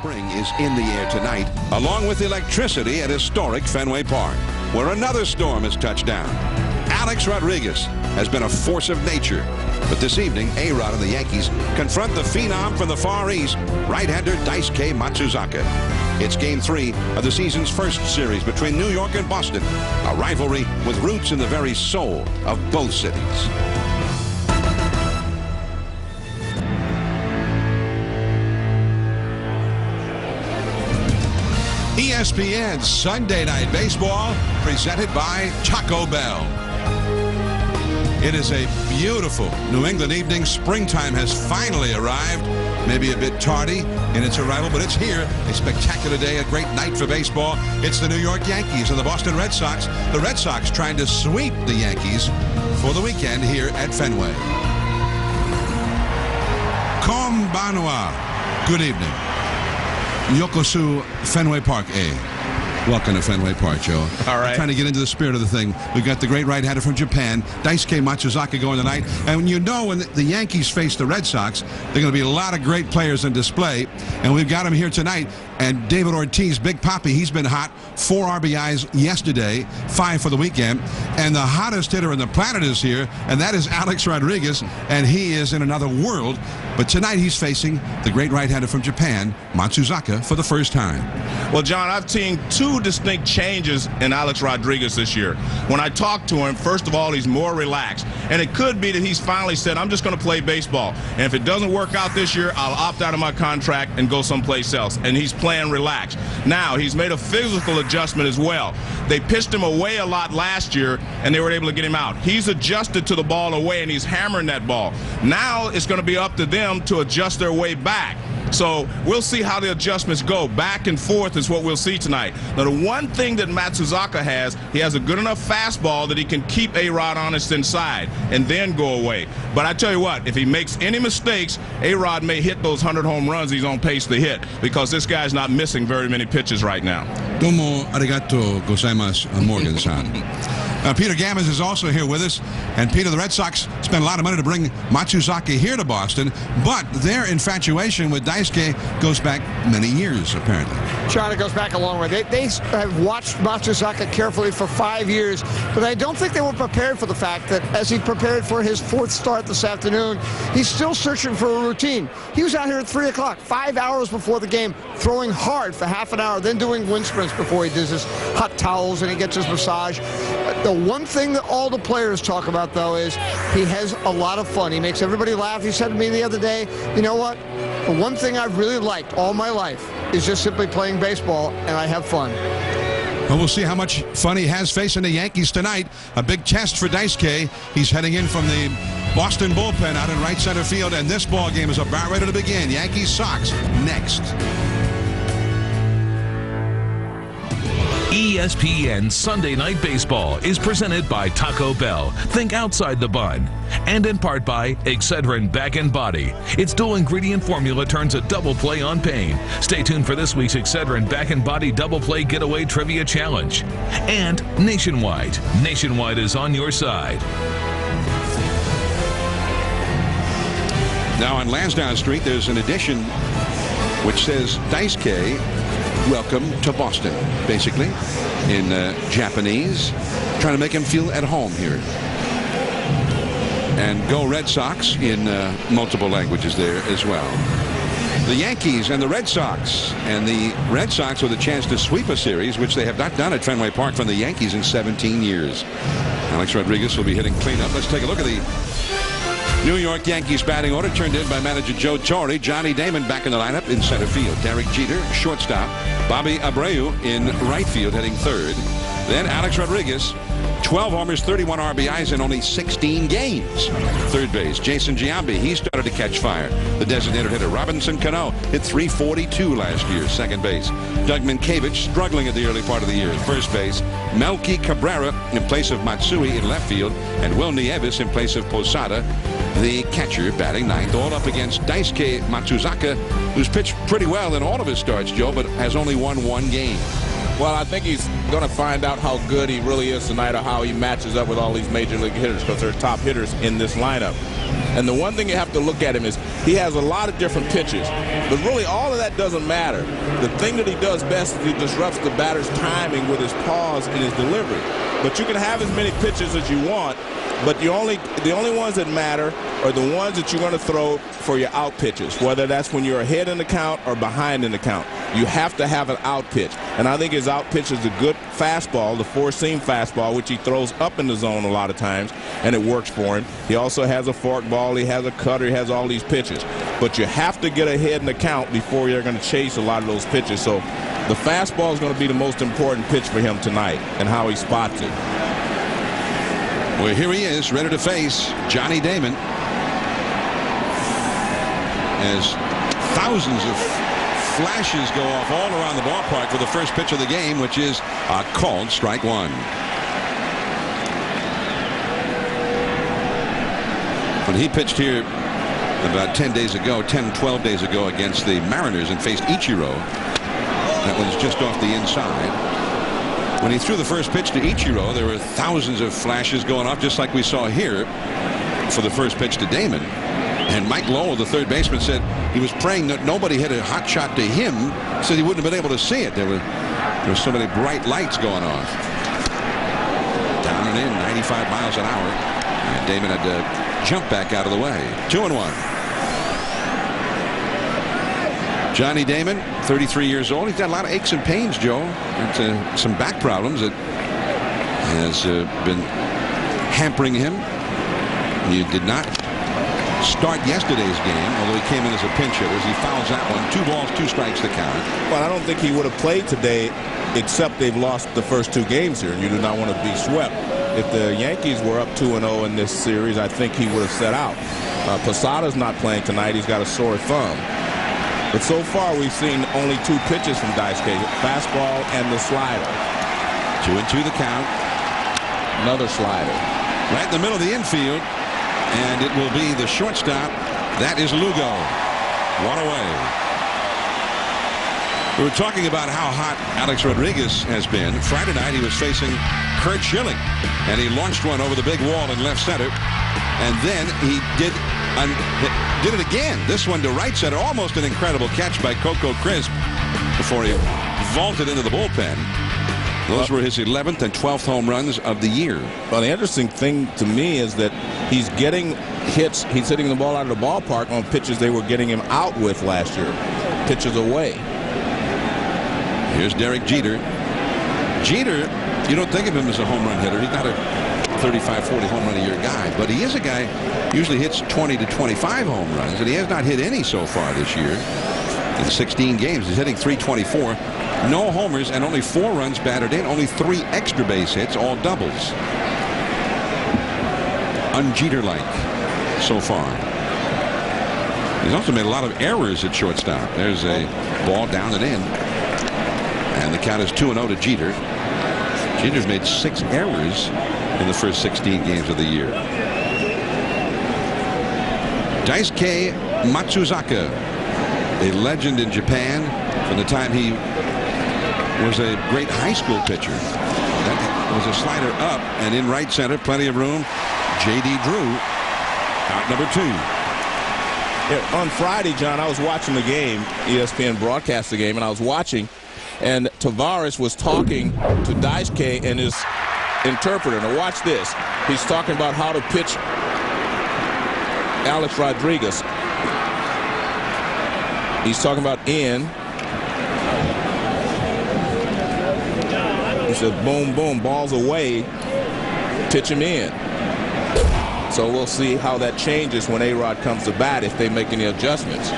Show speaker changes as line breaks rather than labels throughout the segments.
spring is in the air tonight, along with electricity at historic Fenway Park, where another storm has touched down. Alex Rodriguez has been a force of nature. But this evening, A-Rod and the Yankees confront the phenom from the Far East, right-hander Daisuke Matsuzaka. It's Game 3 of the season's first series between New York and Boston, a rivalry with roots in the very soul of both cities. ESPN Sunday Night Baseball, presented by Taco Bell. It is a beautiful New England evening. Springtime has finally arrived. Maybe a bit tardy in its arrival, but it's here. A spectacular day, a great night for baseball. It's the New York Yankees and the Boston Red Sox. The Red Sox trying to sweep the Yankees for the weekend here at Fenway. Konbanwa. Good evening. Yokosu Fenway Park A. Welcome to Fenway Park, Joe.
All right.
I'm trying to get into the spirit of the thing. We've got the great right-hander from Japan, Daisuke Matsuzaka, going tonight. And you know when the Yankees face the Red Sox, there are going to be a lot of great players on display. And we've got them here tonight. And David Ortiz, Big Papi, he's been hot. 4 RBIs yesterday, 5 for the weekend. And the hottest hitter on the planet is here, and that is Alex Rodriguez. And he is in another world. But tonight he's facing the great right-hander from Japan, Matsuzaka, for the first time.
Well, John, I've seen 2 distinct changes in Alex Rodriguez this year. When I talked to him, first of all, he's more relaxed. And it could be that he's finally said, I'm just going to play baseball. And if it doesn't work out this year, I'll opt out of my contract and go someplace else. And he's playing relaxed. Now, he's made a physical adjustment as well. They pitched him away a lot last year, and they were able to get him out. He's adjusted to the ball away, and he's hammering that ball. Now it's going to be up to them to adjust their way back. So we'll see how the adjustments go. Back and forth is what we'll see tonight. Now, the one thing that Matsuzaka has, he has a good enough fastball that he can keep A-Rod honest inside and then go away. But I tell you what, if he makes any mistakes, A-Rod may hit those 100 home runs he's on pace to hit, because this guy's not missing very many pitches right now.
Domo arigato gozaimasu, Morgan-san. Peter Gammons is also here with us. And Peter, the Red Sox spent a lot of money to bring Matsuzaka here to Boston, but their infatuation with Daisuke goes back many years, apparently.
John, it goes back a long way. They have watched Matsuzaka carefully for 5 years, but I don't think they were prepared for the fact that as he prepared for his 4th start this afternoon, he's still searching for a routine. He was out here at 3 o'clock, 5 hours before the game, throwing hard for half an hour, then doing wind sprints before he does his hot towels and he gets his massage. The one thing that all the players talk about, though, is he has a lot of fun. He makes everybody laugh. He said to me the other day, you know what? The one thing I've really liked all my life is just simply playing baseball, and I have fun.
Well, we'll see how much fun he has facing the Yankees tonight. A big test for Daisuke. He's heading in from the Boston bullpen out in right center field, and this ball game is about ready to begin. Yankees-Sox next.
ESPN Sunday Night Baseball is presented by Taco Bell. Think outside the bun. And in part by Excedrin Back and Body. Its dual ingredient formula turns a double play on pain. Stay tuned for this week's Excedrin Back and Body Double Play Getaway Trivia Challenge. And Nationwide. Nationwide is on your side.
Now on Lansdowne Street, there's an addition which says Daisuke, welcome to Boston, basically, in Japanese, trying to make him feel at home here. And go Red Sox in multiple languages there as well. The Yankees and the Red Sox, and the Red Sox with a chance to sweep a series, which they have not done at Fenway Park from the Yankees in 17 years. Alex Rodriguez will be hitting cleanup. Let's take a look at the New York Yankees batting order, turned in by manager Joe Torre. Johnny Damon back in the lineup in center field. Derek Jeter, shortstop. Bobby Abreu in right field, hitting third. Then Alex Rodriguez, 12 homers, 31 RBIs in only 16 games. Third base, Jason Giambi, he started to catch fire. The designated hitter, Robinson Cano, hit .342 last year. Second base, Doug Minkiewicz, struggling at the early part of the year. First base, Melky Cabrera in place of Matsui in left field, and Will Nieves in place of Posada, the catcher, batting ninth, all up against Daisuke Matsuzaka, who's pitched pretty well in all of his starts, Joe, but has only won 1 game.
Well, I think he's going to find out how good he really is tonight, or how he matches up with all these major league hitters, because they're top hitters in this lineup. And the one thing you have to look at him is he has a lot of different pitches. But really, all of that doesn't matter. The thing that he does best is he disrupts the batter's timing with his pause and his delivery. But you can have as many pitches as you want, but the only ones that matter are the ones that you're going to throw for your out pitches, whether that's when you're ahead in the count or behind in the count. You have to have an out pitch. And I think his out pitch is a good fastball, the four-seam fastball, which he throws up in the zone a lot of times, and it works for him. He also has a forkball, he has a cutter, he has all these pitches. But you have to get ahead in the count before you're going to chase a lot of those pitches. So the fastball is going to be the most important pitch for him tonight and how he spots it.
Well, here he is, ready to face Johnny Damon, as thousands of flashes go off all around the ballpark for the first pitch of the game, which is a called strike one. When he pitched here about 12 days ago against the Mariners and faced Ichiro, that one's just off the inside. When he threw the first pitch to Ichiro, there were thousands of flashes going off, just like we saw here for the first pitch to Damon. And Mike Lowell, the third baseman, said he was praying that nobody hit a hot shot to him, so he wouldn't have been able to see it. There were so many bright lights going off. Down and in, 95 miles an hour. And Damon had to jump back out of the way. 2-1. Johnny Damon, 33 years old. He's got a lot of aches and pains, Joe. And some back problems that has been hampering him. He did not start yesterday's game, although he came in as a pinch hitter. As he fouls that one, 2 balls, 2 strikes to count.
Well, I don't think he would have played today, except they've lost the first 2 games here, and you do not want to be swept. If the Yankees were up 2-0 in this series, I think he would have set out. Posada's not playing tonight. He's got a sore thumb. But so far, we've seen only 2 pitches from Daisuke, fastball and the slider.
2-2 the count.
Another slider.
Right in the middle of the infield, and it will be the shortstop. That is Lugo. 1 away. We were talking about how hot Alex Rodriguez has been. Friday night, he was facing Curt Schilling, and he launched one over the big wall in left center. And then he did it again. This one to right center. Almost an incredible catch by Coco Crisp before he vaulted into the bullpen. Those were his 11th and 12th home runs of the year.
Well, the interesting thing to me is that he's getting hits. He's hitting the ball out of the ballpark on pitches they were getting him out with last year. Pitches away.
Here's Derek Jeter. Jeter, you don't think of him as a home run hitter. He's not a 35, 40 home run a year guy, but he is a guy usually hits 20 to 25 home runs, and he has not hit any so far this year. In 16 games, he's hitting .324. No homers and only 4 runs batted in. Only 3 extra base hits, all doubles. Un-Jeter-like so far. He's also made a lot of errors at shortstop. There's a ball down and in. And the count is 2-0 to Jeter. Jeter's made 6 errors in the first 16 games of the year. Daisuke Matsuzaka, a legend in Japan from the time he was a great high school pitcher. That was a slider up and in right center, plenty of room. J.D. Drew, out number 2.
Yeah, on Friday, John, I was watching the game. ESPN broadcast the game, and I was watching, and Tavares was talking to Daisuke and his interpreter. Now watch this. He's talking about how to pitch Alex Rodriguez. He's talking about in. He said, boom, boom, balls away, pitch him in. So we'll see how that changes when A-Rod comes to bat, if they make any adjustments.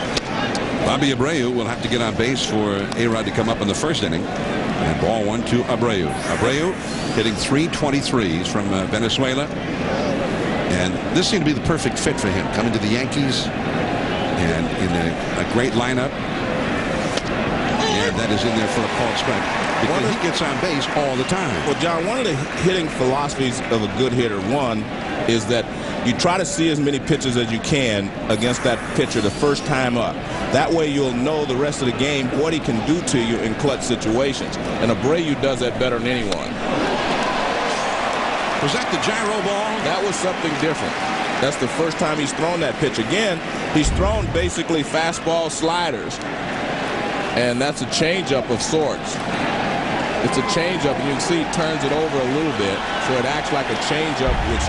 Bobby Abreu will have to get on base for A-Rod to come up in the first inning. And ball 1 to Abreu. Abreu hitting .323 from Venezuela. And this seemed to be the perfect fit for him, coming to the Yankees and in a great lineup. And that is in there for a called strike, because he gets on base all the time.
Well, John, one of the hitting philosophies of a good hitter, one, is that you try to see as many pitches as you can against that pitcher the first time up. That way you'll know the rest of the game what he can do to you in clutch situations. And Abreu does that better than anyone.
Was that the gyro ball?
That was something different.
That's the first time he's thrown that pitch. Again, he's thrown basically fastball sliders. And that's a changeup of sorts. It's a changeup, and you can see he turns it over a little bit, so it acts like a changeup with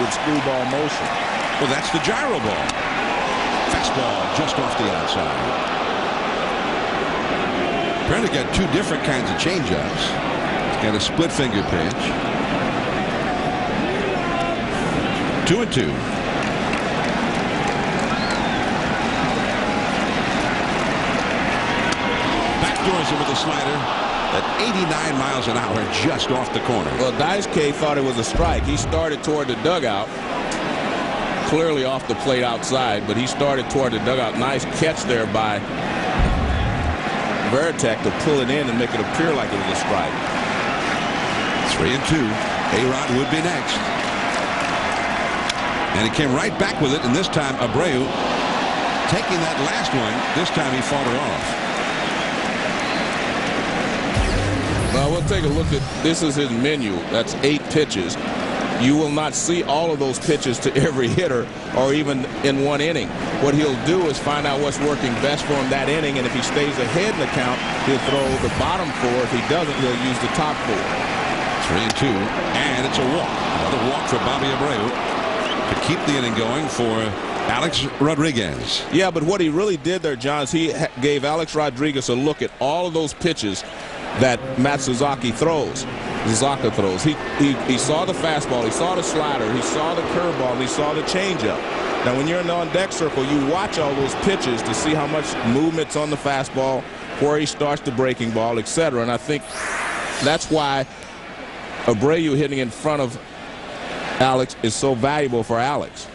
screwball motion.
Well, that's the gyro ball. Fastball just off the outside. Apparently got two different kinds of changeups. He's got a split finger pitch. 2-2. Backdoors him with a slider at 89 miles an hour just off the corner.
Well, Daisuke thought it was a strike. He started toward the dugout, clearly off the plate outside, but he started toward the dugout. Nice catch there by Veritek to pull it in and make it appear like it was a strike.
3-2. A-Rod would be next. And he came right back with it, and this time Abreu taking that last one. This time he fought it off.
Well, we'll take a look at this. Is his menu. That's 8 pitches. You will not see all of those pitches to every hitter or even in one inning. What he'll do is find out what's working best for him that inning, and if he stays ahead in the count, he'll throw the bottom 4. If he doesn't, he'll use the top 4.
3-2, and it's a walk. Another walk for Bobby Abreu to keep the inning going for Alex Rodriguez.
Yeah, but what he really did there, John, is he gave Alex Rodriguez a look at all of those pitches that Matsuzaki throws. Zaka throws. He saw the fastball, he saw the slider, he saw the curveball, and he saw the changeup. Now, when you're in the on-deck circle, you watch all those pitches to see how much movement's on the fastball, where he starts the breaking ball, etc. And I think that's why Abreu hitting in front of Alex is so valuable for Alex.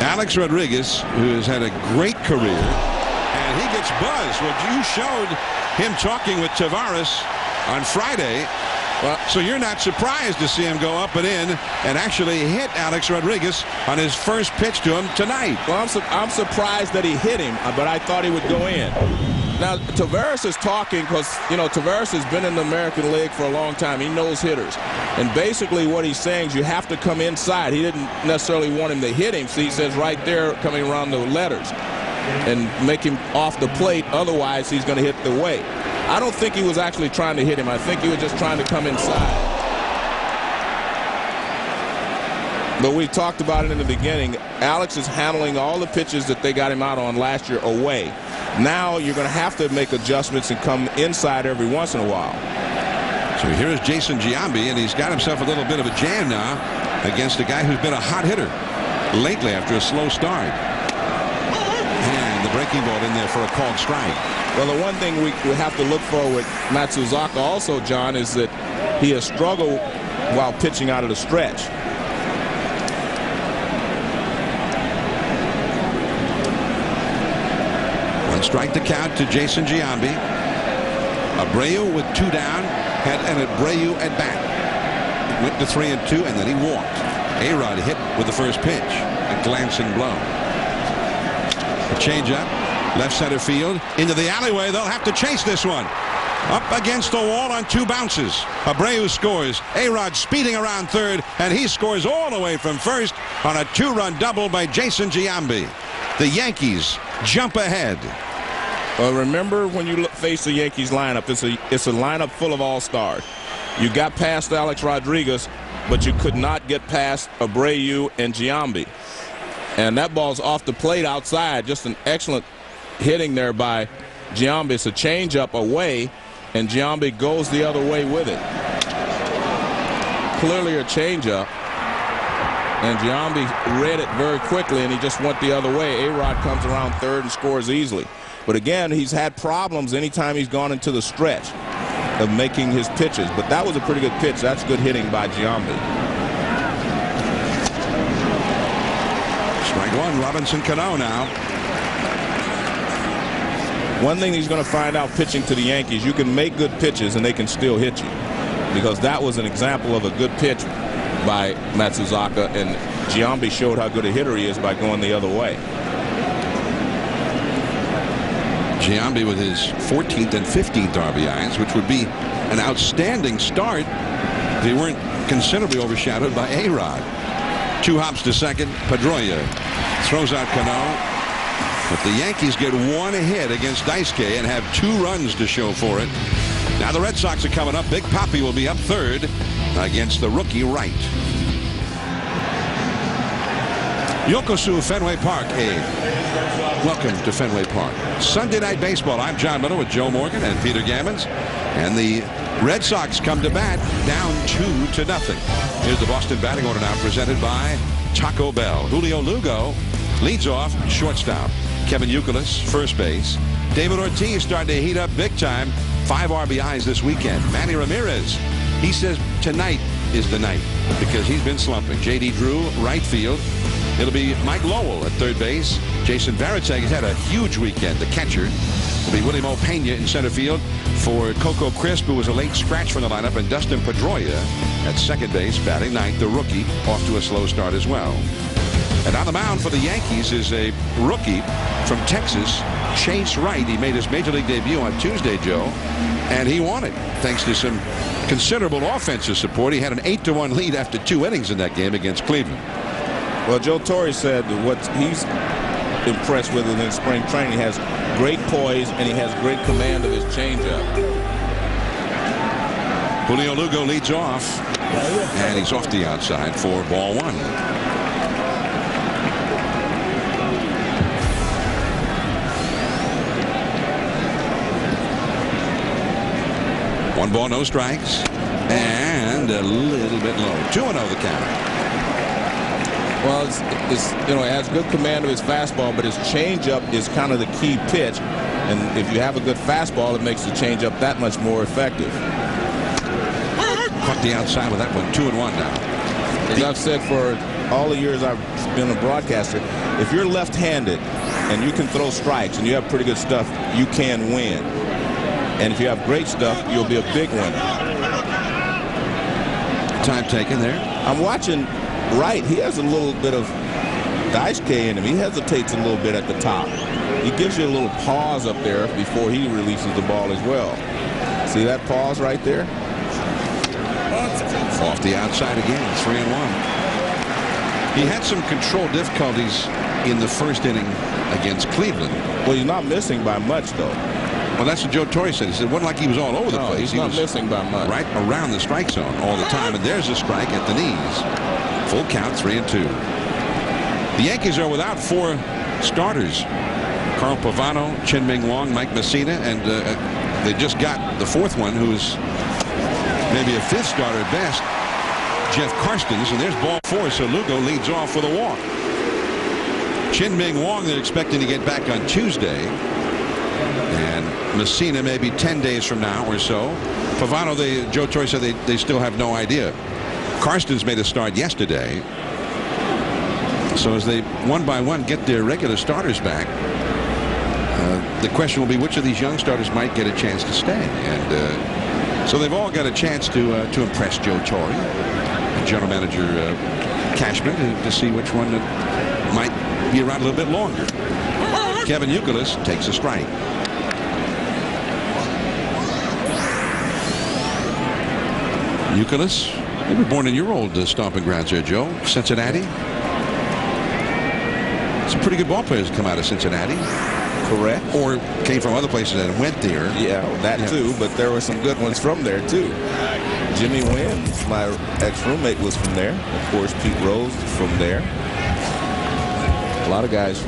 Alex Rodriguez, who has had a great career, and he gets buzzed. Well, you showed him talking with Tavares on Friday. Well, so you're not surprised to see him go up and in and actually hit Alex Rodriguez on his first pitch to him tonight.
Well, I'm surprised that he hit him, but I thought he would go in. Now, Tavares is talking because, you know, Tavares has been in the American League for a long time. He knows hitters. And basically what he's saying is you have to come inside. He didn't necessarily want him to hit him. So he says right there, coming around the letters, and make him off the plate. Otherwise, he's going to hit the weight. I don't think he was actually trying to hit him. I think he was just trying to come inside. But we talked about it in the beginning. Alex is handling all the pitches that they got him out on last year away. Now you're going to have to make adjustments and come inside every once in a while.
So here's Jason Giambi, and he's got himself a little bit of a jam now against a guy who's been a hot hitter lately after a slow start. And the breaking ball in there for a called strike.
Well, the one thing we have to look for with Matsuzaka also, John, is that he has struggled while pitching out of the stretch.
One strike to count to Jason Giambi. Abreu with 2 down had an Abreu at bat. Went to 3-2, and then he walked. A-Rod hit with the first pitch, a glancing blow. A changeup, left center field, into the alleyway. They'll have to chase this one. Up against the wall on 2 bounces. Abreu scores. A-Rod speeding around third, and he scores all the way from first on a 2-run double by Jason Giambi. The Yankees jump ahead.
Well, remember when you face the Yankees lineup, it's a lineup full of all-stars. You got past Alex Rodriguez, but you could not get past Abreu and Giambi. And that ball's off the plate outside. Just an excellent hitting there by Giambi. It's a changeup away, and Giambi goes the other way with it. Clearly a changeup. And Giambi read it very quickly, and he just went the other way. A-Rod comes around third and scores easily. But again, he's had problems anytime he's gone into the stretch of making his pitches. But that was a pretty good pitch. That's good hitting by Giambi.
Strike one, Robinson Cano now.
One thing he's going to find out pitching to the Yankees, you can make good pitches and they can still hit you. Because that was an example of a good pitch by Matsuzaka, and Giambi showed how good a hitter he is by going the other way.
Giambi with his 14th and 15th RBIs, which would be an outstanding start. They weren't considerably overshadowed by A-Rod. 2 hops to second. Pedroia throws out Cano. But the Yankees get 1 ahead against Daisuke and have 2 runs to show for it. Now the Red Sox are coming up. Big Papi will be up third against the rookie Wright. Yokosu Fenway Park, Abe. Welcome to Fenway Park. Sunday Night Baseball. I'm John Miller with Joe Morgan and Peter Gammons. And the Red Sox come to bat down 2-0. Here's the Boston batting order now presented by Taco Bell. Julio Lugo leads off, shortstop. Kevin Youkilis, first base. David Ortiz starting to heat up big time. 5 RBIs this weekend. Manny Ramirez, he says tonight is the night because he's been slumping. J.D. Drew, right field. It'll be Mike Lowell at third base. Jason Varitek has had a huge weekend. The catcher. It'll be Willie Mopeña in center field for Coco Crisp, who was a late scratch from the lineup, and Dustin Pedroia at second base, batting ninth. The rookie off to a slow start as well. And on the mound for the Yankees is a rookie from Texas, Chase Wright. He made his major league debut on Tuesday, Joe, and he won it thanks to some considerable offensive support. He had an 8-1 lead after 2 innings in that game against Cleveland.
Well, Joe Torre said what he's impressed with in spring training. He has great poise and he has great command of his changeup.
Julio Lugo leads off, and he's off the outside for ball 1. 1 ball, no strikes, and a little bit low. 2-0 the count.
Well, it has good command of his fastball, but his changeup is kind of the key pitch. And if you have a good fastball, it makes the changeup that much more effective.
Caught the outside with that one. 2-1 now.
As I've said for all the years I've been a broadcaster, if you're left-handed and you can throw strikes and you have pretty good stuff, you can win. And if you have great stuff, you'll be a big winner.
Time taken there.
I'm watching Wright. He has a little bit of Daisuke in him. He hesitates a little bit at the top. He gives you a little pause up there before he releases the ball as well. See that pause right there?
Off the outside again. 3-1. He had some control difficulties in the first inning against Cleveland.
Well, he's not missing by much, though.
Well, that's what Joe Torre said. He said it wasn't like he was all over the place.
He's
he
not
was
missing by much.
Right around the strike zone all the time. And there's a strike at the knees. Full count, 3-2. The Yankees are without 4 starters. Carl Pavano, Chin-Ming Wong, Mike Messina, and they just got the 4th one, who is maybe a 5th starter at best, Jeff Karstens. And there's ball 4, so Lugo leads off with a walk. Chin-Ming Wong, they're expecting to get back on Tuesday. And Messina maybe 10 days from now or so. Pavano, Joe Torre said they still have no idea. Karstens made a start yesterday. So as they one by one get their regular starters back, the question will be which of these young starters might get a chance to stay. And so they've all got a chance to impress Joe Torre, General Manager Cashman, to see which one might be around a little bit longer. Kevin Youkilis takes a strike. Youkilis, you were born in your old stomping grounds there, Joe. Cincinnati. Some pretty good ball players come out of Cincinnati.
Correct.
Or came from other places and went there.
Yeah, that too, but there were some good ones from there too. Jimmy Wynn, my ex-roommate, was from there. Of course, Pete Rose is from there. A lot of guys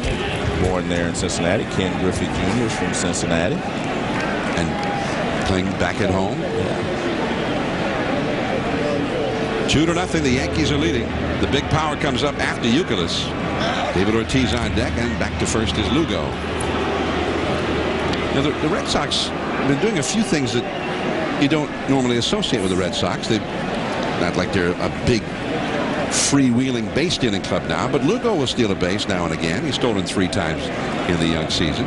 born there in Cincinnati. Ken Griffey Jr. is from Cincinnati.
And playing back at home.
Yeah.
2-0, the Yankees are leading. The big power comes up after Youkilis. David Ortiz on deck, and back to first is Lugo. Now the Red Sox have been doing a few things that you don't normally associate with the Red Sox. They're not like they're a big freewheeling base stealing club now, but Lugo will steal a base now and again. He's stolen 3 times in the young season.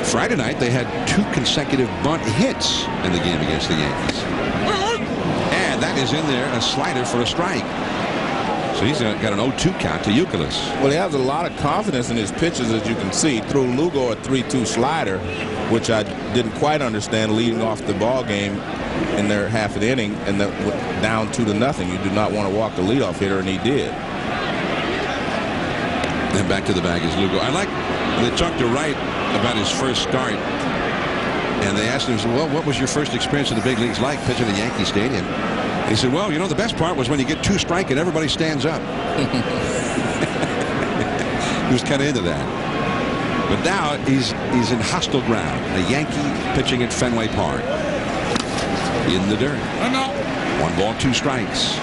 Friday night they had 2 consecutive bunt hits in the game against the Yankees. And that is in there, a slider for a strike. So he's got an 0-2 count to Youkilis.
Well, he has a lot of confidence in his pitches, as you can see. Threw Lugo a 3-2 slider, which I didn't quite understand leading off the ball game in their half of the inning, and that down 2-0. You do not want to walk the leadoff hitter, and he did.
And back to the bag is Lugo. I like when they talked to Wright about his first start, and they asked him, well, what was your first experience in the big leagues like pitching at Yankee Stadium? He said, well, you know, the best part was when you get 2 strike and everybody stands up. He was kind of into that. But now he's in hostile ground. A Yankee pitching at Fenway Park. In the dirt. 1 ball, 2 strikes.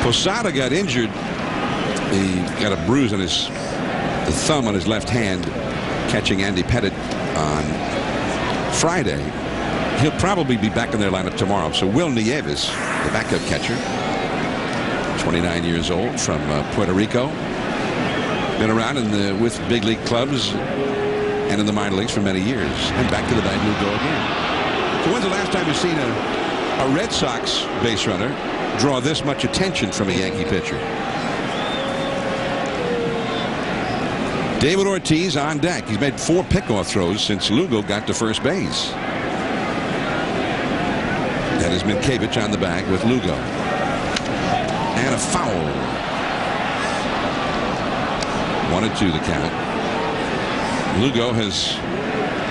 Posada got injured. He got a bruise on the thumb on his left hand, catching Andy Pettitte on Friday. He'll probably be back in their lineup tomorrow. So Will Nieves, the backup catcher, 29 years old, from Puerto Rico, been around with big league clubs and in the minor leagues for many years. And back to the bag, Lugo again. So when's the last time you've seen a Red Sox base runner draw this much attention from a Yankee pitcher? David Ortiz on deck. He's made 4 pickoff throws since Lugo got to first base. That is Minkiewicz on the bag with Lugo. And a foul. 1-2 the count. Lugo has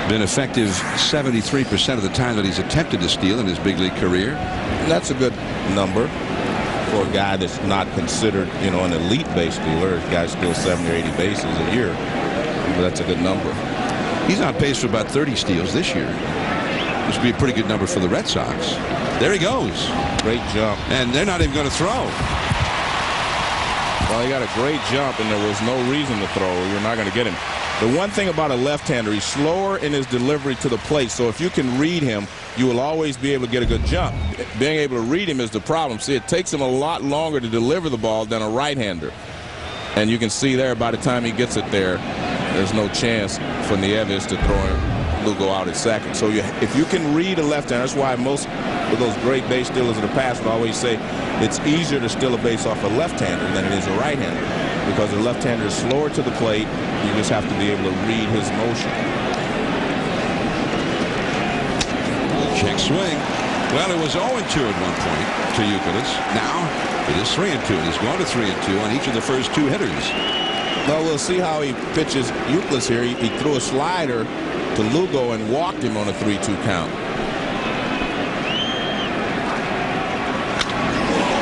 been effective 73% of the time that he's attempted to steal in his big league career.
That's a good number for a guy that's not considered, you know, an elite base stealer. A guy steals 70 or 80 bases a year. But that's a good number.
He's on pace for about 30 steals this year. This would be a pretty good number for the Red Sox. There he goes.
Great jump.
And they're not even going to throw.
Well, he got a great jump, and there was no reason to throw. You're not going to get him. The one thing about a left-hander, he's slower in his delivery to the plate. So if you can read him, you will always be able to get a good jump. Being able to read him is the problem. See, it takes him a lot longer to deliver the ball than a right-hander. And you can see there, by the time he gets it there, there's no chance for Nieves to throw him. Lugo out at second. So if you can read a left-hander, that's why most of those great base stealers of the past would always say it's easier to steal a base off a left-hander than it is a right-hander, because the left-hander is slower to the plate. You just have to be able to read his motion.
Check swing. Well, it was 0-2 at one point to Youkilis. Now it is 3-2. He's gone to 3-2 on each of the first 2 hitters.
Well, we'll see how he pitches Youkilis here. He threw a slider to Lugo and walked him on a 3-2 count.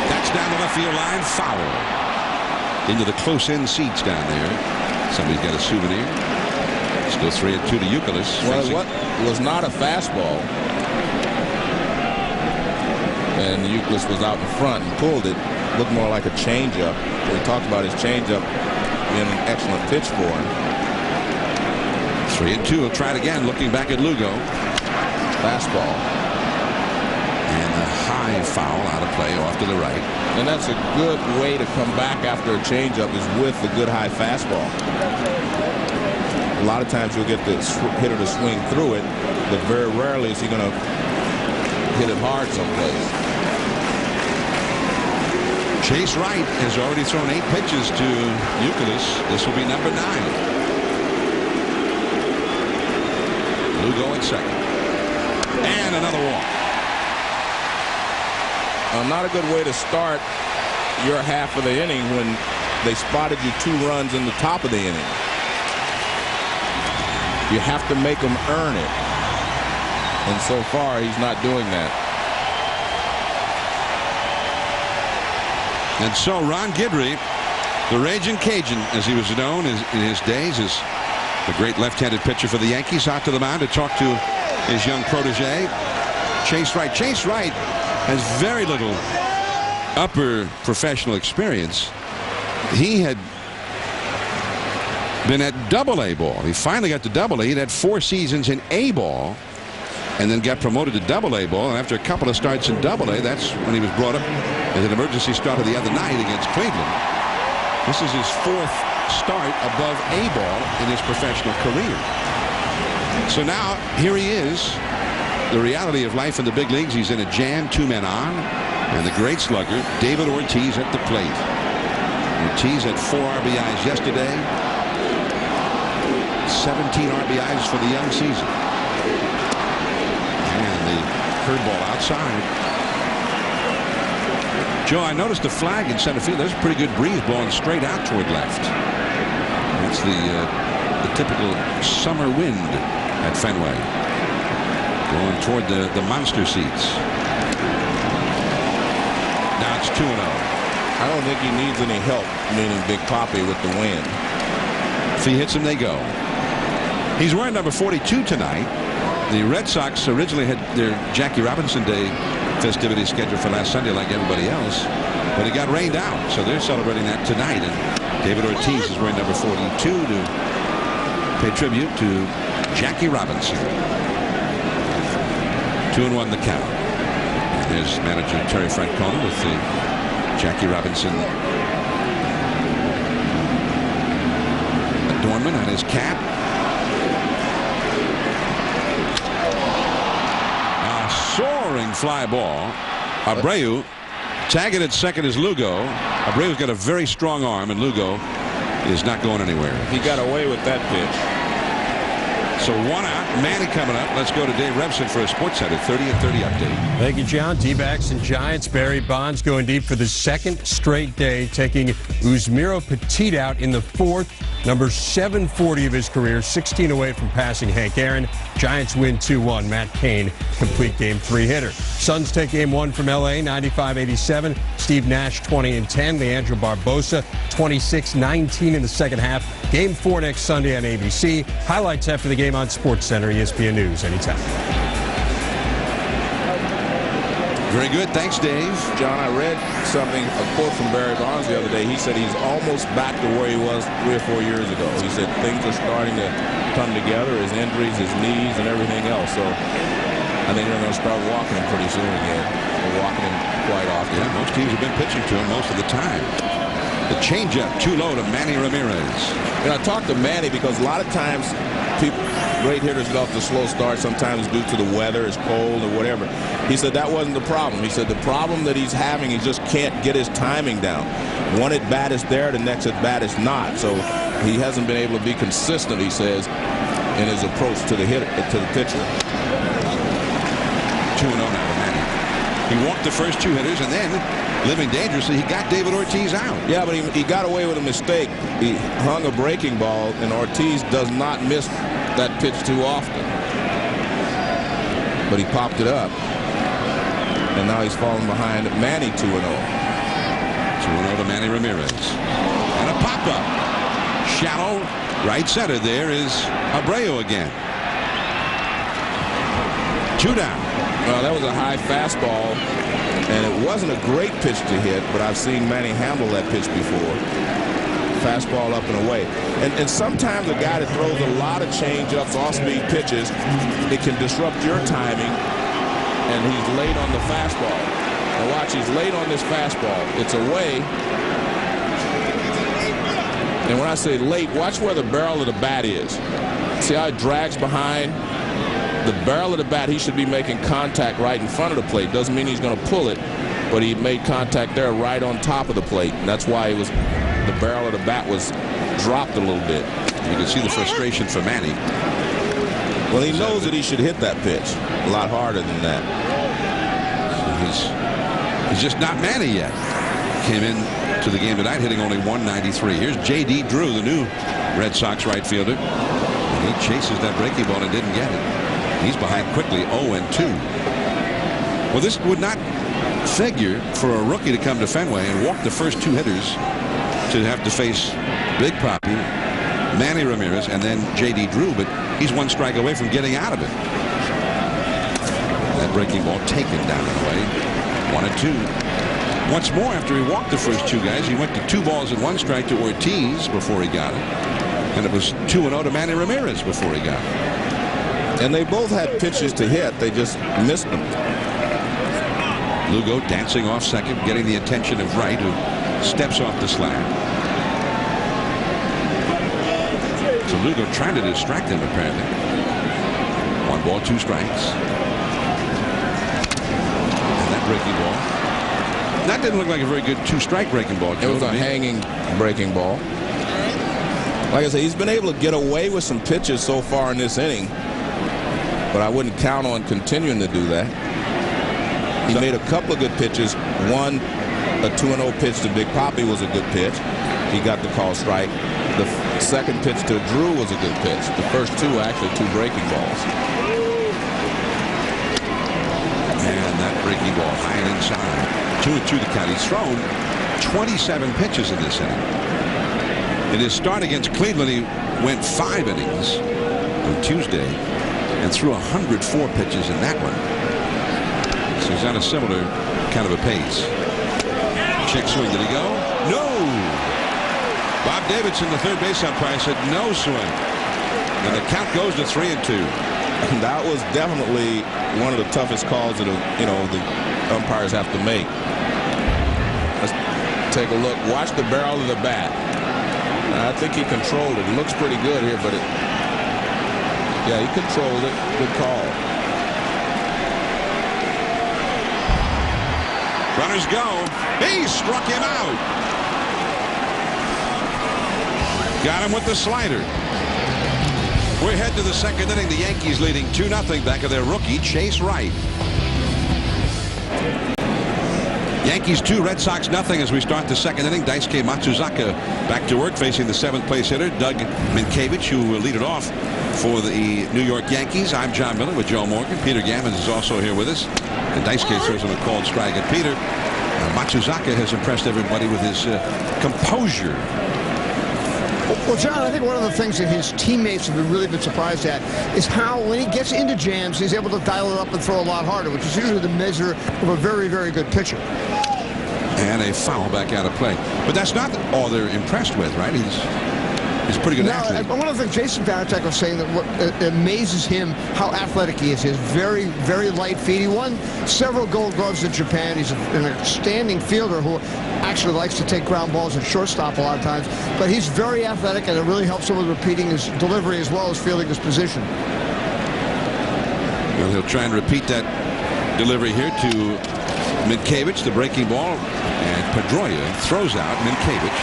That's down the left field line. Foul. Into the close-in seats down there. Somebody's got a souvenir. Still 3-2 to Youkilis.
Well, what was not a fastball. And Youkilis was out in front and pulled it. Looked more like a changeup. We talked about his changeup being an excellent pitch for him.
3-2. He'll try it again, looking back at Lugo.
Fastball.
And a high foul out of play off to the right.
And that's a good way to come back after a changeup, is with a good high fastball. A lot of times you'll get the hitter to swing through it, but very rarely is he going to hit it hard someplace.
Chase Wright has already thrown 8 pitches to Youkilis. This will be number 9. Lugo at second. And another walk.
Not a good way to start your half of the inning when they spotted you 2 runs in the top of the inning. You have to make them earn it. And so far, he's not doing that.
And so Ron Guidry, the Raging Cajun, as he was known in his days, is the great left-handed pitcher for the Yankees, out to the mound to talk to his young protege, Chase Wright. Chase Wright has very little upper professional experience. He had been at Double-A ball. He finally got to Double-A. He'd had 4 seasons in A ball and then got promoted to Double-A ball. And after a couple of starts in Double-A, that's when he was brought up as an emergency starter the other night against Cleveland. This is his 4th start above A ball in his professional career. So now here he is. The reality of life in the big leagues. He's in a jam, 2 men on, and the great slugger David Ortiz at the plate. Ortiz had 4 RBIs yesterday. 17 RBIs for the young season. And the curveball outside. Joe, I noticed the flag in center field. There's a pretty good breeze blowing straight out toward left. That's the typical summer wind at Fenway. Going toward the monster seats. Now it's 2-0.
I don't think he needs any help, meaning Big Papi, with the wind.
If he hits him, they go. He's wearing number 42 tonight. The Red Sox originally had their Jackie Robinson Day festivities scheduled for last Sunday like everybody else, but it got rained out, so they're celebrating that tonight. And David Ortiz is wearing number 42 to pay tribute to Jackie Robinson. 2-1 the count. And there's manager Terry Francona with the Jackie Robinson adornment on his cap. Soaring fly ball. Abreu. Tagging at second is Lugo. Abreu's got a very strong arm, and Lugo is not going anywhere.
He got away with that pitch.
So 1 out. Manny coming up. Let's go to Dave Revson for a Sports Center 30 and 30 update.
Thank you, John. D-backs and Giants. Barry Bonds going deep for the second straight day, taking Uzmiro Petit out in the 4th. Number 740 of his career, 16 away from passing Hank Aaron. Giants win 2-1. Matt Cain complete game 3 hitter. Suns take game 1 from LA, 95-87. Steve Nash 20-10. Leandro Barbosa 26-19 in the second half. Game 4 next Sunday on ABC. Highlights after the game on SportsCenter, ESPN News, anytime.
Very good. Thanks, Dave.
John, I read something, a quote from Barry Bonds the other day. He said he's almost back to where he was 3 or 4 years ago. He said things are starting to come together, his injuries, his knees, and everything else. So I think they're going to start walking him pretty soon again. They're walking him quite often.
Yeah, most teams have been pitching to him most of the time. The changeup too low to Manny Ramirez.
And I talked to Manny because a lot of times great hitters get off the slow start, sometimes due to the weather, it's cold or whatever. He said that wasn't the problem. He said the problem that he's having, he just can't get his timing down. One at bat is there, the next at bat is not. So he hasn't been able to be consistent, he says, in his approach to the pitcher.
2-0 now to Manny. He walked the first 2 hitters, and then, living dangerously, he got David Ortiz out.
Yeah, but he got away with a mistake. He hung a breaking ball, and Ortiz does not miss that pitch too often. But he popped it up. And now he's falling behind Manny 2-0.
2-0 to Manny Ramirez. And a pop-up. Shallow right center. There is Abreu again. 2 down.
Well, that was a high fastball, and it wasn't a great pitch to hit, but I've seen Manny handle that pitch before. Fastball up and away. And sometimes a guy that throws a lot of change-ups, off-speed pitches, it can disrupt your timing, and he's late on the fastball. Now watch, he's late on this fastball. It's away. And when I say late, watch where the barrel of the bat is. See how it drags behind? The barrel of the bat, he should be making contact right in front of the plate. Doesn't mean he's going to pull it, but he made contact there right on top of the plate. And that's why the barrel of the bat was dropped a little bit.
You can see the frustration for Manny.
Well, he knows that he should hit that pitch a lot harder than that.
So he's just not Manny yet. Came in to the game tonight hitting only 193. Here's J.D. Drew, the new Red Sox right fielder. And he chases that breaking ball and didn't get it. He's behind quickly, 0-2. Well, this would not figure for a rookie to come to Fenway and walk the first 2 hitters to have to face Big Papi, Manny Ramirez, and then J.D. Drew, but he's 1 strike away from getting out of it. That breaking ball taken down and away. 1-2. Once more, after he walked the first 2 guys, he went to 2 balls and 1 strike to Ortiz before he got it. And it was 2-0 to Manny Ramirez before he got it.
And they both had pitches to hit. They just missed them.
Lugo dancing off second, getting the attention of Wright, who steps off the slab. So Lugo trying to distract him, apparently. 1 ball, 2 strikes. And that breaking ball That didn't look like a very good two-strike breaking ball.
It was a hanging breaking ball. Like I said, he's been able to get away with some pitches so far in this inning, but I wouldn't count on continuing to do that. He made a couple of good pitches. One, a 2-0 pitch to Big Papi was a good pitch. He got the call strike. The second pitch to Drew was a good pitch. The first two actually two breaking balls.
And that breaking ball high and inside. 2-2 the count. He's thrown 27 pitches in this inning. In his start against Cleveland, he went 5 innings on Tuesday and threw 104 pitches in that one. So he's on a similar kind of a pace. Check swing. Did he go? No. Bob Davidson, the third base umpire, said no swing. And the count goes to 3-2.
That was definitely one of the toughest calls that the umpires have to make. Let's take a look. Watch the barrel of the bat. I think he controlled it. It looks pretty good here, but yeah, he controlled it. Good call.
Runners go. He struck him out. Got him with the slider. We're headed to the second inning. The Yankees leading 2-0 back of their rookie, Chase Wright. Yankees 2, Red Sox nothing as we start the second inning. Daisuke Matsuzaka back to work facing the 7th place hitter, Doug Minkiewicz, who will lead it off for the New York Yankees. I'm John Miller with Joe Morgan. Peter Gammons is also here with us. And Daisuke throws him a called strike at Peter. Matsuzaka has impressed everybody with his composure.
Well, John, I think one of the things that his teammates have really been surprised at is how, when he gets into jams, he's able to dial it up and throw a lot harder, which is usually the measure of a very, very good pitcher.
And a foul back out of play. But that's not all they're impressed with, right? He's a pretty good athlete.
One of the things Jason Varitek was saying that what amazes him how athletic he is. He has very, very light feet. He won several Gold Gloves in Japan. He's an outstanding fielder who actually likes to take ground balls at shortstop a lot of times. But he's very athletic, and it really helps him with repeating his delivery as well as fielding his position.
Well, he'll try and repeat that delivery here to Minkiewicz, the breaking ball, and Pedroia throws out Minkiewicz.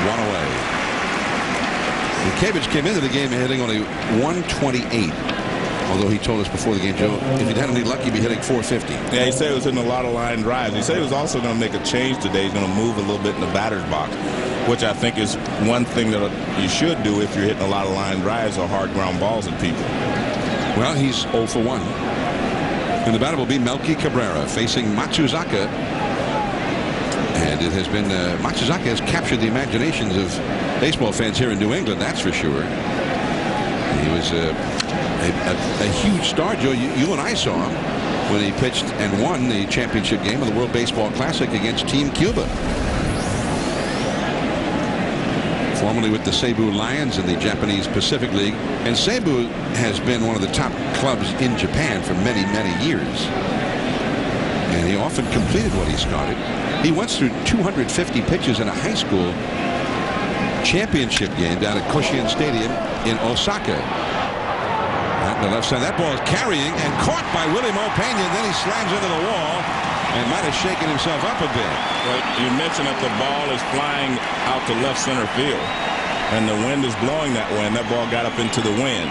One away. Minkiewicz came into the game hitting only 128. Although he told us before the game, Joe, if he'd had any luck, he'd be hitting 450.
Yeah, he said he was hitting a lot of line drives. He said he was also going to make a change today. He's going to move a little bit in the batter's box, which I think is one thing that you should do if you're hitting a lot of line drives or hard ground balls at people.
Well, he's 0 for 1. And the batter will be Melky Cabrera facing Matsuzaka. And it has been, Matsuzaka has captured the imaginations of baseball fans here in New England, that's for sure. He was a huge star, Joe. You and I saw him when he pitched and won the championship game of the World Baseball Classic against Team Cuba. Formerly with the Seibu Lions in the Japanese Pacific League. And Seibu has been one of the top clubs in Japan for many, many years. And he often completed what he started. He once threw 250 pitches in a high school championship game down at Koshien Stadium in Osaka. Out the left side, that ball is carrying and caught by Willie Mopaña. Then he slams into the wall and might have shaken himself up a bit.
Well, you mentioned that the ball is flying out to left center field, and the wind is blowing that way, and that ball got up into the wind.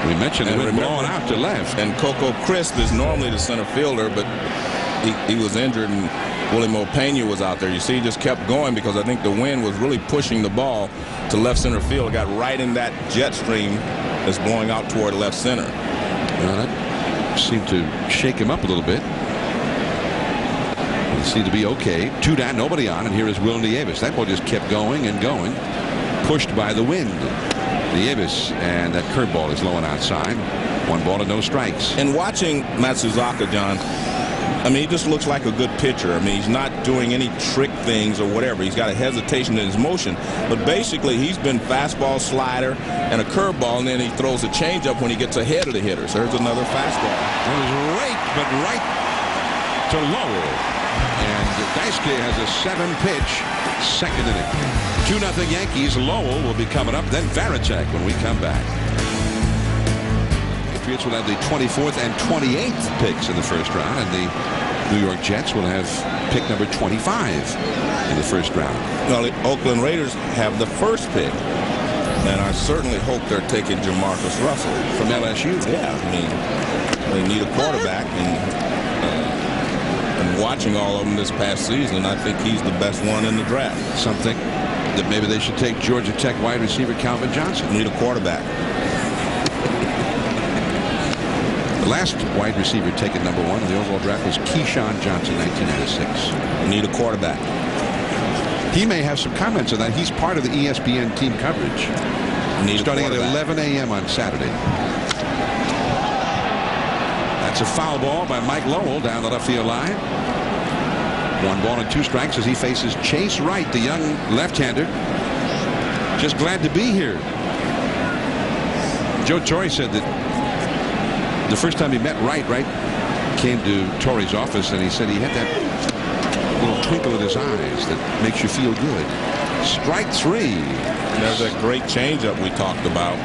We mentioned the wind blowing out to left.
And Coco Crisp is normally the center fielder, but he was injured, and Willie Mopaña was out there. You see, he just kept going because I think the wind was really pushing the ball to left center field. It got right in that jet stream that's blowing out toward left center.
Well, that seemed to shake him up a little bit. He seemed to be okay. 2 down, nobody on, and here is Will Nieves. That ball just kept going and going, pushed by the wind. Nieves, and that curveball is low and outside. 1 ball and no strikes.
And watching Matsuzaka, John, I mean, he just looks like a good pitcher. I mean, he's not doing any trick things or whatever. He's got a hesitation in his motion. But basically, he's been fastball, slider, and a curveball, and then he throws a changeup when he gets ahead of the hitter. So there's another fastball.
It was right to Lowell. And Daisuke has a 7-pitch second inning. 2-0 Yankees. Lowell will be coming up, then Varitek when we come back. Patriots will have the 24th and 28th picks in the first round, and the New York Jets will have pick number 25 in the first round.
Well, the Oakland Raiders have the first pick, and I certainly hope they're taking Jamarcus Russell
from LSU.
Yeah, I mean, they need a quarterback, and watching all of them this past season, I think he's the best one in the draft.
Something that maybe they should take Georgia Tech wide receiver Calvin Johnson.
Need a quarterback.
The last wide receiver taken number 1 in the overall draft was Keyshawn Johnson, 1996.
Need a quarterback.
He may have some comments on that. He's part of the ESPN team coverage. Starting at 11 a.m. on Saturday. That's a foul ball by Mike Lowell down the left field line. 1 ball and 2 strikes as he faces Chase Wright, the young left-hander. Just glad to be here. Joe Torre said that the first time he met Wright came to Torre's office, and he said he had that little twinkle in his eyes that makes you feel good. Strike 3.
There's that great changeup we talked about.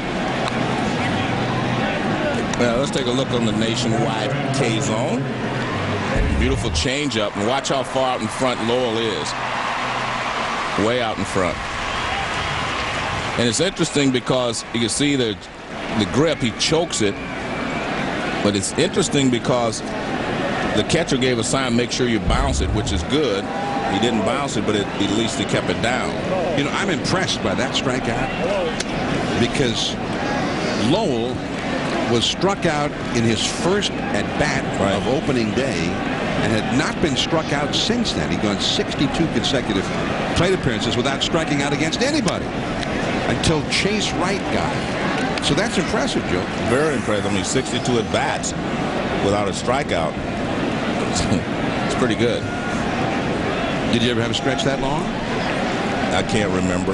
Now let's take a look on the nationwide K-zone. Beautiful changeup, and watch how far out in front Lowell is. Way out in front. And it's interesting because you can see the grip, he chokes it. But it's interesting because the catcher gave a sign, make sure you bounce it, which is good. He didn't bounce it, but at least he kept it down.
You know, I'm impressed by that strikeout because Lowell was struck out in his first at-bat of opening day and had not been struck out since then. He'd gone 62 consecutive plate appearances without striking out against anybody until Chase Wright got it. So that's impressive, Joe.
Very impressive. I mean, 62 at-bats without a strikeout. It's pretty good.
Did you ever have a stretch that long?
I can't remember.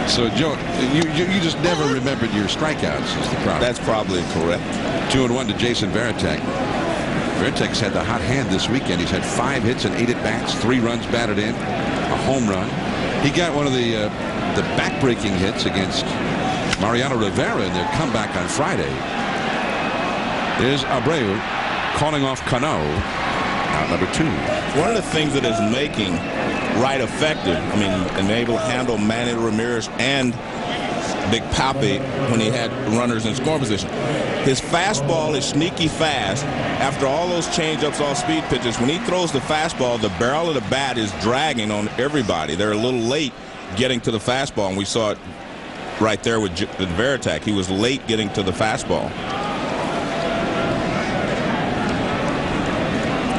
So, Joe, you just never remembered your strikeouts is the problem.
That's probably correct.
2-1 to Jason Varitek. Varitek's had the hot hand this weekend. He's had 5 hits and 8 at-bats, 3 runs batted in, a home run. He got one of the back-breaking hits against Mariano Rivera in their comeback on Friday. There's Abreu calling off Cano, out number 2.
One of the things that is making Wright effective, I mean, and able to handle Manny Ramirez and Big Papi when he had runners in scoring position. His fastball is sneaky fast. After all those changeups, all speed pitches, when he throws the fastball, the barrel of the bat is dragging on everybody. They're a little late getting to the fastball, and we saw it right there with Varitek. He was late getting to the fastball.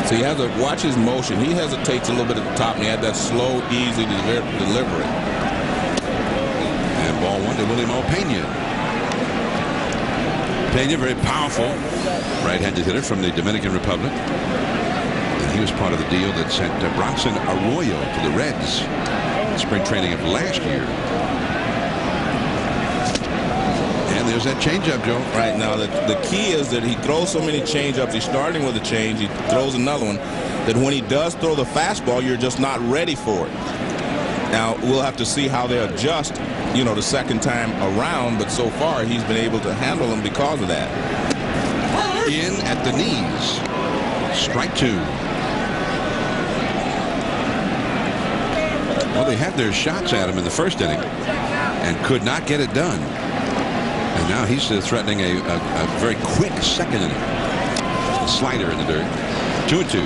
So you have to watch his motion. He hesitates a little bit at the top, and he had that slow, easy delivery.
And ball 1 to William Pena. Pena, very powerful right-handed hitter from the Dominican Republic. And he was part of the deal that sent Bronson Arroyo to the Reds in spring training of last year. And there's that changeup, Joe.
Right now, the key is that he throws so many changeups. He's starting with a change. He throws another one. That when he does throw the fastball, you're just not ready for it. Now, we'll have to see how they adjust, you know, the second time around. But so far, he's been able to handle them because of that.
In at the knees. Strike 2. Well, they had their shots at him in the first inning and could not get it done. And now he's threatening a very quick second inning. A slider in the dirt. 2-2.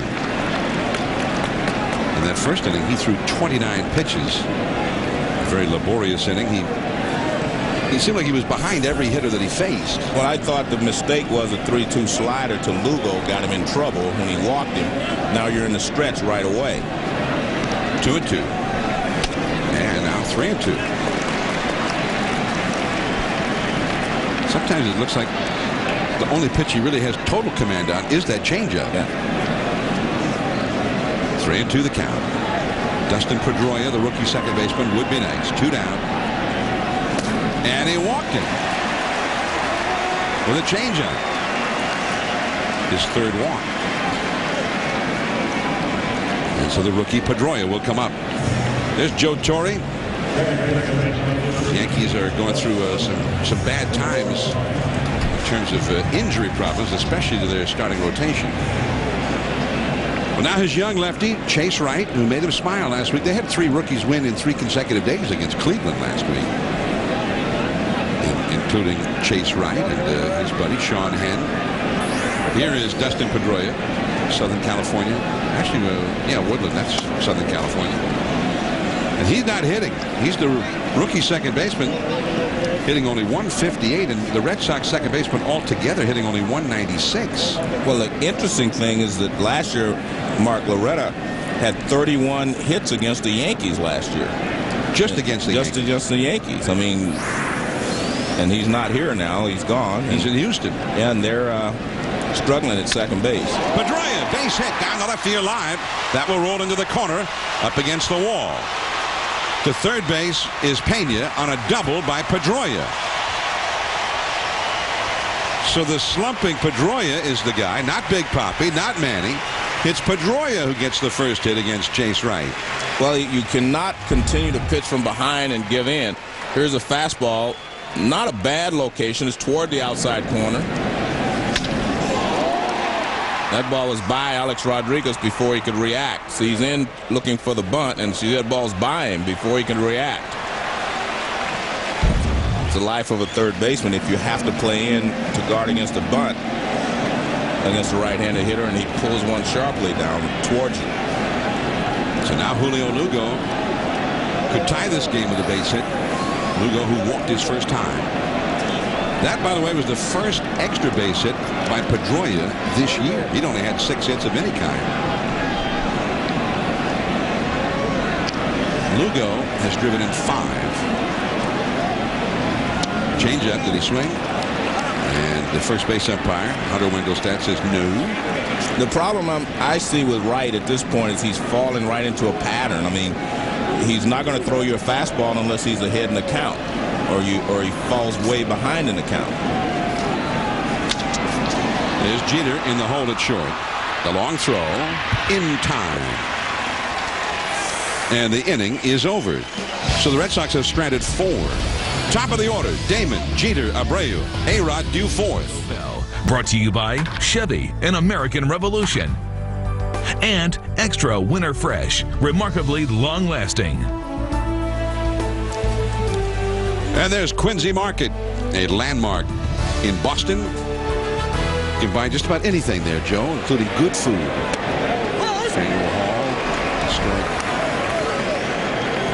In that first inning, he threw 29 pitches. A very laborious inning. He seemed like he was behind every hitter that he faced.
Well, I thought the mistake was a 3-2 slider to Lugo, got him in trouble when he walked him. Now you're in the stretch right away.
2-2. And now 3-2. Sometimes it looks like the only pitch he really has total command on is that changeup.
Yeah.
3-2 the count. Dustin Pedroia, the rookie second baseman, would be next. 2 down. And he walked him with a changeup. His third walk. And so the rookie Pedroia will come up. There's Joe Torre The Yankees are going through some bad times in terms of injury problems, especially to their starting rotation. Well, now his young lefty, Chase Wright, who made him smile last week. They had 3 rookies win in 3 consecutive days against Cleveland last week, including Chase Wright and his buddy Sean Henn. Here is Dustin Pedroia, Southern California. Actually, yeah, Woodland, that's Southern California. And he's not hitting. He's the rookie second baseman, hitting only 158, and the Red Sox second baseman altogether hitting only 196.
Well, the interesting thing is that last year, Mark Loretta had 31 hits against the Yankees last year.
Just against the Yankees.
Just the Yankees. I mean, and he's not here now. He's gone.
He's in Houston.
Yeah, and they're struggling at second base.
Pedroia, base hit down the left field line. That will roll into the corner up against the wall. To third base is Pena on a double by Pedroia. So the slumping Pedroia is the guy, not Big Papi, not Manny. It's Pedroia who gets the first hit against Chase Wright.
Well, you cannot continue to pitch from behind and give in. Here's a fastball, not a bad location. It's toward the outside corner. That ball was by Alex Rodriguez before he could react. So he's in looking for the bunt, and see that ball's by him before he can react. It's the life of a third baseman if you have to play in to guard against a bunt against a right-handed hitter, and he pulls one sharply down towards you.
So now Julio Lugo could tie this game with a base hit. Lugo, who walked his first time. That, by the way, was the first extra base hit by Pedroia this year. He'd only had 6 hits of any kind. Lugo has driven in 5. Changeup, did he swing? And the first base umpire, Hunter Wendelstedt, says no.
The problem I see with Wright at this point is he's falling right into a pattern. I mean, he's not going to throw you a fastball unless he's ahead in the count. Or he falls way behind in the count.
There's Jeter in the hole at short. The long throw in time. And the inning is over. So the Red Sox have stranded 4. Top of the order, Damon, Jeter, Abreu, A-Rod due 4th.
Brought to you by Chevy, an American Revolution. And Extra Winter Fresh, remarkably long-lasting.
And there's Quincy Market, a landmark in Boston. You can buy just about anything there, Joe, including good food. Faneuil Hall, historic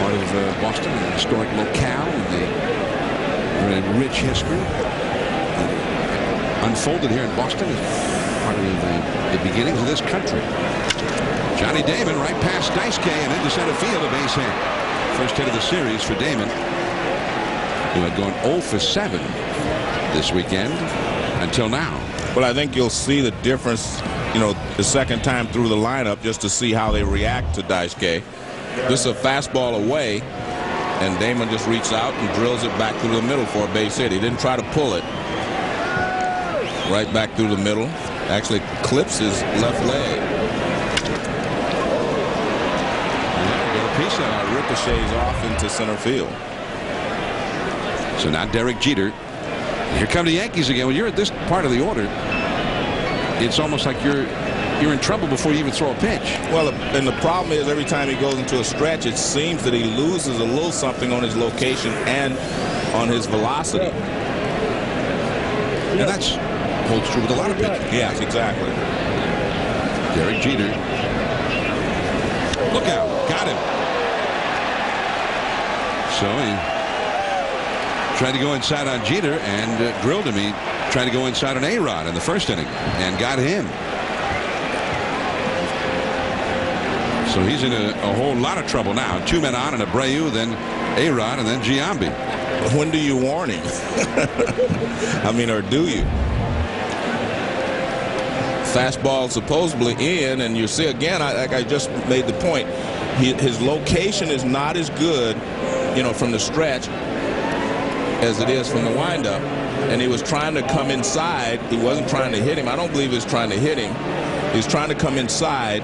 part of Boston, an historic locale with a very rich history. Unfolded here in Boston as part of the beginnings of this country. Johnny Damon right past Daisuke and into center field, a base hit. First hit of the series for Damon, who had gone 0 for 7 this weekend until now.
Well, I think you'll see the difference, you know, the second time through the lineup just to see how they react to Daisuke. This is a fastball away, and Damon just reached out and drills it back through the middle for a base hit. He didn't try to pull it. Right back through the middle. Actually clips his left leg.
Got a piece of it.
Ricochets off into center field.
So now Derek Jeter. Here come the Yankees again. When you're at this part of the order, it's almost like you're in trouble before you even throw a pitch.
Well, and the problem is every time he goes into a stretch, it seems that he loses a little something on his location and on his velocity.
And that's holds true with a lot of pitchers.
Yes, exactly.
Derek Jeter. Look out. Got him. So he tried to go inside on Jeter and drilled him. He tried to go inside on A-Rod in the first inning and got him. So he's in a whole lot of trouble now. 2 men on, and Abreu, then A-Rod, and then Giambi.
When do you warn him? I mean, or do you? Fastball supposedly in, and you see again, like I just made the point, his location is not as good, you know, from the stretch as it is from the windup. And he was trying to come inside. He wasn't trying to hit him. I don't believe he was trying to hit him. He's trying to come inside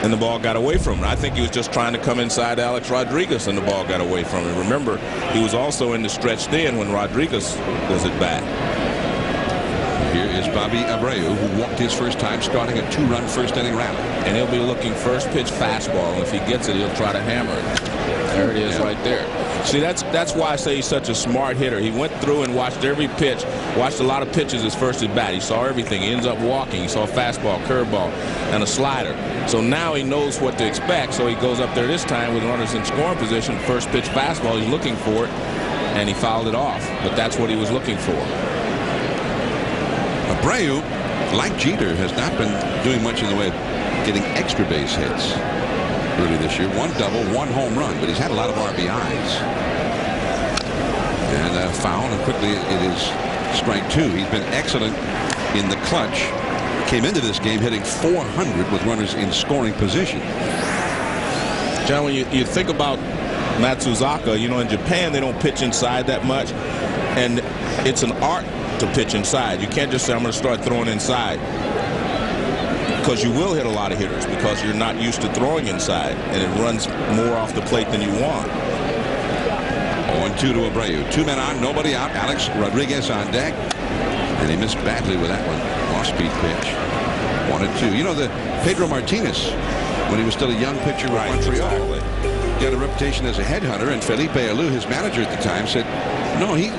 and the ball got away from him. I think he was just trying to come inside Alex Rodriguez, and the ball got away from him. Remember, he was also in the stretch then when Rodriguez was at bat.
Here is Bobby Abreu, who walked his first time, starting a 2-run first-inning rally.
And he'll be looking first pitch fastball, and if he gets it, he'll try to hammer it. There it is right there. See, that's why I say he's such a smart hitter. He went through and watched every pitch, watched a lot of pitches his first at bat. He saw everything. He ends up walking. He saw a fastball, curveball, and a slider. So now he knows what to expect. So he goes up there this time with runners in scoring position. First pitch fastball, he's looking for it, and he fouled it off. But that's what he was looking for.
Abreu, like Jeter, has not been doing much in the way of getting extra base hits early this year. 1 double, 1 home run, but he's had a lot of RBIs. And foul, and quickly it is strike 2. He's been excellent in the clutch. Came into this game hitting .400 with runners in scoring position.
John, when you think about Matsuzaka, you know, in Japan they don't pitch inside that much, and it's an art to pitch inside. You can't just say, I'm going to start throwing inside, because you will hit a lot of hitters because you're not used to throwing inside, and it runs more off the plate than you want.
0-2 to Abreu. 2 men on, nobody out. Alex Rodriguez on deck, and he missed badly with that one. Off-speed pitch. 1-2. You know, the Pedro Martinez, when he was still a young pitcher with Montreal, he had a reputation as a headhunter, and Felipe Alou, his manager at the time, said, no, he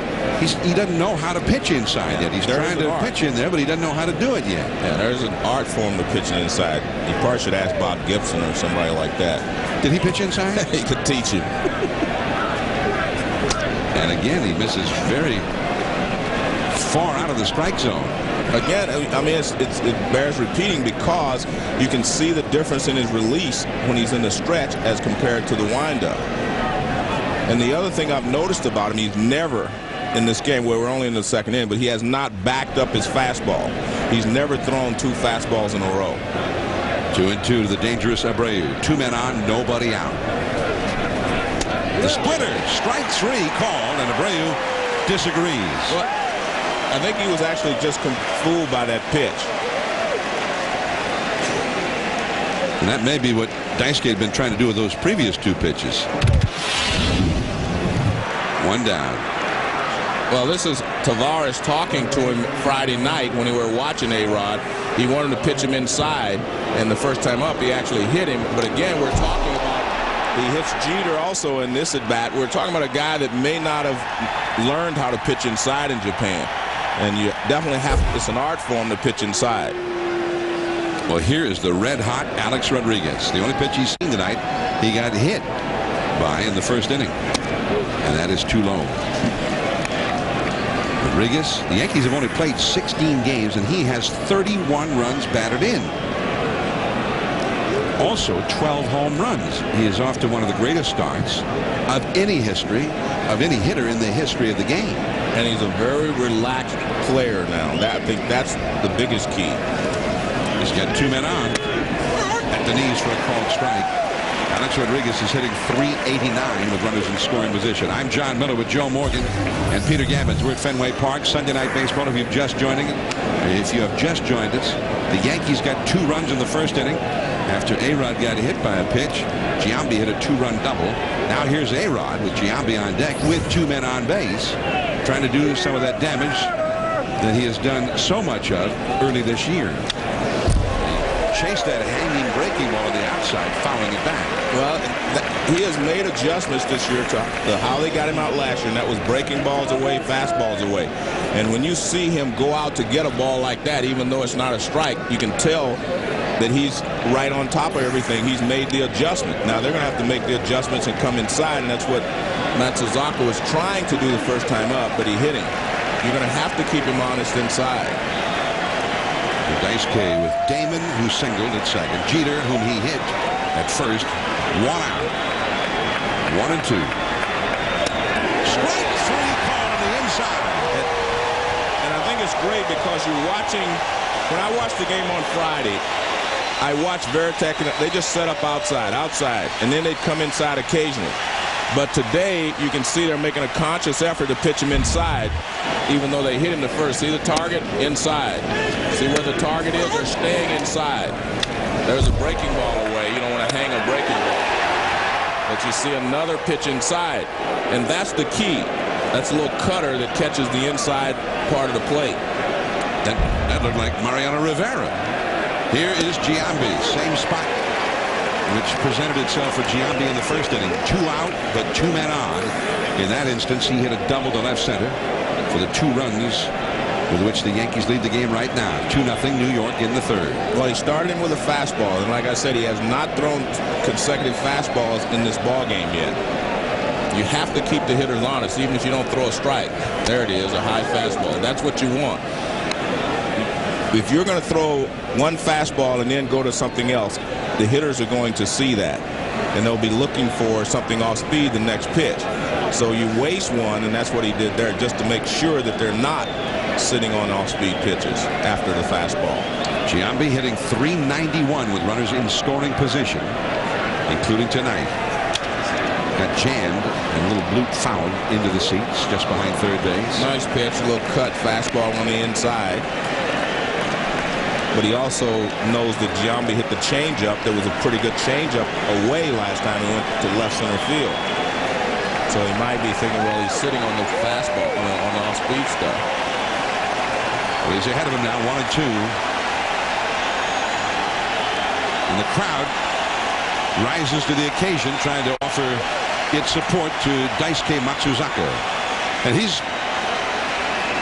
doesn't know how to pitch inside yet. He's trying to pitch in there, but he doesn't know how to do it yet.
Yeah, there's an art form to pitching inside. You probably should ask Bob Gibson or somebody like that.
Did he pitch inside?
He could teach him.
And again, he misses very far out of the strike zone.
Again, I mean, it bears repeating because you can see the difference in his release when he's in the stretch as compared to the windup. And the other thing I've noticed about him, he's never, in this game where we're only in the second inning, but he has not backed up his fastball. He's never thrown 2 fastballs in a row.
2-2 to the dangerous Abreu. 2 men on, nobody out. The splitter, strike 3 called, and Abreu disagrees.
Well, I think he was actually just fooled by that pitch.
And that may be what Daisuke had been trying to do with those previous 2 pitches. 1 down.
Well, this is Tavares talking to him Friday night when we were watching A-Rod. He wanted to pitch him inside, and the first time up he actually hit him. But again, we're talking about he hits Jeter also in this at bat. We're talking about a guy that may not have learned how to pitch inside in Japan. And you definitely have, it's an art form to pitch inside.
Well, here is the red-hot Alex Rodriguez. The only pitch he's seen tonight, he got hit by in the first inning. And that is too low. Rodriguez, the Yankees have only played 16 games, and he has 31 runs batted in. Also 12 home runs. He is off to one of the greatest starts of any history, of any hitter in the history of the game.
And he's a very relaxed player now. I think that's the biggest key.
He's got 2 men on at the knees for a called strike. Alex Rodriguez is hitting .389 with runners in scoring position. I'm John Miller with Joe Morgan and Peter Gammons. We're at Fenway Park, Sunday Night Baseball. If you have just joined us, the Yankees got 2 runs in the first inning after A-Rod got hit by a pitch. Giambi hit a 2-run double. Now here's A-Rod with Giambi on deck with 2 men on base, trying to do some of that damage that he has done so much of early this year. Chased that hanging breaking ball on the outside, fouling it back.
Well, he has made adjustments this year to how they got him out last year, and that was breaking balls away, fastballs away. And when you see him go out to get a ball like that, even though it's not a strike, you can tell that he's right on top of everything. He's made the adjustment. Now they're going to have to make the adjustments and come inside, and that's what Matsuzaka was trying to do the first time up, but he hit him. You're going to have to keep him honest inside.
Daisuke with Damon, who singled at second. Jeter, whom he hit at first. 1 out. 1-2. Strike 3 call on the inside.
And I think it's great because you're watching. When I watched the game on Friday, I watched Veritek, and they just set up outside, and then they'd come inside occasionally. But today, you can see they're making a conscious effort to pitch him inside, even though they hit him the first. See the target? Inside. See where the target is? They're staying inside. There's a breaking ball away. You you don't want to hang a breaking ball. But you see another pitch inside, and that's the key. That's a little cutter that catches the inside part of the plate.
That looked like Mariano Rivera. Here is Giambi, same spot, which presented itself for Giambi in the first inning. 2 out, but 2 men on. In that instance, he hit a double to left center for the 2 runs with which the Yankees lead the game right now. 2-0 New York in the third.
Well, he started him with a fastball, and like I said, he has not thrown consecutive fastballs in this ball game yet. You have to keep the hitters honest, even if you don't throw a strike. There it is, a high fastball. That's what you want. If you're going to throw one fastball and then go to something else, the hitters are going to see that, and they'll be looking for something off speed the next pitch. So you waste one, and that's what he did there, just to make sure that they're not sitting on off-speed pitches after the fastball.
Giambi hitting .391 with runners in scoring position, including tonight. Got jammed and a little bloop foul into the seats just behind third base.
Nice pitch, a little cut fastball on the inside. But he also knows that Giambi hit the changeup. There was a pretty good changeup away last time he went to left center field. So he might be thinking, well, he's sitting on the fastball, on the off-speed stuff.
Well, he's ahead of him now, 1-2. And the crowd rises to the occasion, trying to offer its support to Daisuke Matsuzaka. And he's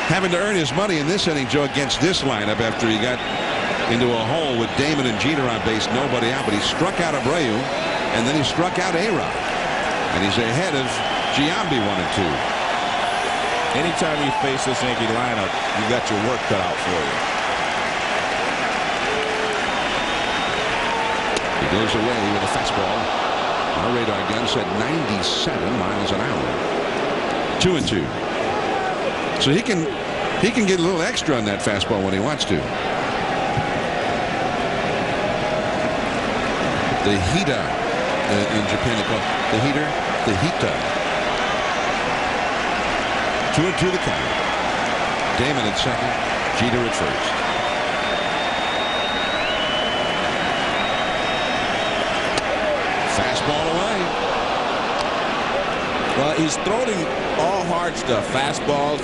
having to earn his money in this inning, Joe, against this lineup after he got into a hole with Damon and Jeter on base, nobody out. But he struck out Abreu, and then he struck out A-Rod. And he's ahead of Giambi, 1-2.
Anytime you face this Yankee lineup, you got your work cut out for you.
He goes away with a fastball. Our radar gun said 97 miles an hour. 2-2. So he can get a little extra on that fastball when he wants to. The Hita in Japan, they call it the heater, the Hita. 2-2 the count. Damon at second, Jeter at first. Fastball away.
Well, he's throwing all hard stuff, fastballs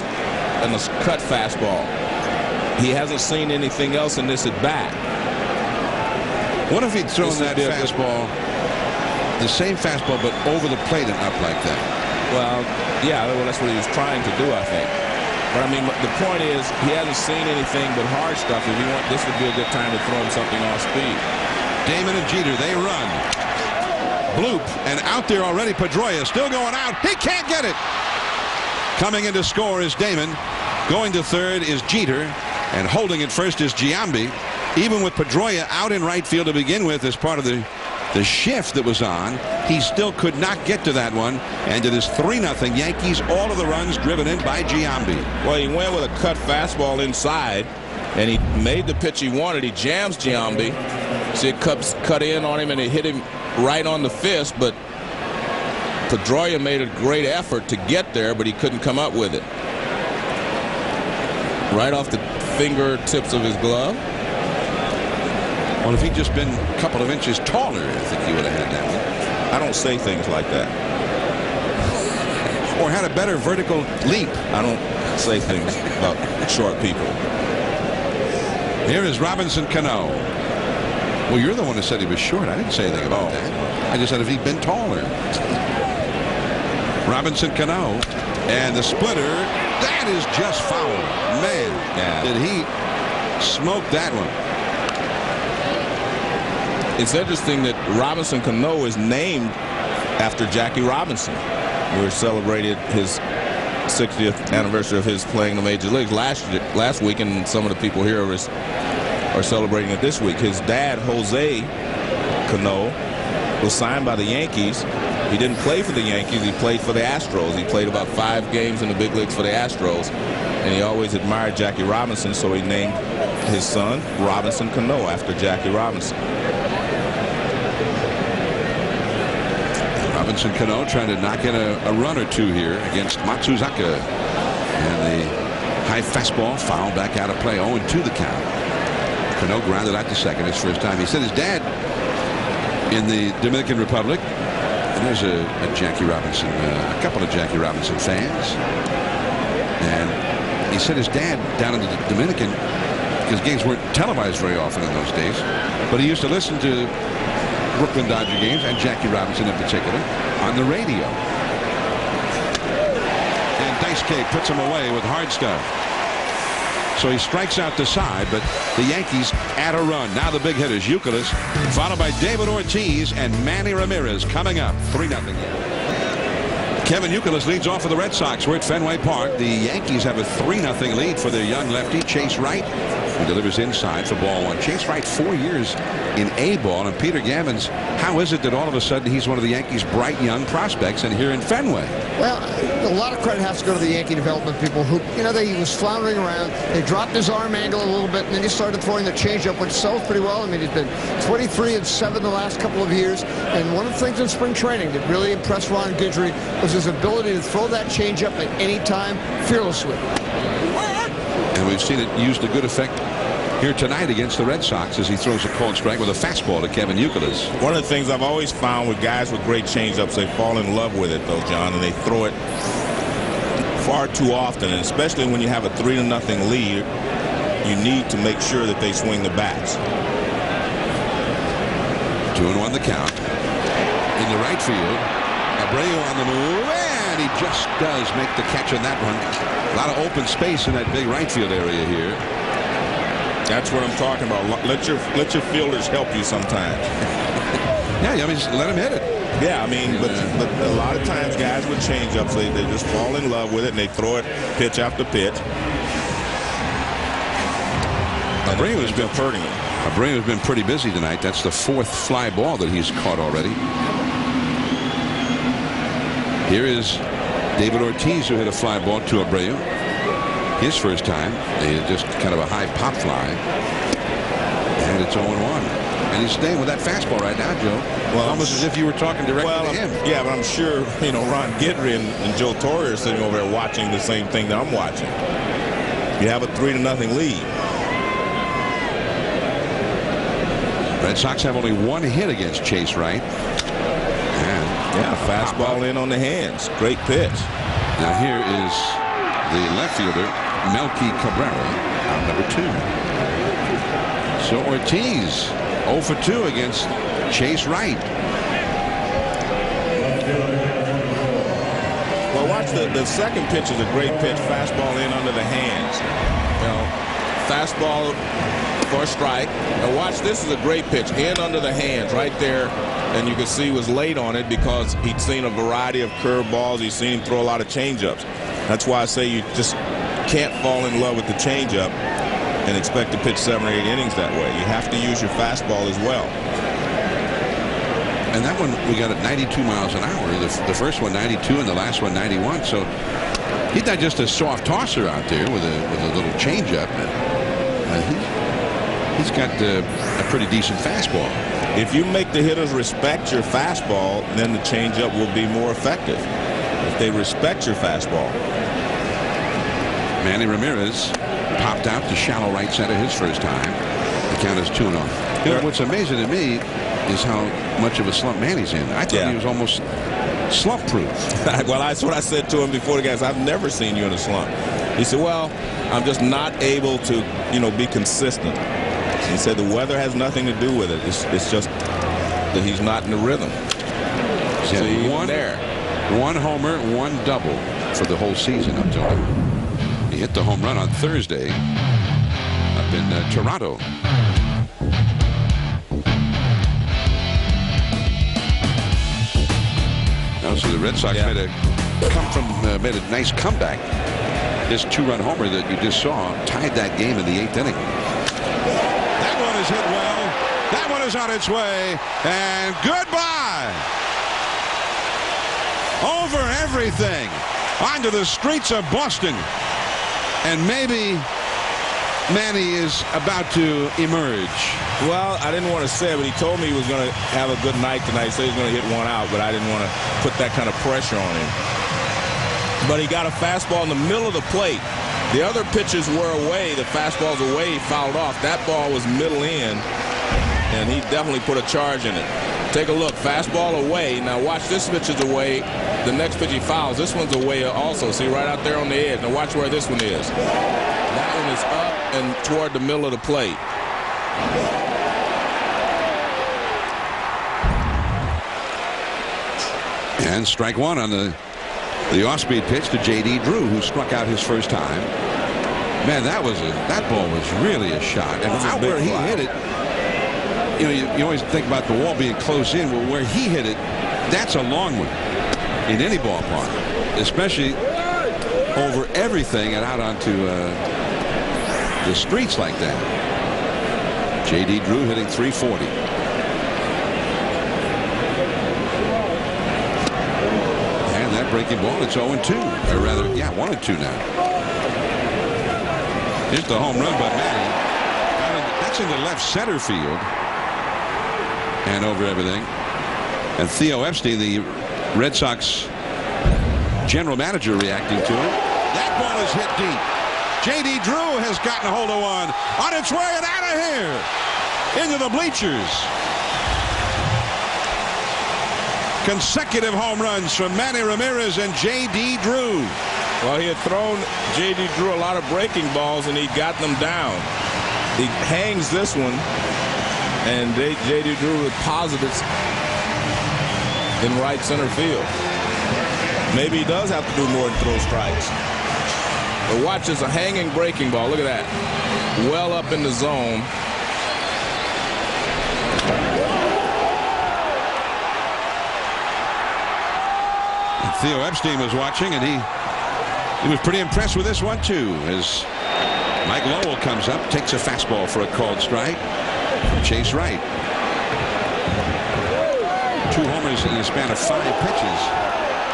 and a cut fastball. He hasn't seen anything else in this at bat.
What if he'd thrown that fastball, the same fastball, but over the plate and up like that?
Well, yeah, well, that's what he was trying to do, I think. But I mean, the point is, he hasn't seen anything but hard stuff. If you want, this would be a good time to throw him something off speed.
Damon and Jeter, they run. Bloop, and out there already, Pedroia still going out. He can't get it. Coming in to score is Damon. Going to third is Jeter, and holding it first is Giambi. Even with Pedroia out in right field to begin with as part of the shift that was on, he still could not get to that one. And it is 3-0 Yankees, all of the runs driven in by Giambi.
Well, he went with a cut fastball inside, and he made the pitch he wanted. He jams Giambi. See, it cut in on him, and it hit him right on the fist, but Pedroia made a great effort to get there, but he couldn't come up with it. Right off the fingertips of his glove.
Well, if he'd just been a couple of inches taller, I think he would have had that one.
I don't say things like that.
Or had a better vertical leap.
I don't say things about short people.
Here is Robinson Cano. Well, you're the one who said he was short. I didn't say anything about that. I just said if he'd been taller. Robinson Cano. And the splitter. That is just foul. Man, did he smoke that one.
It's interesting that Robinson Cano is named after Jackie Robinson. We celebrated his 60th anniversary of his playing the major leagues last week, and some of the people here are celebrating it this week. His dad, Jose Cano, was signed by the Yankees. He didn't play for the Yankees. He played for the Astros. He played about 5 games in the big leagues for the Astros, and he always admired Jackie Robinson, so he named his son Robinson Cano after Jackie Robinson.
Robinson Cano trying to knock in a run or two here against Matsuzaka. And the high fastball foul back out of play. 0-2 the count. Cano grounded out to second his first time. He said his dad in the Dominican Republic. And there's a Jackie Robinson, a couple of Jackie Robinson fans. And he said his dad down in the Dominican, because games weren't televised very often in those days, but he used to listen to Brooklyn Dodger games, and Jackie Robinson in particular, on the radio. And Dice K puts him away with hard stuff. So he strikes out the side, but the Yankees add a run. Now the big hitters, Youkilis, followed by David Ortiz and Manny Ramirez coming up. 3-0. Kevin Youkilis leads off for the Red Sox. We're at Fenway Park. The Yankees have a 3-0 lead for their young lefty, Chase Wright, who delivers inside for ball one. Chase Wright, 4 years in A-ball. And Peter Gammons, how is it that all of a sudden he's one of the Yankees' bright young prospects and here in Fenway?
Well, a lot of credit has to go to the Yankee development people who, he was floundering around. They dropped his arm angle a little bit, and then he started throwing the changeup, which sells pretty well. I mean, he's been 23-7 the last couple of years. And one of the things in spring training that really impressed Ron Guidry was his ability to throw that changeup at any time fearlessly.
And we've seen it used to good effect here tonight against the Red Sox as he throws a cold strike with a fastball to Kevin Youkilis.
One of the things I've always found with guys with great changeups, they fall in love with it, though, John, and they throw it far too often, and especially when you have a 3-0 lead, you need to make sure that they swing the bats.
2-1 the count. In the right field, Abreu on the move, and he just does make the catch on that one. A lot of open space in that big right field area here.
That's what I'm talking about. Let your fielders help you sometimes.
Yeah, I mean, just let him hit it.
Yeah, I mean, but a lot of times guys with changeups, they just fall in love with it and they throw it pitch after pitch.
Abreu has been hurting him. Abreu has been pretty busy tonight. That's the 4th fly ball that he's caught already. Here is David Ortiz, who hit a fly ball to Abreu. His first time. Just kind of a high pop fly. And it's 0-1. And he's staying with that fastball right now, Joe. Well, almost as if you were talking directly to him.
Yeah, but I'm sure, Ron Guidry and Joe Torre are sitting over there watching the same thing that I'm watching. You have a 3-0 lead.
Red Sox have only 1 hit against Chase Wright.
Yeah, fastball in on the hands. Great pitch.
Now here is the left fielder, Melky Cabrera, out number 2. So Ortiz 0 for 2 against Chase Wright.
Well, watch the second pitch is a great pitch. Fastball in under the hands. Fastball for a strike. Now watch, this is a great pitch. In under the hands right there. And you can see he was late on it because he'd seen a variety of curveballs. He's seen him throw a lot of changeups. That's why I say you just can't fall in love with the changeup and expect to pitch 7 or 8 innings that way. You have to use your fastball as well.
And that one we got at 92 miles an hour. The first one 92 and the last one 91. So he's not just a soft tosser out there with a little changeup. He's got a pretty decent fastball.
If you make the hitters respect your fastball, then the changeup will be more effective. If they respect your fastball.
Manny Ramirez popped out to shallow right center his first time. The count is 2-0. What's amazing to me is how much of a slump Manny's in. I thought he was almost slump-proof.
Well, that's what I said to him before the guys. I've never seen you in a slump. He said, well, I'm just not able to, be consistent. He said the weather has nothing to do with it. It's just that he's not in the rhythm.
So one homer, 1 double for the whole season up to him. He hit the home run on Thursday up in Toronto. So the Red Sox made a nice comeback. This 2-run homer that you just saw tied that game in the 8th inning. That one is hit well. That one is on its way. And goodbye. Over everything. Onto the streets of Boston. And maybe Manny is about to emerge.
Well, I didn't want to say it, but he told me he was going to have a good night tonight. He said he was going to hit 1 out, but I didn't want to put that kind of pressure on him. But he got a fastball in the middle of the plate. The other pitches were away. The fastball's away. He fouled off. That ball was middle in, and he definitely put a charge in it. Take a look. Fastball away. Now watch, this pitch is away. The next pitch he fouls. This one's away also. See, right out there on the edge. Now watch where this one is. That one is up and toward the middle of the plate.
And strike one on the off-speed pitch to J.D. Drew, who struck out his first time. Man, that ball was really a shot. And out where he hit it, you know, you always think about the wall being close in. Well, where he hit it, that's a long one in any ballpark, especially over everything and out onto the streets like that. J.D. Drew hitting .340. And that breaking ball, it's 0-2, or rather, yeah, 1-2 now. Here's the home run by Manny. That's in the left center field. And over everything. And Theo Epstein, the Red Sox general manager, reacting to it. That ball is hit deep. J.D. Drew has gotten a hold of one. On its way and out of here. Into the bleachers. Consecutive home runs from Manny Ramirez and J.D. Drew.
Well, he had thrown J.D. Drew a lot of breaking balls, and he got them down. He hangs this one, and J.D. Drew deposits in right center field. Maybe he does have to do more than throw strikes. But watch this, a hanging breaking ball. Look at that. Well up in the zone.
And Theo Epstein was watching, and he was pretty impressed with this one, too, as Mike Lowell comes up, takes a fastball for a called strike from Chase Wright. 2 homers in the span of 5 pitches.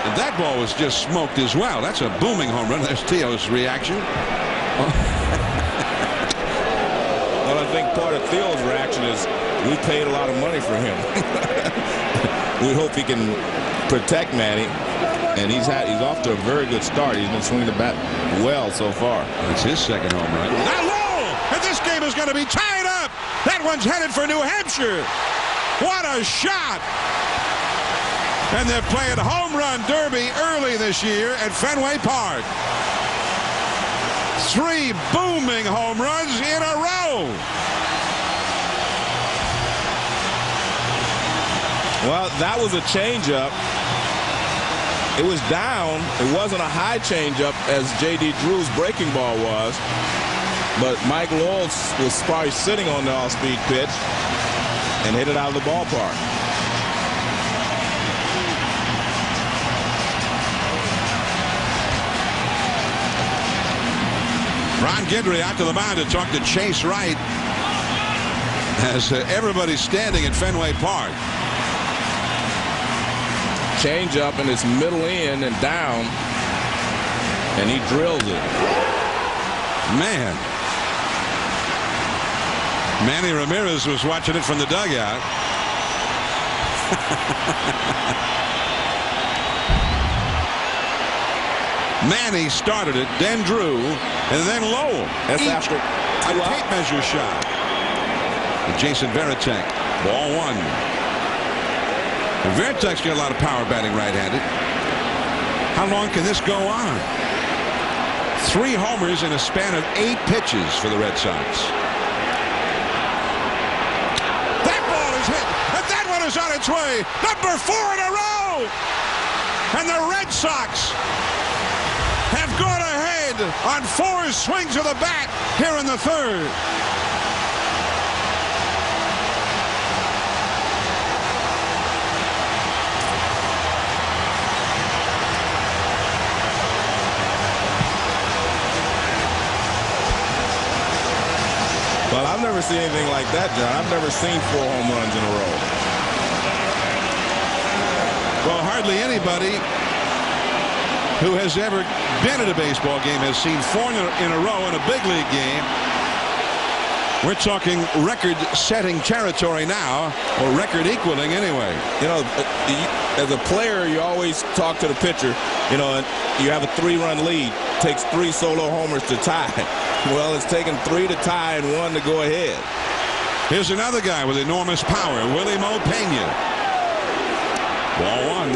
And that ball was just smoked as well. That's a booming home run. There's Theo's reaction.
Well, I think part of Theo's reaction is we paid a lot of money for him. We hope he can protect Manny. And he's off to a very good start. He's been swinging the bat well so far.
It's his second home run. Now Lowell! And this game is going to be tied up. That one's headed for New Hampshire. What a shot! And they're playing home run derby early this year at Fenway Park. 3 booming home runs in a row.
Well, that was a changeup. It was down. It wasn't a high changeup as J.D. Drew's breaking ball was. But Mike Lowell was probably sitting on the off-speed pitch and hit it out of the ballpark.
Ron Guidry out to the mound to talk to Chase Wright as everybody's standing at Fenway Park.
Change up and it's middle in and down, and he drills it.
Man. Manny Ramirez was watching it from the dugout. Manny started it, then Drew, and then Lowell.
That's after
a tape measure shot. And Jason Varitek, ball 1. And Veritek's got a lot of power batting right-handed. How long can this go on? 3 homers in a span of 8 pitches for the Red Sox. That ball is hit, and that one is on its way. Number 4 in a row. And the Red Sox have gone ahead on 4 swings of the bat here in the 3rd.
Well, I've never seen anything like that, John. I've never seen 4 home runs in a row.
Well, hardly anybody who has ever been at a baseball game has seen 4 in a row in a big league game. We're talking record-setting territory now, or record-equaling anyway.
You know, as a player, you always talk to the pitcher, you know, and you have a 3-run lead. It takes 3 solo homers to tie. Well, it's taken 3 to tie and 1 to go ahead.
Here's another guy with enormous power, Willie Mo Pena. Ball one.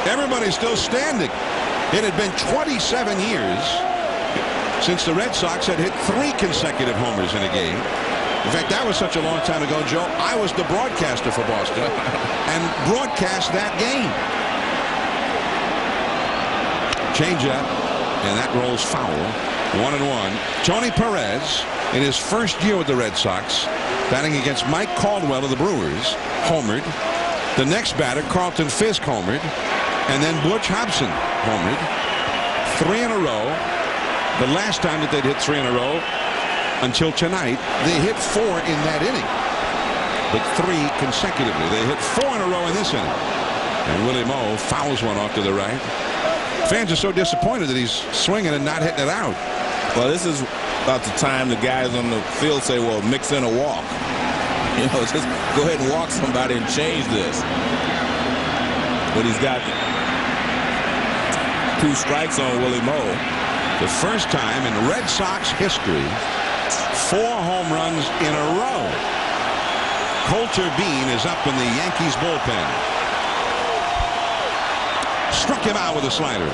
Everybody's still standing. It had been 27 years since the Red Sox had hit 3 consecutive homers in a game. In fact, that was such a long time ago, Joe. I was the broadcaster for Boston and broadcast that game. Changeup, and that rolls foul. 1-1. Tony Perez, in his first year with the Red Sox, batting against Mike Caldwell of the Brewers, homered. The next batter, Carlton Fisk, homered. And then Butch Hobson homered. 3 in a row. The last time that they'd hit 3 in a row until tonight, they hit 4 in that inning. But 3 consecutively. They hit 4 in a row in this inning. And Willie Moe fouls one off to the right. Fans are so disappointed that he's swinging and not hitting it out.
Well, this is about the time the guys on the field say, well, mix in a walk. You know, just go ahead and walk somebody and change this. But he's got 2 strikes on Willie Moe.
The first time in Red Sox history, 4 home runs in a row. Coulter Bean is up in the Yankees bullpen. Struck him out with a slider.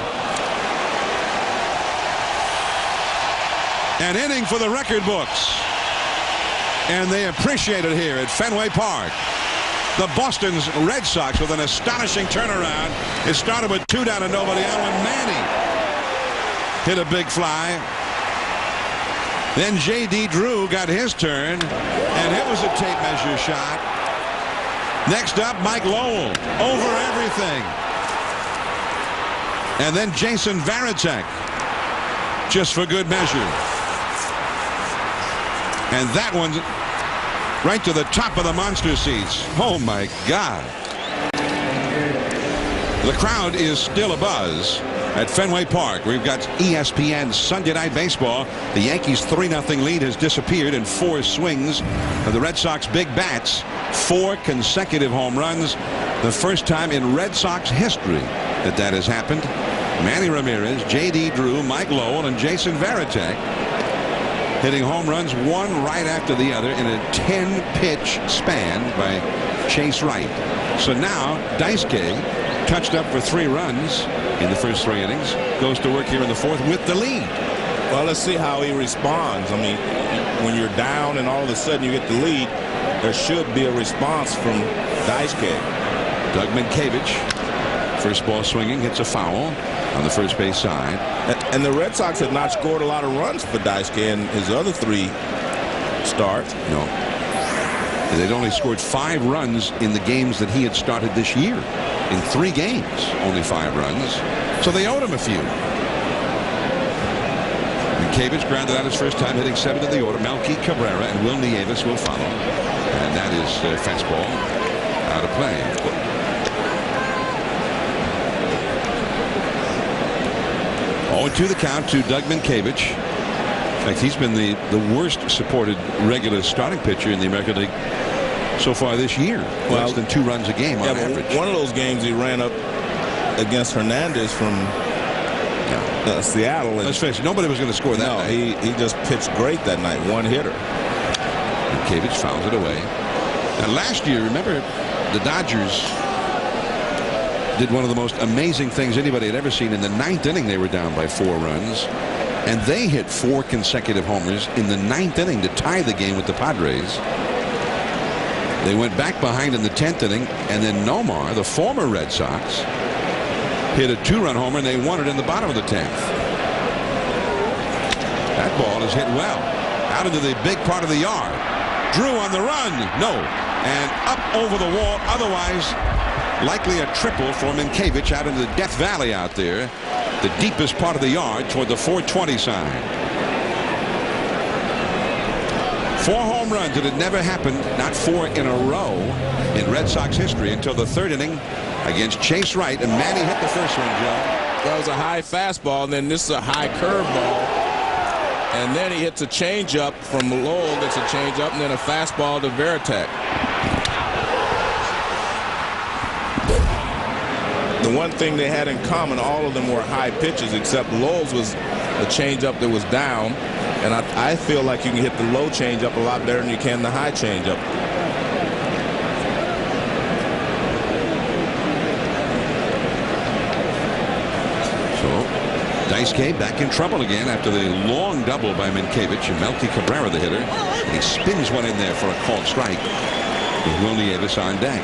An inning for the record books. And they appreciate it here at Fenway Park. The Boston's Red Sox with an astonishing turnaround. It started with 2 down and nobody out when Manny hit a big fly. Then J.D. Drew got his turn, and it was a tape measure shot. Next up, Mike Lowell over everything. And then Jason Varitek, just for good measure. And that one's right to the top of the monster seats. Oh, my God. The crowd is still abuzz at Fenway Park. We've got ESPN Sunday Night Baseball. The Yankees' 3-0 lead has disappeared in 4 swings of the Red Sox big bats. 4 consecutive home runs. The first time in Red Sox history that has happened. Manny Ramirez, J.D. Drew, Mike Lowell, and Jason Varitek hitting home runs one right after the other in a 10-pitch span by Chase Wright. So now Daisuke, touched up for 3 runs in the first 3 innings, goes to work here in the 4th with the lead.
Well, let's see how he responds. I mean, when you're down and all of a sudden you get the lead, there should be a response from Daisuke.
Doug Minkiewicz, first ball swinging, hits a foul on the first base side.
And the Red Sox have not scored a lot of runs for Daisuke in his other 3 starts.
No. They'd only scored 5 runs in the games that he had started this year. In 3 games, only 5 runs. So they owed him a few. Minkiewicz grounded out his first time, hitting 7th in the order. Melky Cabrera and Will Nieves will follow. And that is fastball out of play. To the count to Doug Minkiewicz. In fact, he's been the worst supported regular starting pitcher in the American League so far this year. Well, less than 2 runs a game on average.
One of those games he ran up against Hernandez from Seattle.
Let's face it, nobody was going to score that night.
He just pitched great that night. 1 hitter.
Minkiewicz fouls it away. And last year, remember, the Dodgers did one of the most amazing things anybody had ever seen. In the 9th inning, they were down by 4 runs, and they hit 4 consecutive homers in the 9th inning to tie the game with the Padres. They went back behind in the 10th inning, and then Nomar, the former Red Sox, hit a 2-run homer, and they won it in the bottom of the 10th. That ball is hit well out into the big part of the yard. Drew on the run, no, and up over the wall. Otherwise, likely a triple for Minkiewicz out into the Death Valley out there, the deepest part of the yard toward the 420 sign. 4 home runs. It had never happened, not 4 in a row in Red Sox history until the 3rd inning against Chase Wright, and Manny hit the first one, Joe.
That was a high fastball, and then this is a high curveball. And then he hits a changeup from Lowell, gets a changeup, and then a fastball to Varitek. The one thing they had in common, all of them were high pitches, except Lowell's was the changeup that was down. And I feel like you can hit the low changeup a lot better than you can the high changeup.
Dice K back in trouble again after the long double by Minkiewicz, and Melky Cabrera the hitter. And he spins one in there for a called strike with Will Nieves on deck.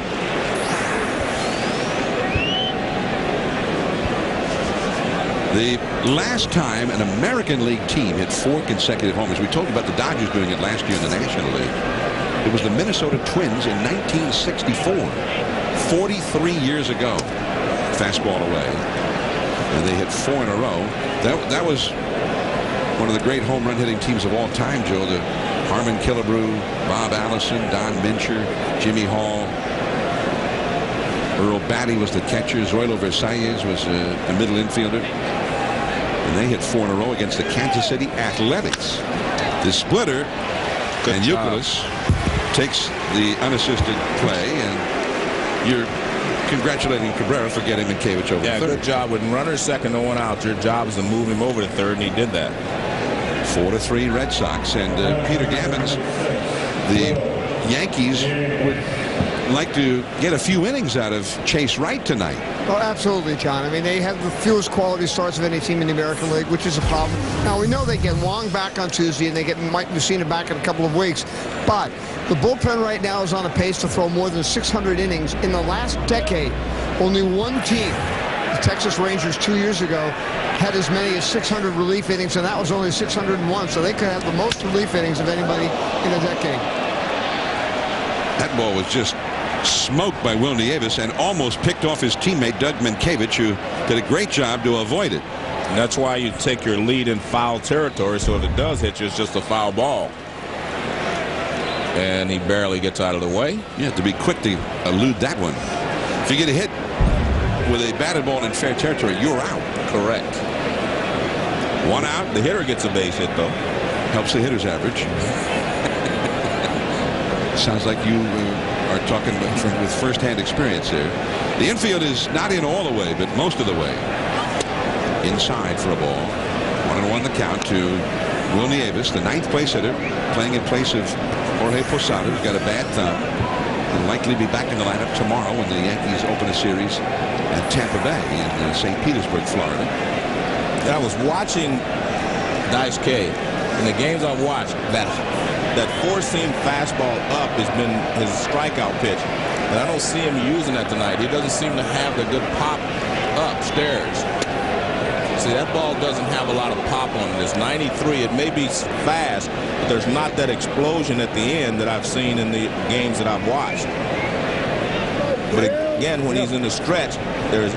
The last time an American League team hit 4 consecutive homers, we told you about the Dodgers doing it last year in the National League. It was the Minnesota Twins in 1964, 43 years ago. Fastball away, and they hit 4 in a row. That was one of the great home run hitting teams of all time, Joe. The Harmon Killebrew, Bob Allison, Don Mincher, Jimmy Hall. Earl Batty was the catcher. Zoilo Versalles was the middle infielder. And they hit 4 in a row against the Kansas City Athletics. The splitter, and Youkilis takes the unassisted play, and you're congratulating Cabrera for getting Minkiewicz over third.
Good job. With runners second and 1 out, your job is to move him over to third, and he did that.
4-3 Red Sox, and Peter Gammons, the Yankees would like to get a few innings out of Chase Wright tonight.
Oh, absolutely, John. I mean, they have the fewest quality starts of any team in the American League, which is a problem. Now, we know they get Wong back on Tuesday, and they get Mike Mussina back in a couple of weeks. But the bullpen right now is on a pace to throw more than 600 innings. In the last decade, only one team, the Texas Rangers 2 years ago, had as many as 600 relief innings, and that was only 601. So they could have the most relief innings of anybody in a decade.
That ball was just smoked by Will Nieves and almost picked off his teammate Doug Minkiewicz, who did a great job to avoid it.
And that's why you take your lead in foul territory, so if it does hit you, it's just a foul ball. And he barely gets out of the way.
You have to be quick to elude that one. If you get a hit with a batted ball in fair territory, you're out.
Correct.
1 out.
The hitter gets a base hit, though.
Helps the hitter's average. Sounds like you are talking with first-hand experience there. The infield is not in all the way, but most of the way. Inside for a ball. 1-1 the count to Will Nieves, the 9th place hitter, playing in place of Jorge Posada, who's got a bad thumb. Will likely be back in the lineup tomorrow when the Yankees open a series at Tampa Bay in St. Petersburg, Florida.
I was watching Dice K. In the games I've watched, that four-seam fastball up has been his strikeout pitch. And I don't see him using that tonight. He doesn't seem to have the good pop upstairs. See, that ball doesn't have a lot of pop on it. It's 93. It may be fast, but there's not that explosion at the end that I've seen in the games that I've watched. But again, when he's in the stretch,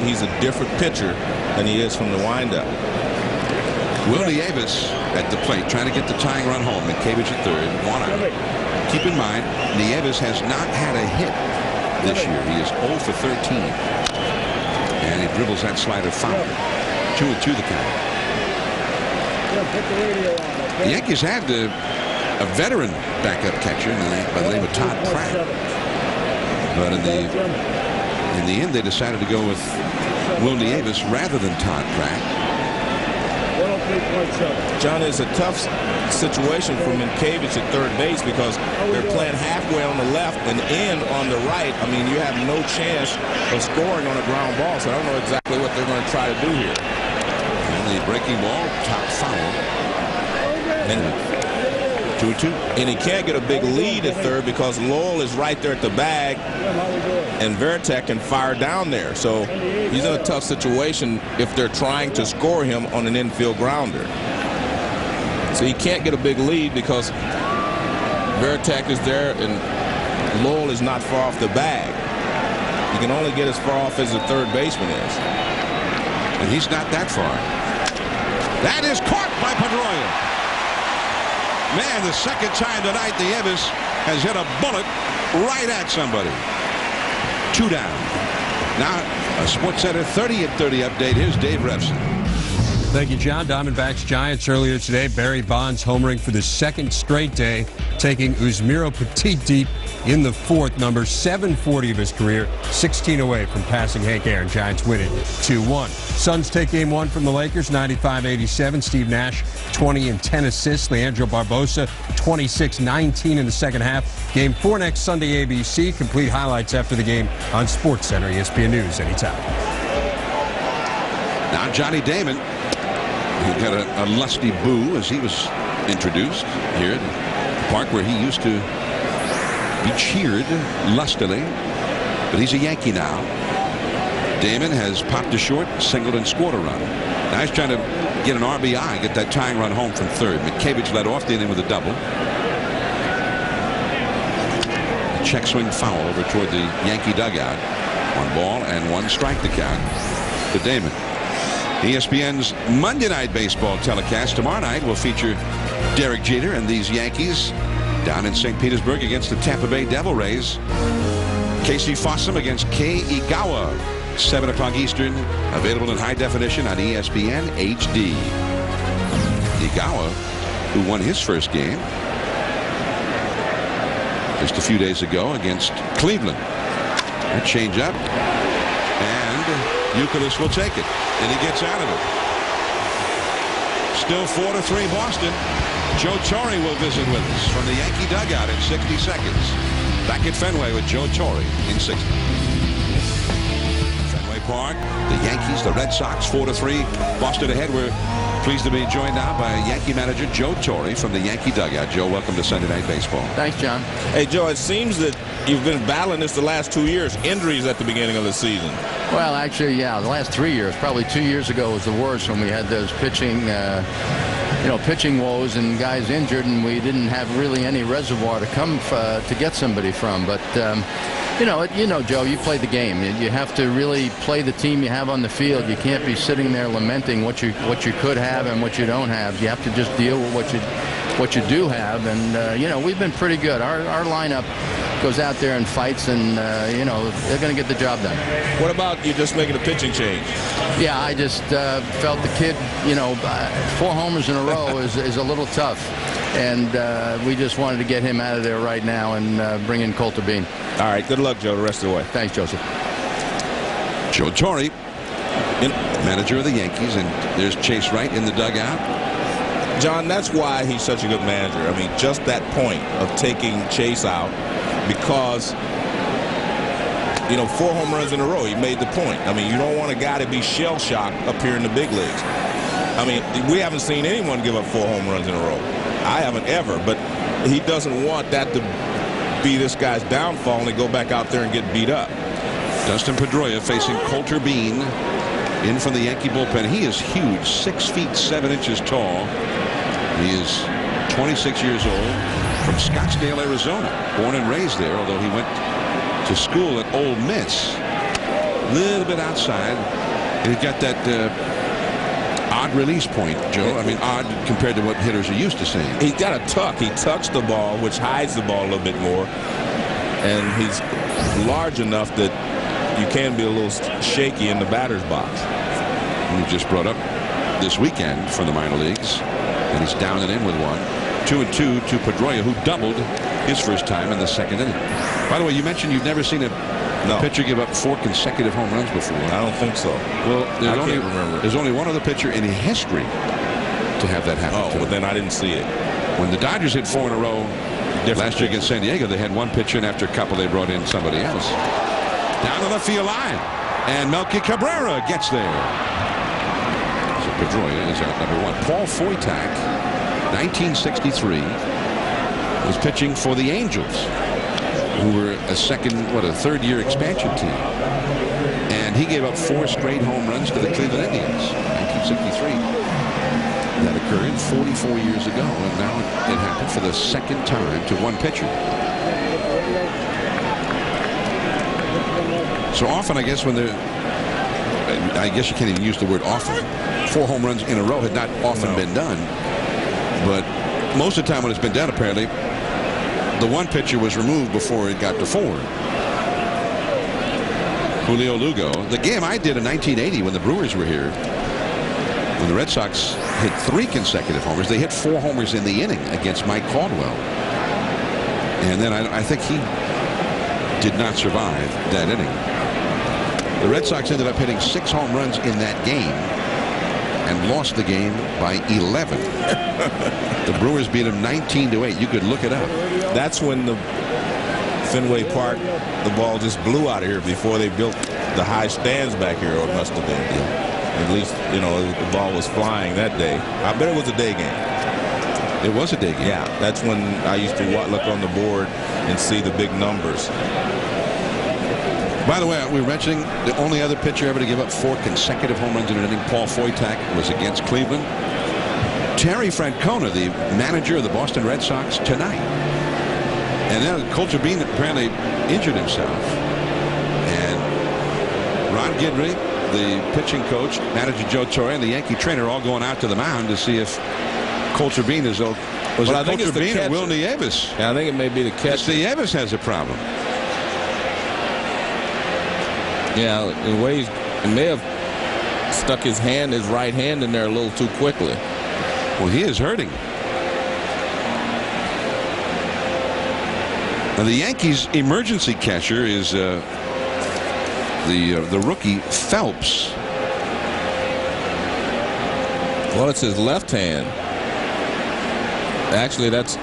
he's a different pitcher than he is from the windup.
Will Nieves at the plate, trying to get the tying run home. Minkiewicz at third, 1 out. Keep in mind, Nieves has not had a hit this year. He is 0 for 13. And he dribbles that slider foul. 2-2 the count. The Yankees had a veteran backup catcher by the name of Todd Pratt. But in the end, they decided to go with Will Nieves rather than Todd Pratt.
John, it's a tough situation for Minkiewicz at third base because they're playing halfway on the left and in on the right. I mean, you have no chance of scoring on a ground ball, so I don't know exactly what they're going to try to do here.
And the breaking ball, top foul. And 2-2.
And he can't get a big lead at third because Lowell is right there at the bag, and Veritek can fire down there. So he's in a tough situation if they're trying to score him on an infield grounder. So he can't get a big lead because Veritek is there and Lowell is not far off the bag. He can only get as far off as the third baseman is.
And he's not that far. That is caught by Pedroia. Man, the second time tonight, Nieves has hit a bullet right at somebody. 2 down. Now, a SportsCenter 30 at 30 update. Here's Dave Revson.
Thank you, John. Diamondbacks Giants earlier today. Barry Bonds homering for the 2nd straight day, taking Yusmeiro Petit deep in the 4th, number 740 of his career, 16 away from passing Hank Aaron. Giants win it 2-1. Suns take game 1 from the Lakers, 95-87. Steve Nash, 20 and 10 assists. Leandro Barbosa, 26-19 in the second half. Game 4 next Sunday, ABC. Complete highlights after the game on SportsCenter, ESPN News, anytime.
Now Johnny Damon He got a lusty boo as he was introduced here at the park where he used to be cheered lustily. But he's a Yankee now. Damon has popped to short, singled, and scored a run. Now he's trying to get an RBI, get that tying run home from third. McCaviage led off the inning with a double. A check swing foul over toward the Yankee dugout. 1 ball and 1 strike to count to Damon. ESPN's Monday Night Baseball telecast tomorrow night will feature Derek Jeter and these Yankees down in St. Petersburg against the Tampa Bay Devil Rays. Casey Fossum against Kei Igawa. 7 o'clock Eastern. Available in high definition on ESPN HD. Igawa, who won his first game just a few days ago against Cleveland. That change up. And Youkilis will take it. And he gets out of it. Still 4-3 Boston. Joe Torre will visit with us from the Yankee dugout in 60 seconds. Back at Fenway with Joe Torre in 60. Fenway Park, the Yankees, the Red Sox, 4-3. Boston ahead. We're pleased to be joined now by Yankee manager Joe Torre from the Yankee dugout. Joe, welcome to Sunday Night Baseball.
Thanks, John. Hey, Joe, it seems that you've been battling this the last 2 years. Injuries at the beginning of the season.
Well, actually, yeah, the last 3 years. Probably 2 years ago was the worst when we had those pitching woes and guys injured, and we didn't have really any reservoir to come to get somebody from. But Joe, you play the game. You have to really play the team you have on the field. You can't be sitting there lamenting what you could have and what you don't have. You have to just deal with what you do have. And we've been pretty good. Our lineup goes out there and fights, and they're going to get the job done.
What about you just making a pitching change?
Yeah, I just felt the kid, 4 homers in a row is a little tough, and we just wanted to get him out of there right now and bring in Coulter Bean.
All right, good luck, Joe, the rest of the way.
Thanks, Joseph.
Joe Torre, manager of the Yankees, and there's Chase Wright in the dugout.
John, that's why he's such a good manager. I mean, just that point of taking Chase out, because 4 home runs in a row. He made the point. I mean, you don't want a guy to be shell-shocked up here in the big leagues. I mean, we haven't seen anyone give up 4 home runs in a row. I haven't ever, but he doesn't want that to be this guy's downfall and they go back out there and get beat up.
Dustin Pedroia facing Coulter Bean in from the Yankee bullpen. He is huge, 6 feet 7 inches tall. He is 26 years old, from Scottsdale, Arizona, born and raised there, although he went to school at Ole Miss. A little bit outside, and he got that odd release point, Joe. I mean, odd compared to what hitters are used to seeing.
He's got a tuck. He tucks the ball, which hides the ball a little bit more, and he's large enough that you can be a little shaky in the batter's box.
And he just brought up this weekend from the minor leagues, and he's down and in with 1. 2-2 to Pedroia, who doubled his first time in the 2nd inning. By the way, you mentioned you've never seen a pitcher give up 4 consecutive home runs before.
I don't think so.
Well, there's only one other pitcher in history to have that happen.
Oh, well, then I didn't see it.
When the Dodgers hit 4 in a row last year against San Diego, they had 1 pitcher, and after a couple, they brought in somebody else. Down the left field line, and Melky Cabrera gets there. So Pedroia is out number 1. Paul Foytak, 1963, was pitching for the Angels, who were a third-year expansion team. And he gave up 4 straight home runs to the Cleveland Indians, 1963. That occurred 44 years ago, and now it happened for the 2nd time to 1 pitcher. So often, I guess, I guess you can't even use the word often. 4 home runs in a row had not often been done. But most of the time when it's been done, apparently, the 1 pitcher was removed before it got to 4. Julio Lugo. The game I did in 1980 when the Brewers were here, when the Red Sox hit 3 consecutive homers, they hit 4 homers in the inning against Mike Caldwell. And then I think he did not survive that inning. The Red Sox ended up hitting 6 home runs in that game and lost the game by 11. The Brewers beat them 19-8. You could look it up.
That's when the Fenway Park, the ball just blew out of here before they built the high stands back here, or it must have been.
Yeah.
At least, you know, the ball was flying that day. I bet it was a day game.
It was a day game.
Yeah, that's when I used to look on the board and see the big numbers.
By the way, we were mentioning the only other pitcher ever to give up 4 consecutive home runs in an inning, Paul Foytak, was against Cleveland. Terry Francona, the manager of the Boston Red Sox, tonight. And then Culture Bean apparently injured himself. And Ron Guidry, the pitching coach, manager Joe Torre, and the Yankee trainer all going out to the mound to see if Culture Bean is okay. Was it Culture Bean or Will Nieves?
Yeah, I think it may be the catcher.
Nieves has a problem.
Yeah, in ways, he may have stuck his right hand in there a little too quickly.
Well, he is hurting. Now, the Yankees' emergency catcher is the rookie Phelps.
Well, it's his left hand. Actually, that's,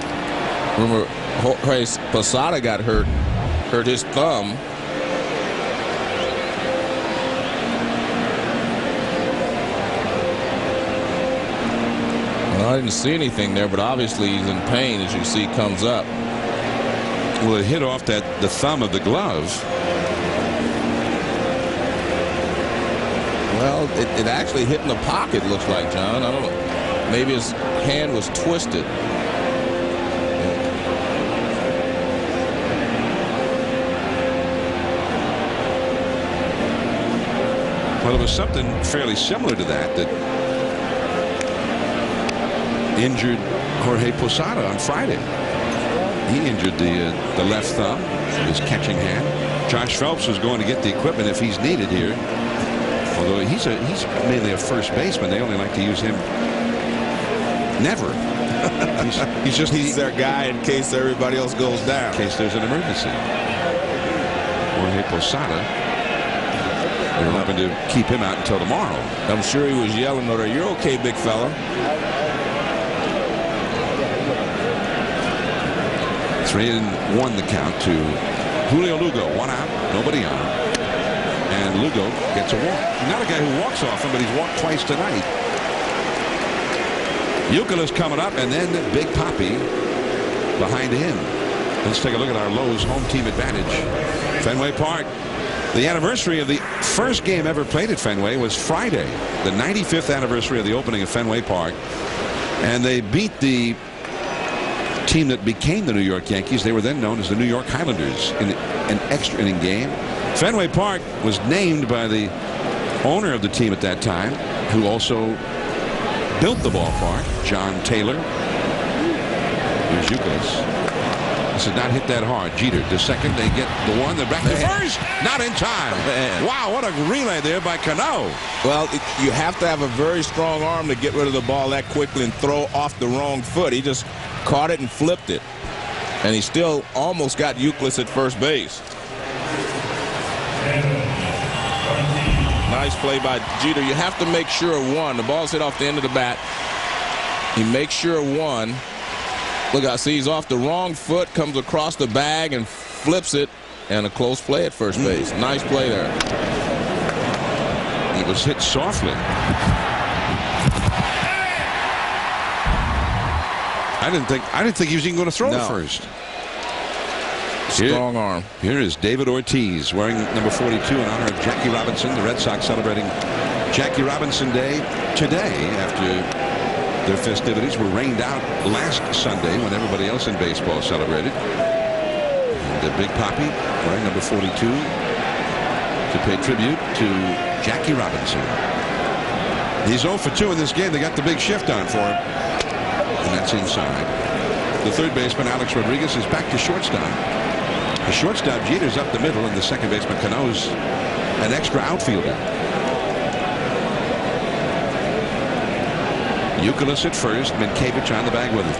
remember, Jorge Posada got hurt his thumb. Well, I didn't see anything there, but obviously he's in pain, as you see, comes up.
Well, it hit off the thumb of the glove.
Well, it actually hit in the pocket, looks like, John. I don't know. Maybe his hand was twisted.
Well, it was something fairly similar to that injured Jorge Posada on Friday. He injured the left thumb, his catching hand. Josh Phelps was going to get the equipment if he's needed here. Although he's mainly a first baseman, they only like to use him. Never. he's
their guy in case everybody else goes down.
In case there's an emergency. Jorge Posada. They're hoping to keep him out until tomorrow.
I'm sure he was yelling at her, "You're okay, big fella."
3-1 the count to Julio Lugo. 1 out, nobody on. And Lugo gets a walk. Not a guy who walks often, but he's walked twice tonight. Euclid's coming up, and then Big Papi behind him. Let's take a look at our Lowe's home team advantage. Fenway Park. The anniversary of the first game ever played at Fenway was Friday, the 95th anniversary of the opening of Fenway Park. And they beat the team that became the New York Yankees. They were then known as the New York Highlanders in an extra inning game. Fenway Park was named by the owner of the team at that time, who also built the ballpark, John Taylor. Here's Euclid. This did not hit that hard. Jeter to second. They get the one. They're back to first. Not in time. Man. Wow, what a relay there by Cano.
Well, you have to have a very strong arm to get rid of the ball that quickly and throw off the wrong foot. He just caught it and flipped it. And he still almost got Euclid at first base. Nice play by Jeter. You have to make sure of one. The ball's hit off the end of the bat. He makes sure of one. Look, I see he's off the wrong foot, comes across the bag and flips it, and a close play at first base. Nice play there.
He was hit softly. I didn't think he was even going to throw to first.
Strong arm.
Here is David Ortiz wearing number 42 in honor of Jackie Robinson. The Red Sox celebrating Jackie Robinson Day today after their festivities were rained out last Sunday when everybody else in baseball celebrated. And the Big Papi wearing number 42 to pay tribute to Jackie Robinson. He's 0 for 2 in this game. They got the big shift on for him. And that's inside. The third baseman, Alex Rodriguez, is back to shortstop. The shortstop, Jeter's up the middle, and the second baseman, Cano's an extra outfielder. Euclid at first, Minkiewicz on the bag with it.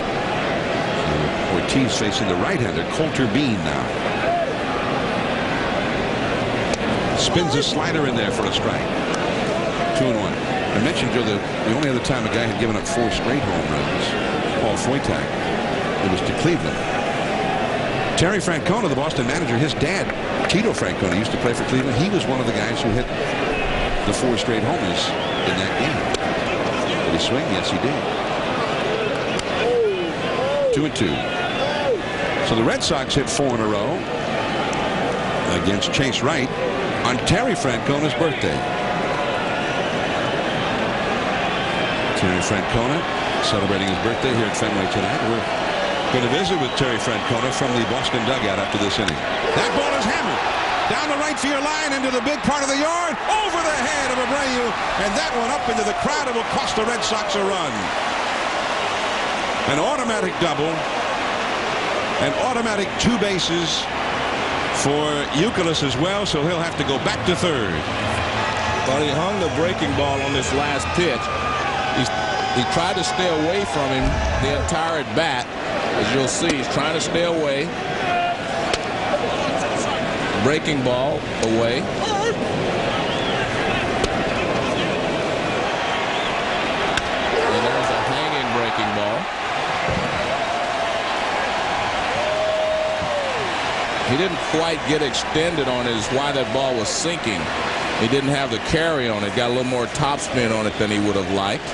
Ortiz facing the right-hander, Coulter Bean now. Spins a slider in there for a strike. 2-1. I mentioned, Joe, the only other time a guy had given up 4 straight home runs, Paul Foytak. It was to Cleveland. Terry Francona, the Boston manager, his dad, Tito Francona, used to play for Cleveland. He was one of the guys who hit the 4 straight homers in that game. Did he swing? Yes, he did. 2-2. So the Red Sox hit 4 in a row against Chase Wright on Terry Francona's birthday. Terry Francona celebrating his birthday here at Fenway tonight. We're going to visit with Terry Francona from the Boston dugout after this inning. That ball is hammered down the right field line into the big part of the yard, over the head of Abreu, and that one up into the crowd. It will cost the Red Sox a run. An automatic double, an automatic 2 bases for Youkilis as well, so he'll have to go back to third.
Well, he hung the breaking ball on this last pitch. He tried to stay away from him the entire at bat. As you'll see, he's trying to stay away. Breaking ball away. And there's a hanging breaking ball. He didn't quite get extended on his why that ball was sinking. He didn't have the carry on it. Got a little more topspin on it than he would have liked.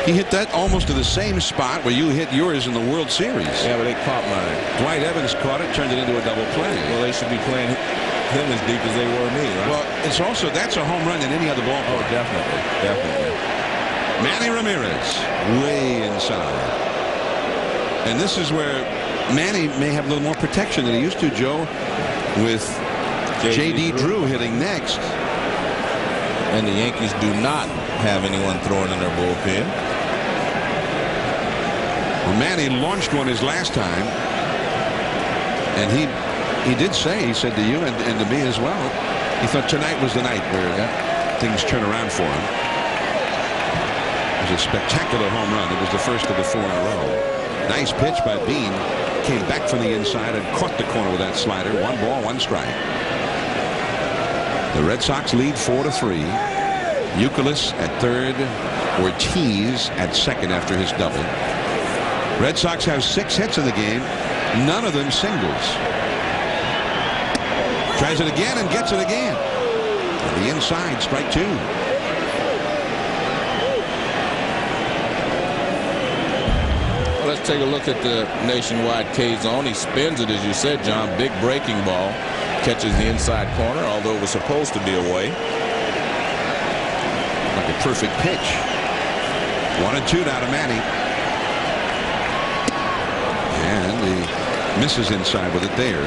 He hit that almost to the same spot where you hit yours in the World Series.
Yeah, but they caught mine.
Dwight Evans caught it, turned it into a double play.
Well, they should be playing him as deep as they were me, right?
Well, it's also, that's a home run in any other ballpark.
Oh, definitely. Definitely.
Manny Ramirez way inside. And this is where Manny may have a little more protection than he used to, Joe, with J.D. Drew hitting next.
And the Yankees do not have anyone throwing in their bullpen.
Well, Manny launched one his last time, and he did say, he said to you and to me as well, he thought tonight was the night where things turn around for him. It was a spectacular home run. It was the first of the 4 in a row. Nice pitch by Bean. Came back from the inside and caught the corner with that slider. 1 ball, 1 strike. The Red Sox lead 4-3. Youkilis at third, Ortiz at second after his double. Red Sox have 6 hits in the game, none of them singles. Tries it again and gets it again. On the inside, strike 2.
Well, let's take a look at the nationwide K zone. He spins it, as you said, John. Big breaking ball. Catches the inside corner, although it was supposed to be away.
Like a perfect pitch. 1-2 now to Manny. And he misses inside with it there.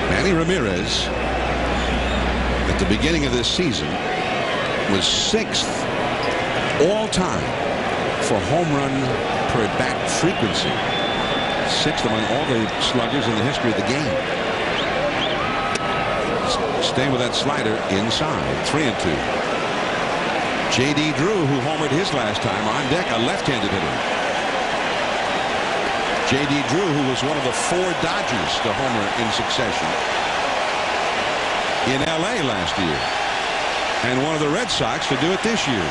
Manny Ramirez, at the beginning of this season, was 6th all-time for home run per bat frequency. 6th among all the sluggers in the history of the game. Staying with that slider inside. 3-2. J.D. Drew, who homered his last time, on deck, a left-handed hitter. J.D. Drew, who was one of the 4 Dodgers to homer in succession in L.A. last year, and one of the Red Sox to do it this year.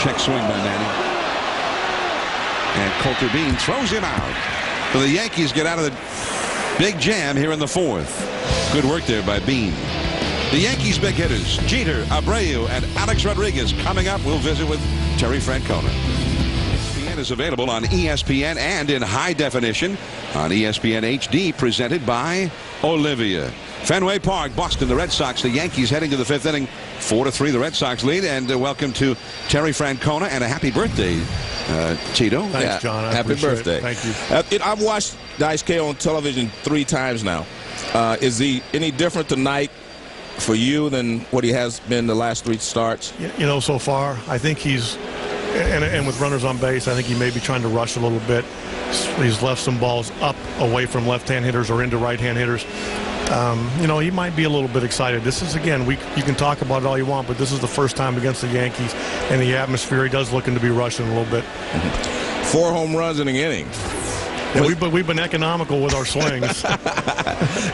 Check swing by Manny. And Coulter Bean throws him out. So the Yankees get out of the big jam here in the 4th. Good work there by Bean. The Yankees' big hitters, Jeter, Abreu, and Alex Rodriguez. Coming up, we'll visit with Terry Francona. ESPN is available on ESPN and in high definition on ESPN HD, presented by Olivia. Fenway Park, Boston, the Red Sox, the Yankees heading to the 5th inning. 4-3, the Red Sox lead, and welcome to Terry Francona, and a happy birthday, Tito.
Thanks, John.
Happy birthday.
Thank you.
I've watched Dice K on television 3 times now. Is he any different tonight for you than what he has been the last 3 starts?
You know, so far, I think he's, and with runners on base, I think he may be trying to rush a little bit. He's left some balls up away from left-hand hitters or into right-hand hitters. You know, he might be a little bit excited. This is, again, you can talk about it all you want, but this is the first time against the Yankees, and the atmosphere, he does looking to be rushing a little bit.
4 home runs in an inning.
Yeah, we've been economical with our swings.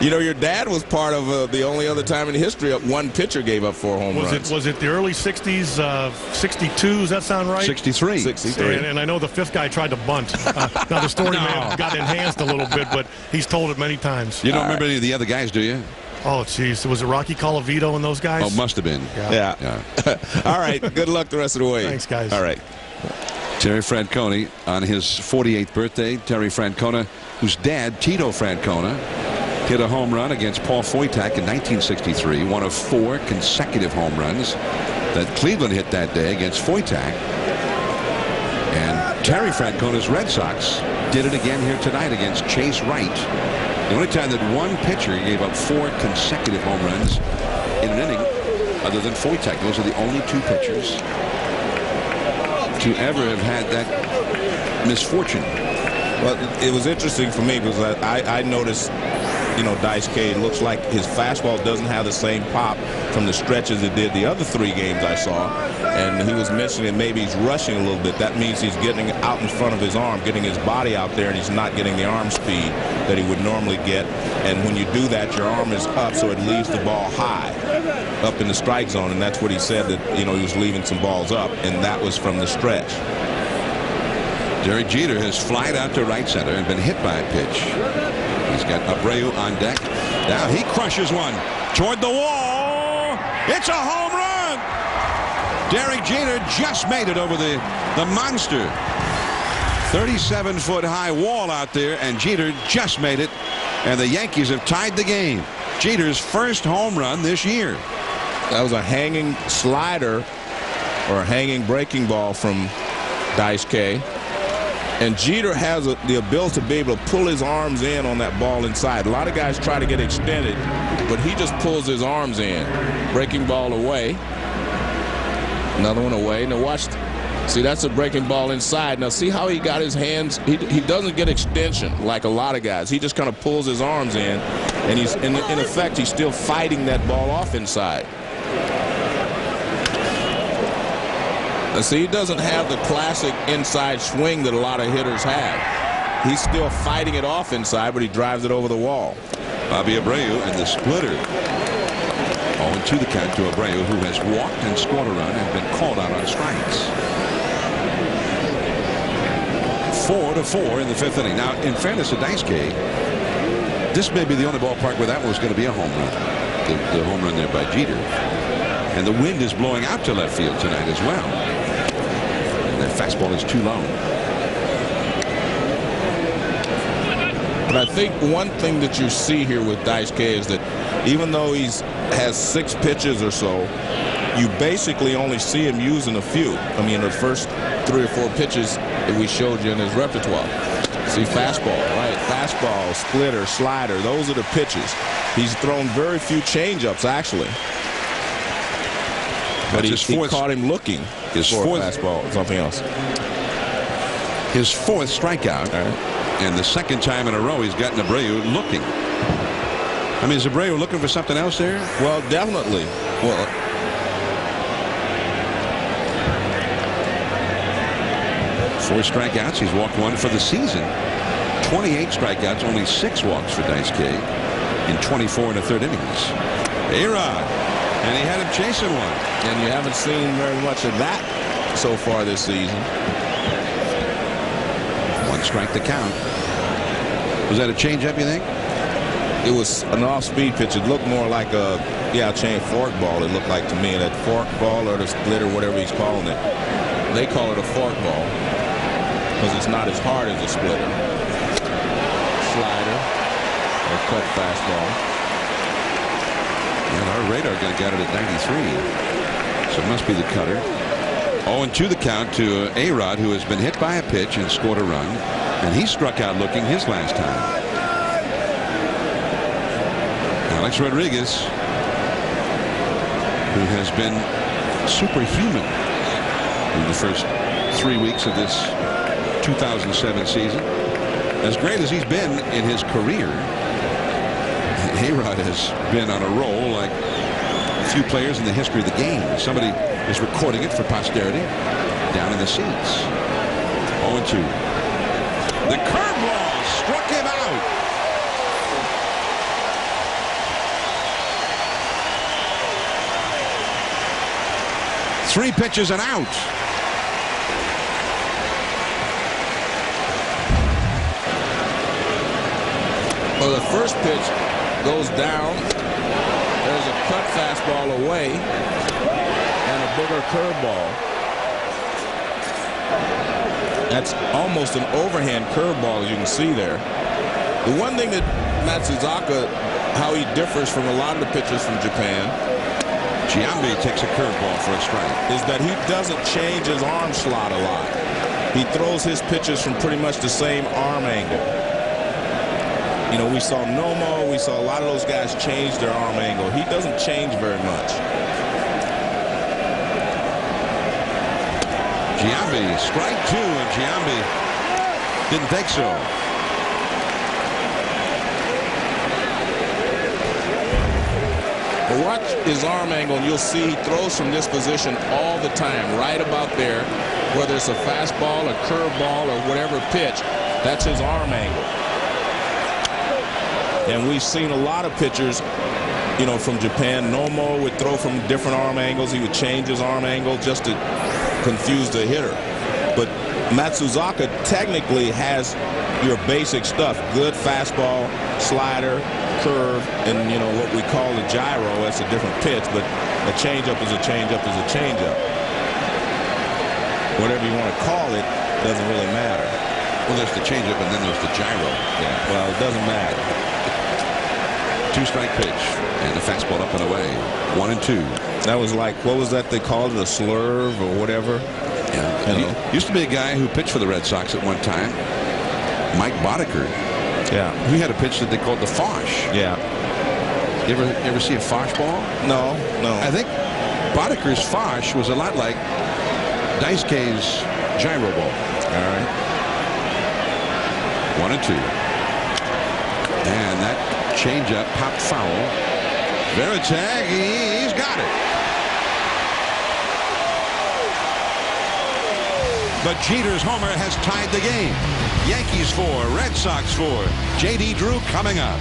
You know, your dad was part of the only other time in history one pitcher gave up 4 home runs.
Was it the early 60s, 62? Does that sound right?
63.
63.
And I know the 5th guy tried to bunt. Now, the story may have got enhanced a little bit, but he's told it many times.
You don't remember any of the other guys, do you?
Oh, jeez. Was it Rocky Colavito and those guys?
Oh, must have been.
Yeah. All right. Good luck the rest of the way.
Thanks, guys.
All right.
Terry Francona on his 48th birthday. Terry Francona, whose dad, Tito Francona, hit a home run against Paul Foytak in 1963, one of 4 consecutive home runs that Cleveland hit that day against Foytak. And Terry Francona's Red Sox did it again here tonight against Chase Wright. The only time that one pitcher gave up 4 consecutive home runs in an inning other than Foytak. Those are the only 2 pitchers to ever have had that misfortune.
Well, it was interesting for me because I noticed, you know, Dice K, it looks like his fastball doesn't have the same pop from the stretch as it did the other 3 games I saw. And he was mentioning maybe he's rushing a little bit. That means he's getting out in front of his arm, getting his body out there, and he's not getting the arm speed that he would normally get. And when you do that, your arm is up, so it leaves the ball high up in the strike zone. And that's what he said, that, you know, he was leaving some balls up, and that was from the stretch.
Derek Jeter has flied out to right center and been hit by a pitch. He's got Abreu on deck. Now he crushes one toward the wall. It's a home run. Derek Jeter just made it over the monster. 37-foot high wall out there, and Jeter just made it. And the Yankees have tied the game. Jeter's first home run this year.
That was a hanging slider or a hanging breaking ball from Dice K. And Jeter has the ability to be able to pull his arms in on that ball inside. A lot of guys try to get extended, but he just pulls his arms in. Breaking ball away. Another one away. Now watch. See, that's a breaking ball inside. Now see how he got his hands. He doesn't get extension like a lot of guys. He just kind of pulls his arms in, and he's in effect he's still fighting that ball off inside. Now see, he doesn't have the classic inside swing that a lot of hitters have. He's still fighting it off inside, but he drives it over the wall.
Bobby Abreu and the splitter. 0-2 the count to Abreu, who has walked and scored a run and been called out on strikes. 4-4 in the 5th inning. Now, in fairness to Dice K, this may be the only ballpark where that one was going to be a home run. The home run there by Jeter. And the wind is blowing out to left field tonight as well. And that fastball is too low.
But I think one thing that you see here with Dice K is that even though he has 6 pitches or so, you basically only see him using a few. I mean, the first 3 or 4 pitches that we showed you in his repertoire. See, fastball, right? Fastball, splitter, slider, those are the pitches. He's thrown very few changeups, actually. But he caught him looking for a fastball, something else.
His 4th strikeout, and the 2nd time in a row he's gotten Abreu looking. I mean, is Abreu looking for something else there?
Well, definitely. Well,
4 strikeouts. He's walked 1 for the season. 28 strikeouts, only 6 walks for Dice K in 24 1/3 innings. A-Rod, and he had him chasing one.
And you haven't seen very much of that so far this season.
1 strike to count. Was that a changeup, you think?
It was an off-speed pitch. It looked more like a chain fork ball. It looked like to me, that fork ball or the splitter, whatever he's calling it. They call it a fork ball because it's not as hard as a splitter. Slider or cut fastball.
And our radar guy got it at 93, so it must be the cutter. 0-2 the count to A-Rod, who has been hit by a pitch and scored a run, and he struck out looking his last time. Alex Rodriguez, who has been superhuman in the first 3 weeks of this 2007 season. As great as he's been in his career, A-Rod has been on a roll like few players in the history of the game. Somebody is recording it for posterity down in the seats. 0-2. The curveball struck him out. Three pitches and out.
Well, the first pitch goes down. There's a cut fastball away and a booger curveball. That's almost an overhand curveball, as you can see there. The one thing that Matsuzaka, how he differs from a lot of the pitchers from Japan,
Giambi takes a curveball for a strike,
is that he doesn't change his arm slot a lot. He throws his pitches from pretty much the same arm angle. You know, we saw Nomo, we saw a lot of those guys change their arm angle. He doesn't change very much.
Giambi, strike two, and Giambi didn't think so.
But watch his arm angle, and you'll see he throws from this position all the time, right about there, whether it's a fastball, a curveball, or whatever pitch. That's his arm angle. And we've seen a lot of pitchers, you know, from Japan. Nomo would throw from different arm angles. He would change his arm angle just to confuse the hitter. But Matsuzaka technically has your basic stuff. Good fastball, slider, curve, and, you know, what we call a gyro. That's a different pitch, but a changeup is a changeup is a changeup. Whatever you want to call it doesn't really matter.
Well, there's the changeup and then there's the gyro.
Yeah, well, it doesn't matter.
Two-strike pitch, and the fastball up and away. 1-2.
That was like, what was that they called it, a slurve or whatever?
Yeah.
You know.
Used to be a guy who pitched for the Red Sox at one time, Mike Boddicker.
Yeah.
He had a pitch that they called the Fosh.
Yeah.
You ever see a Fosh ball?
No, no.
I think Boddicker's Fosh was a lot like Daisuke's gyro ball.
All right.
1-2. And that changeup popped foul. Varitek, he's got it. But Jeter's homer has tied the game. Yankees 4, Red Sox 4. J.D. Drew coming up.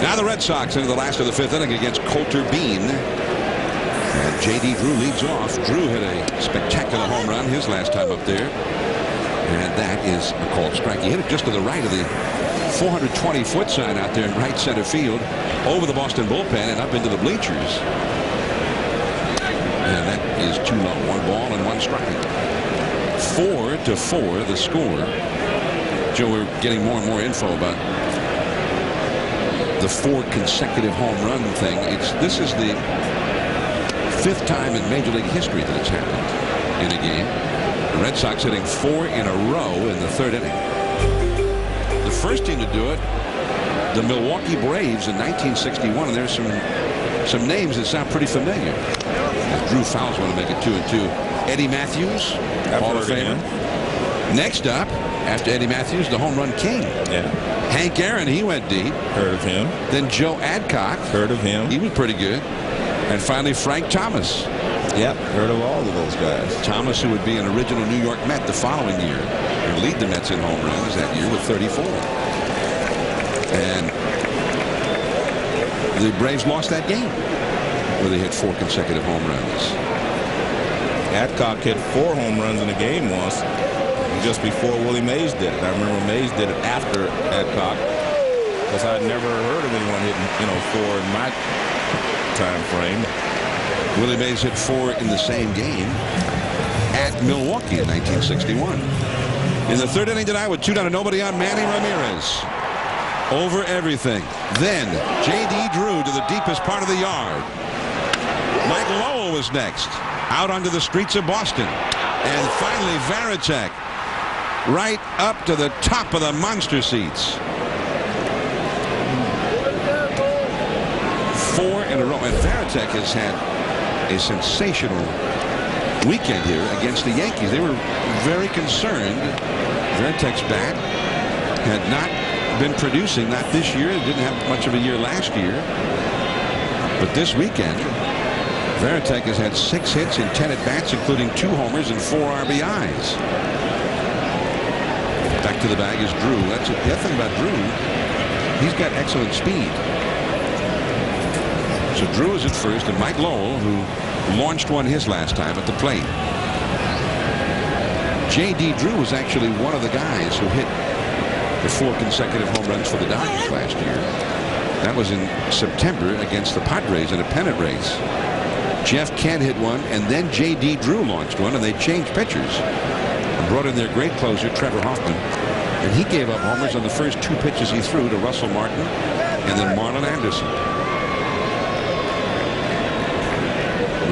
Now the Red Sox into the last of the fifth inning against Coulter Bean. And J.D. Drew leads off. Drew hit a spectacular home run his last time up there. And that is a called strike. He hit it just to the right of the 420-foot sign out there in right center field, over the Boston bullpen and up into the bleachers. And that is too low. 1 ball and 1 strike. 4-4 the score. Joe, we're getting more and more info about the 4 consecutive home run thing. This is the 5th time in Major League history that it's happened in a game. The Red Sox hitting 4 in a row in the 3rd inning. The first team to do it, the Milwaukee Braves in 1961, and there's some names that sound pretty familiar. Drew Fowles want to make it 2-2. Eddie Matthews, Hall of Famer. Next up, after Eddie Matthews, the home run king.
Yeah.
Hank Aaron, he went deep.
Heard of him.
Then Joe Adcock.
Heard of him.
He was pretty good. And finally, Frank Thomas.
Yep, heard of all of those guys.
Thomas, who would be an original New York Met the following year and lead the Mets in home runs that year with 34. And the Braves lost that game where they hit 4 consecutive home runs.
Adcock hit 4 home runs in a game once, just before Willie Mays did it. I remember Mays did it after Adcock, because I'd never heard of anyone hitting, 4 in my time frame.
Willie Mays hit 4 in the same game at Milwaukee in 1961. In the 3rd inning tonight with 2 down and nobody on, Manny Ramirez over everything. Then J.D. Drew to the deepest part of the yard. Mike Lowell was next, out onto the streets of Boston. And finally Varitek right up to the top of the monster seats. 4 in a row. And Varitek has had a sensational weekend here against the Yankees. They were very concerned. Varitek's bat had not been producing, not this year. It didn't have much of a year last year. But this weekend, Varitek has had 6 hits in 10 at-bats, including 2 homers and 4 RBIs. Back to the bag is Drew. That's the other thing about Drew. He's got excellent speed. So Drew is at first, and Mike Lowell, who launched one his last time at the plate. J.D. Drew was actually one of the guys who hit the 4 consecutive home runs for the Dodgers last year. That was in September against the Padres in a pennant race. Jeff Kent hit one, and then J.D. Drew launched one, and they changed pitchers and brought in their great closer, Trevor Hoffman. And he gave up homers on the first 2 pitches he threw to Russell Martin and then Marlon Anderson.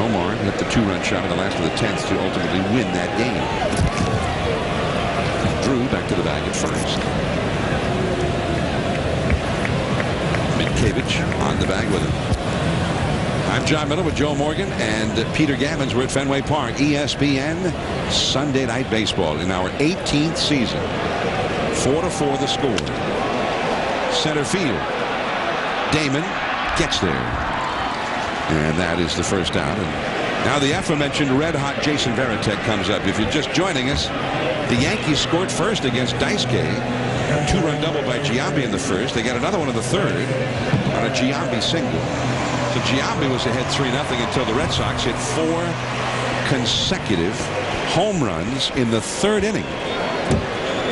Omar hit the 2-run shot in the last of the 10th to ultimately win that game. Drew back to the bag at first. Mitkevich on the bag with him. I'm John Miller with Joe Morgan and Peter Gammons. We're at Fenway Park. ESPN Sunday Night Baseball in our 18th season. 4-4 the score. Center field. Damon gets there. And that is the first out. And now the aforementioned red-hot Jason Varitek comes up. If you're just joining us, the Yankees scored first against Daisuke. 2-run double by Giambi in the first. They got another one in the third on a Giambi single. So Giambi was ahead 3-0 until the Red Sox hit 4 consecutive home runs in the 3rd inning.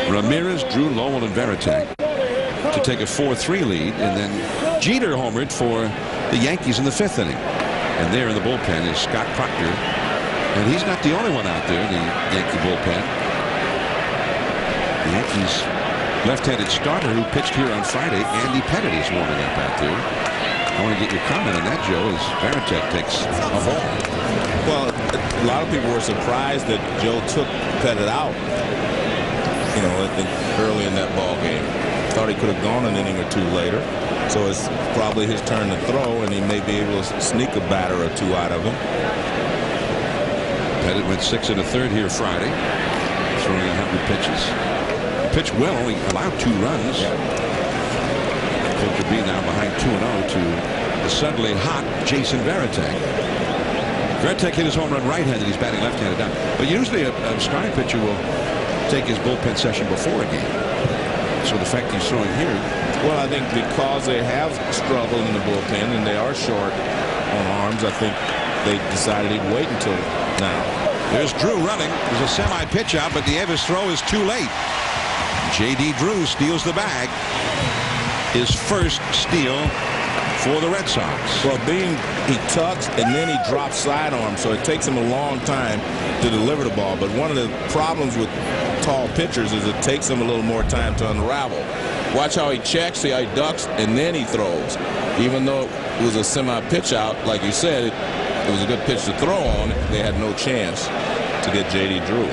Ramirez, Drew, Lowell, and Varitek to take a 4-3 lead, and then Jeter homered for the Yankees in the 5th inning. And there in the bullpen is Scott Proctor, and he's not the only one out there in the Yankee bullpen. The Yankees left-handed starter who pitched here on Friday, Andy Pettitte, is warming up out there. I want to get your comment on that, Joe, as Varitek takes a ball.
Well, a lot of people were surprised that Joe took Pettitte out, you know, early in that ball game. Thought he could have gone an inning or 2 later. So it's probably his turn to throw, and he may be able to sneak a batter or 2 out of him.
Pettitte went 6 1/3 here Friday, throwing 100 pitches. He pitched well, only allowed 2 runs. Coulter B now behind 2-0 to the suddenly hot Jason Varitek. Varitek hit his home run right-handed. He's batting left-handed now. But usually a starting pitcher will take his bullpen session before a game. So the fact he's throwing here.
Well, I think because they have struggled in the bullpen and they are short on arms, I think they decided he'd wait until now.
There's Drew running. There's a semi-pitch out, but the Davis throw is too late. J.D. Drew steals the bag. His first steal for the Red Sox.
Well, he tucks and then he drops sidearm, so it takes him a long time to deliver the ball. But one of the problems with tall pitchers is it takes him a little more time to unravel. Watch how he checks, see how he ducks, and then he throws. Even though it was a semi-pitch out, like you said, it was a good pitch to throw on. They had no chance to get J.D. Drew.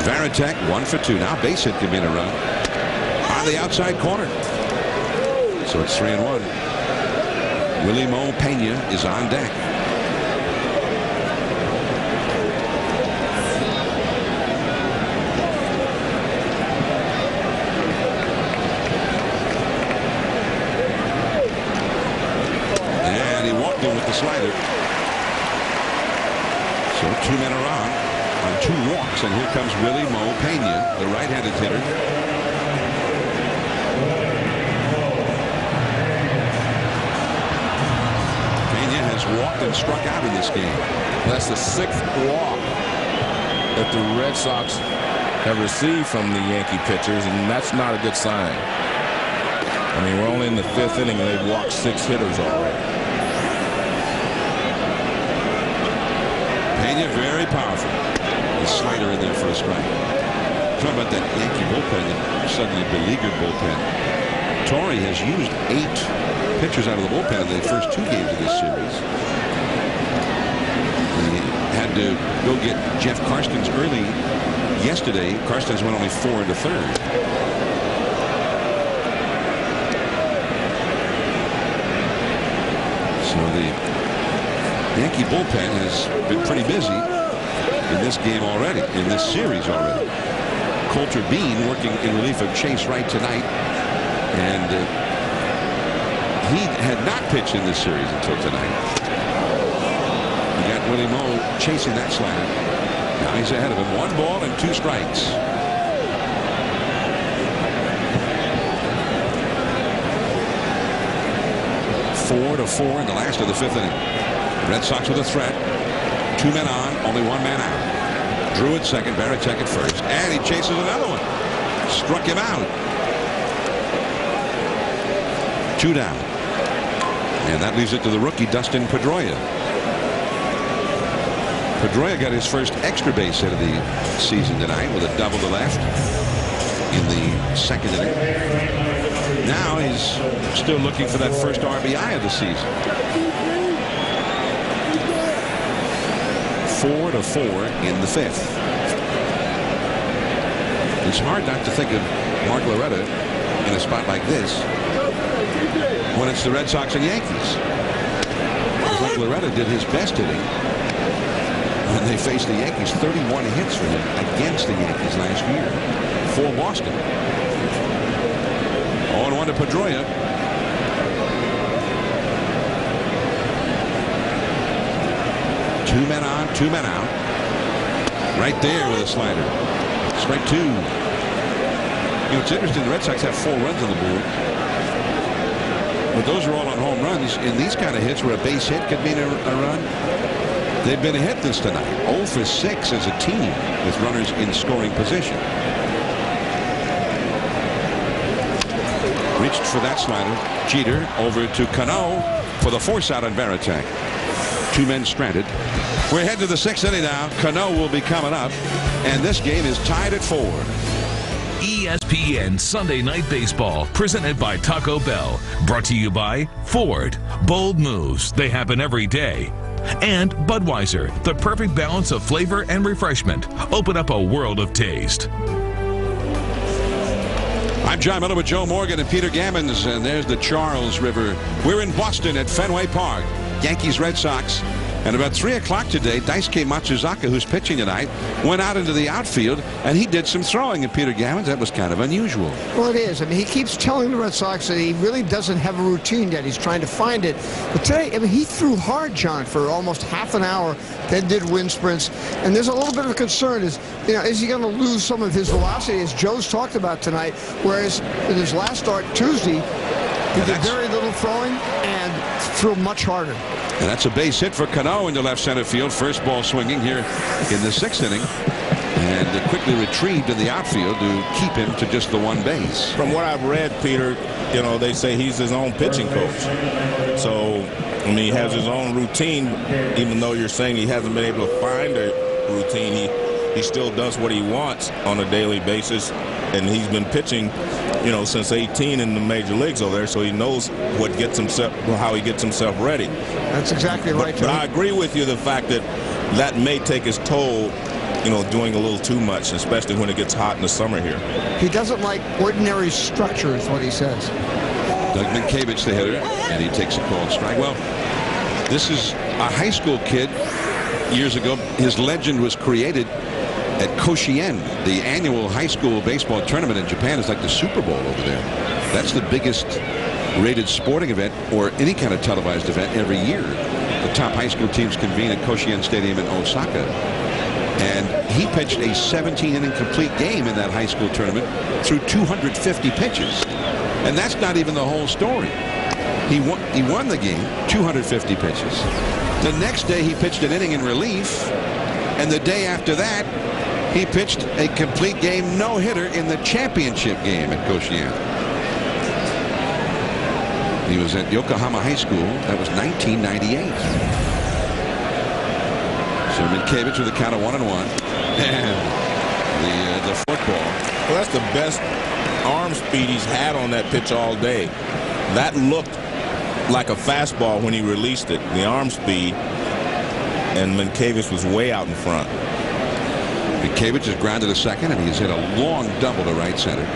Varitek 1 for 2. Now base hit could be in a run on the outside corner. So it's 3-1. Willie Mo Pena is on deck. And he walked in with the slider. So 2 men are on 2 walks, and here comes Willie Mo Pena, the right-handed hitter. Pena has walked and struck out in this game.
That's the 6th walk that the Red Sox have received from the Yankee pitchers, and that's not a good sign. I mean, we're only in the 5th inning, and they've walked 6 hitters already.
Pena very powerful. The slider in there for a strike. Talk about that Yankee bullpen, that suddenly beleaguered bullpen. Torrey has used 8 pitchers out of the bullpen in the first 2 games of this series. He had to go get Jeff Karstens early yesterday. Karstens went only 4 1/3. So the Yankee bullpen has been pretty busy in this game already, in this series already. Coulter Bean working in relief of Chase Wright tonight, and he had not pitched in this series until tonight. You got Willie Mo chasing that slider. Now he's ahead of him. 1 ball and 2 strikes. Four to 4 in the last of the 5th inning. Red Sox with a threat. 2 men on, only 1 man out. Drew at second, Varitek at first, and he chases another one. Struck him out. 2 down. And that leaves it to the rookie Dustin Pedroia. Pedroia got his first extra base hit of the season tonight with a double to left in the 2nd inning. Now he's still looking for that first RBI of the season. 4 to 4 in the 5th. It's hard not to think of Mark Loretta in a spot like this when it's the Red Sox and Yankees. Mark Loretta did his best hitting when they faced the Yankees. 31 hits for him against the Yankees last year for Boston. 0-1 to Pedroia. Two men on, 2 men out. Right there with a slider. Strike 2. You know, it's interesting, the Red Sox have 4 runs on the board. But those are all on home runs. In these kind of hits where a base hit could mean a run, they've been a hit this tonight. 0 for 6 as a team with runners in scoring position. Reached for that slider. Jeter over to Cano for the force out on Varitek. 2 men stranded. We're heading to the 6th inning now. Cano will be coming up, and this game is tied at 4.
ESPN Sunday Night Baseball, presented by Taco Bell. Brought to you by Ford. Bold moves, they happen every day. And Budweiser, the perfect balance of flavor and refreshment. Open up a world of taste.
I'm John Miller with Joe Morgan and Peter Gammons, and there's the Charles River. We're in Boston at Fenway Park. Yankees, Red Sox. And about 3 o'clock today, Daisuke Matsuzaka, who's pitching tonight, went out into the outfield, and he did some throwing. And Peter Gammons, that was kind of unusual.
Well, it is. I mean, he keeps telling the Red Sox that he really doesn't have a routine yet. He's trying to find it. But today, I mean, he threw hard, John, for almost half an hour, then did wind sprints. And there's a little bit of a concern is, you know, is he going to lose some of his velocity, as Joe's talked about tonight, whereas in his last start Tuesday, he did very little throwing and threw much harder.
And that's a base hit for Cano into left center field. First ball swinging here in the 6th inning. And quickly retrieved in the outfield to keep him to just the 1 base.
From what I've read, Peter, you know, they say he's his own pitching coach. So, I mean, he has his own routine, even though you're saying he hasn't been able to find a routine. He still does what he wants on a daily basis. And he's been pitching, you know, since 18 in the major leagues over there, so he knows what gets himself, how he gets himself ready.
That's exactly right.
But I agree with you, the fact that that may take his toll, you know, doing a little too much, especially when it gets hot in the summer here.
He doesn't like ordinary structure, is what he says.
Doug Minkiewicz, the hitter, and he takes a called strike. Well, this is a high school kid. Years ago, his legend was created at Koshien, the annual high school baseball tournament in Japan. Is like the Super Bowl over there. That's the biggest rated sporting event or any kind of televised event every year. The top high school teams convene at Koshien Stadium in Osaka. And he pitched a 17-inning complete game in that high school tournament through 250 pitches. And that's not even the whole story. He won the game, 250 pitches. The next day he pitched an inning in relief. And the day after that, he pitched a complete game no-hitter in the championship game at Koshien. He was at Yokohama High School. That was 1998. So Minkiewicz with a count of 1-1. And the football.
Well, that's the best arm speed he's had on that pitch all day. That looked like a fastball when he released it, the arm speed. And Minkiewicz was way out in front.
Minkiewicz has grounded to second, and he's hit a long double to right center.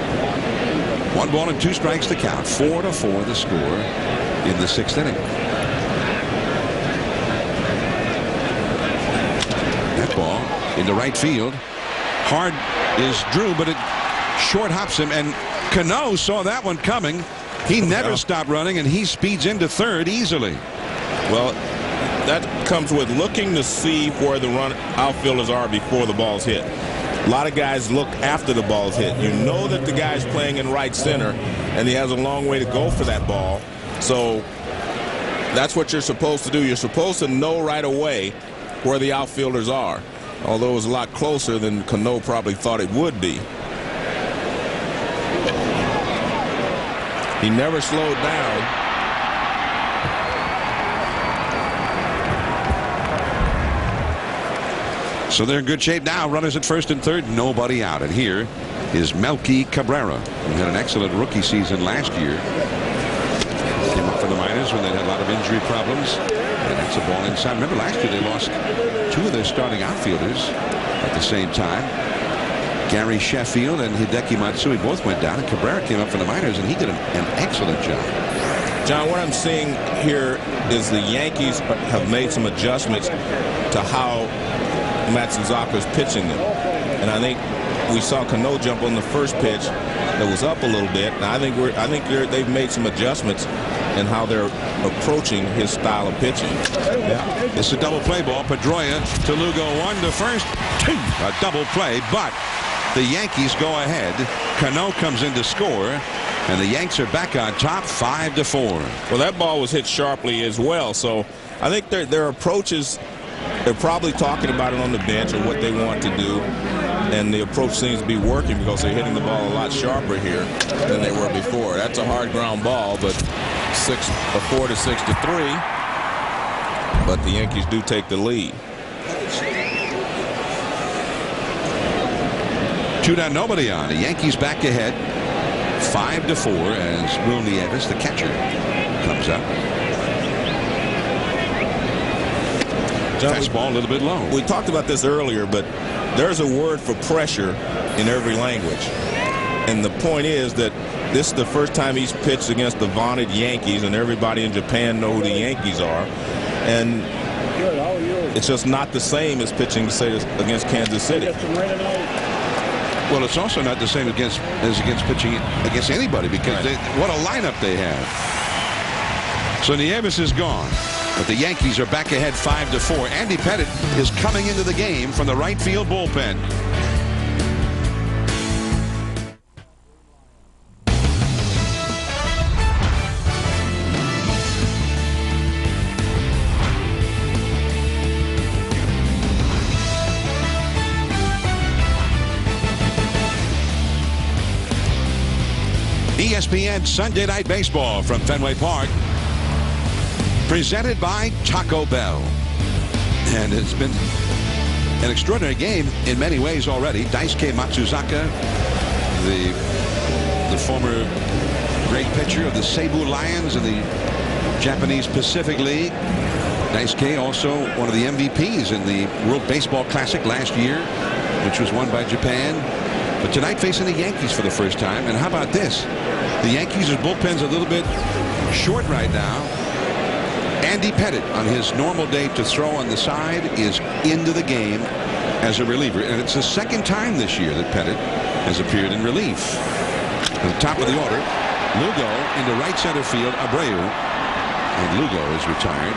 1 ball and 2 strikes to count. 4-4 the score in the 6th inning. That ball into right field. Hard is Drew, but it short hops him, and Cano saw that one coming. He never stopped running, and he speeds into third easily.
Well, that comes with looking to see where the outfielders are before the ball's hit. A lot of guys look after the ball's hit. You know that the guy's playing in right center, and he has a long way to go for that ball. So that's what you're supposed to do. You're supposed to know right away where the outfielders are, although it was a lot closer than Cano probably thought it would be. He never slowed down.
So they're in good shape now. Runners at first and third, nobody out. And here is Melky Cabrera, who had an excellent rookie season last year. Came up from the minors when they had a lot of injury problems. And that's a ball inside. Remember last year they lost two of their starting outfielders at the same time. Gary Sheffield and Hideki Matsui both went down, and Cabrera came up from the minors, and he did an excellent job.
John, what I'm seeing here is the Yankees have made some adjustments to how Matsuzaka's pitching them. And I think we saw Cano jump on the first pitch that was up a little bit. And I think they've made some adjustments in how they're approaching his style of pitching.
Yeah. It's a double play ball. Pedroia to Lugo, 1 to first, 2. A double play, but the Yankees go ahead. Cano comes in to score, and the Yanks are back on top, 5-4.
Well, that ball was hit sharply as well. So I think their approaches, they're probably talking about it on the bench or what they want to do, and the approach seems to be working because they're hitting the ball a lot sharper here than they were before. That's a hard ground ball, but 4 to 6 to 3. But the Yankees do take the lead.
2 down, nobody on. The Yankees back ahead, 5-4 as Will Nieves, the catcher, comes up. Fastball a little bit low.
We talked about this earlier, but there's a word for pressure in every language. And the point is that this is the first time he's pitched against the vaunted Yankees, and everybody in Japan know who the Yankees are. And it's just not the same as pitching, say, against Kansas City.
Well, it's also not the same as against pitching against anybody, because what a lineup they have. So Nieves is gone. But the Yankees are back ahead 5-4. Andy Pettitte is coming into the game from the right field bullpen. ESPN Sunday Night Baseball from Fenway Park, presented by Taco Bell. And it's been an extraordinary game in many ways already. Daisuke Matsuzaka, the former great pitcher of the Seibu Lions in the Japanese Pacific League. Daisuke also one of the MVPs in the World Baseball Classic last year, which was won by Japan. But tonight facing the Yankees for the first time. And how about this? The Yankees' bullpen's a little bit short right now. Andy Pettitte, on his normal day to throw on the side, is into the game as a reliever. And it's the second time this year that Pettitte has appeared in relief. At the top of the order, Lugo into right center field, Abreu. And Lugo is retired.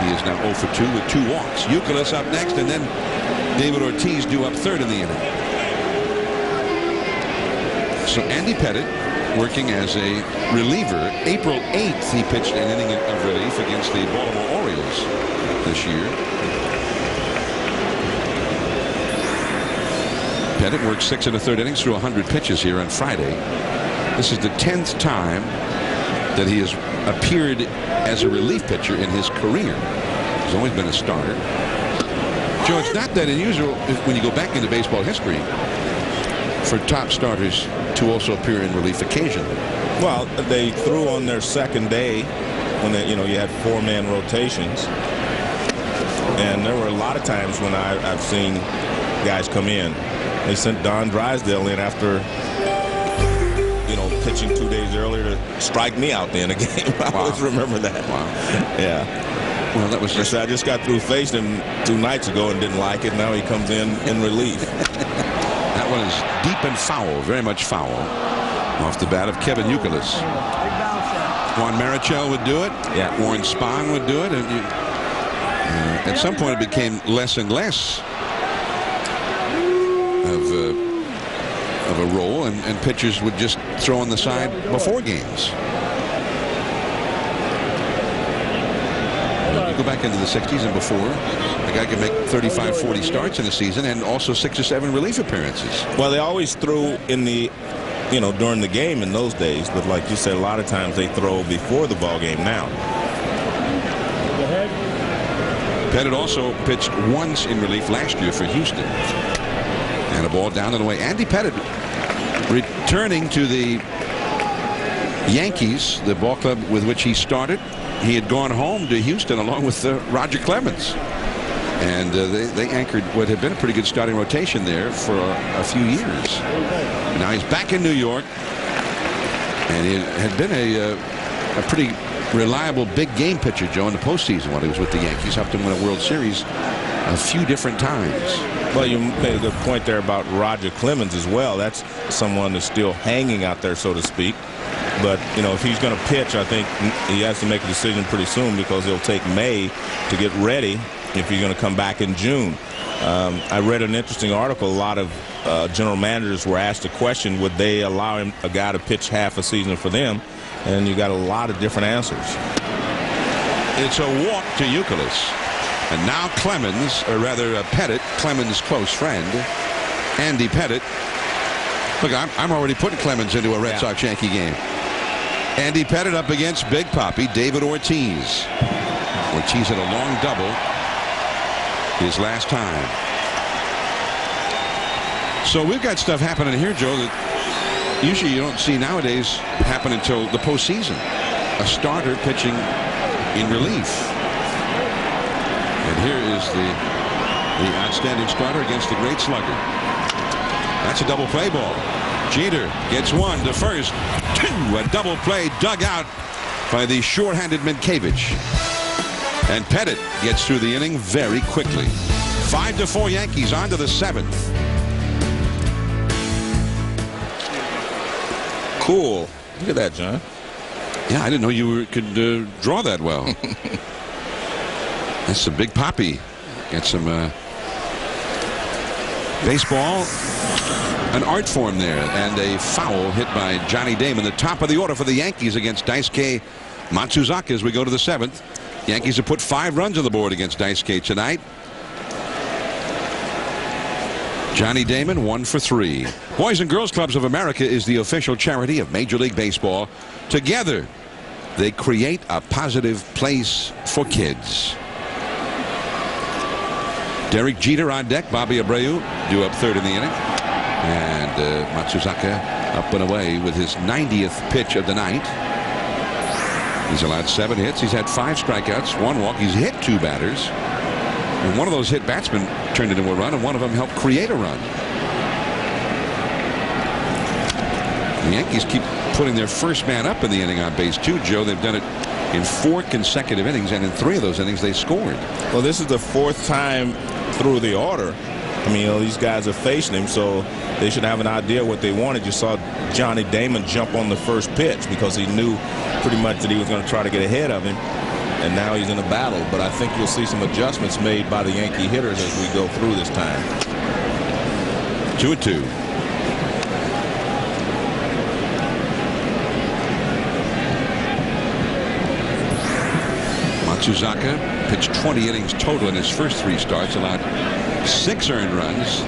He is now 0 for 2 with 2 walks. Youkilis up next, and then David Ortiz due up third in the inning. So Andy Pettitte working as a reliever. April 8th, he pitched an inning of relief against the Baltimore Orioles this year. Pettitte worked 6 1/3 innings through 100 pitches here on Friday. This is the 10th time that he has appeared as a relief pitcher in his career. He's always been a starter. Joe, it's not that unusual when you go back into baseball history for top starters to also appear in relief occasionally.
Well, they threw on their second day when they, you had 4-man rotations, and there were a lot of times when I've seen guys come in. They sent Don Drysdale in after pitching 2 days earlier to strike me out in a game. I always remember that.
Wow.
Yeah.
Well, that was just...
I just got through facing him 2 nights ago and didn't like it. Now he comes in relief.
That was deep and foul, very much foul, off the bat of Kevin Youkilis. Juan Marichal would do it.
Yeah.
Warren Spahn would do it. And At some point, it became less and less of a role, and pitchers would just throw on the side before games. You go back into the 60s and before, a guy could make 35, 40 starts in a season and also 6 or 7 relief appearances.
Well, they always threw in the, during the game in those days, but like you said, a lot of times they throw before the ball game now.
Pettit also pitched once in relief last year for Houston. And a ball down and away. Andy Pettit returning to the Yankees, the ball club with which he started. He had gone home to Houston along with Roger Clemens. And they anchored what had been a pretty good starting rotation there for a few years. Now he's back in New York. And he had been a pretty reliable big game pitcher, Joe, in the postseason when he was with the Yankees. Helped him win a World Series a few different times.
Well, you made a good point there about Roger Clemens as well. That's someone that's still hanging out there, so to speak. But, if he's going to pitch, I think he has to make a decision pretty soon because it'll take May to get ready if he's going to come back in June. I read an interesting article. A lot of general managers were asked a question, would they allow a guy to pitch half a season for them? And you got a lot of different answers.
It's a walk to Youkilis. And now Clemens, or rather Pettit, Clemens' close friend, Andy Pettit. Look, I'm already putting Clemens into a Red Sox-Yankee game. Andy Pettit up against Big Papi, David Ortiz. Ortiz had a long double his last time. So we've got stuff happening here, Joe, that usually you don't see nowadays happen until the postseason. A starter pitching in relief. And here is the outstanding starter against the great slugger. That's a double play ball. Jeter gets one to first. Two, a double play dug out by the short-handed Minkiewicz. And Pettit gets through the inning very quickly. 5-4 Yankees on to the 7th.
Cool. Look at that, John.
Yeah, I didn't know you could draw that well. That's some Big Papi. Get some baseball, an art form there, and a foul hit by Johnny Damon. The top of the order for the Yankees against Daisuke Matsuzaka as we go to the 7th. Yankees have put 5 runs on the board against Daisuke tonight. Johnny Damon 1 for 3. Boys and Girls Clubs of America is the official charity of Major League Baseball. Together, they create a positive place for kids. Derek Jeter on deck. Bobby Abreu due up 3rd in the inning. And Matsuzaka up and away with his 90th pitch of the night. He's allowed 7 hits. He's had 5 strikeouts, 1 walk. He's hit 2 batters. And one of those hit batsmen turned into a run, and one of them helped create a run. The Yankees keep putting their first man up in the inning on base, too, Joe. They've done it in 4 consecutive innings, and in 3 of those innings they scored.
Well, this is the 4th time through the order. I mean, these guys are facing him, so they should have an idea what they wanted. You saw Johnny Damon jump on the first pitch because he knew pretty much that he was going to try to get ahead of him, and now he's in a battle. But I think you'll see some adjustments made by the Yankee hitters as we go through this time.
2-2. Matsuzaka pitched 20 innings total in his first 3 starts, allowed 6 earned runs.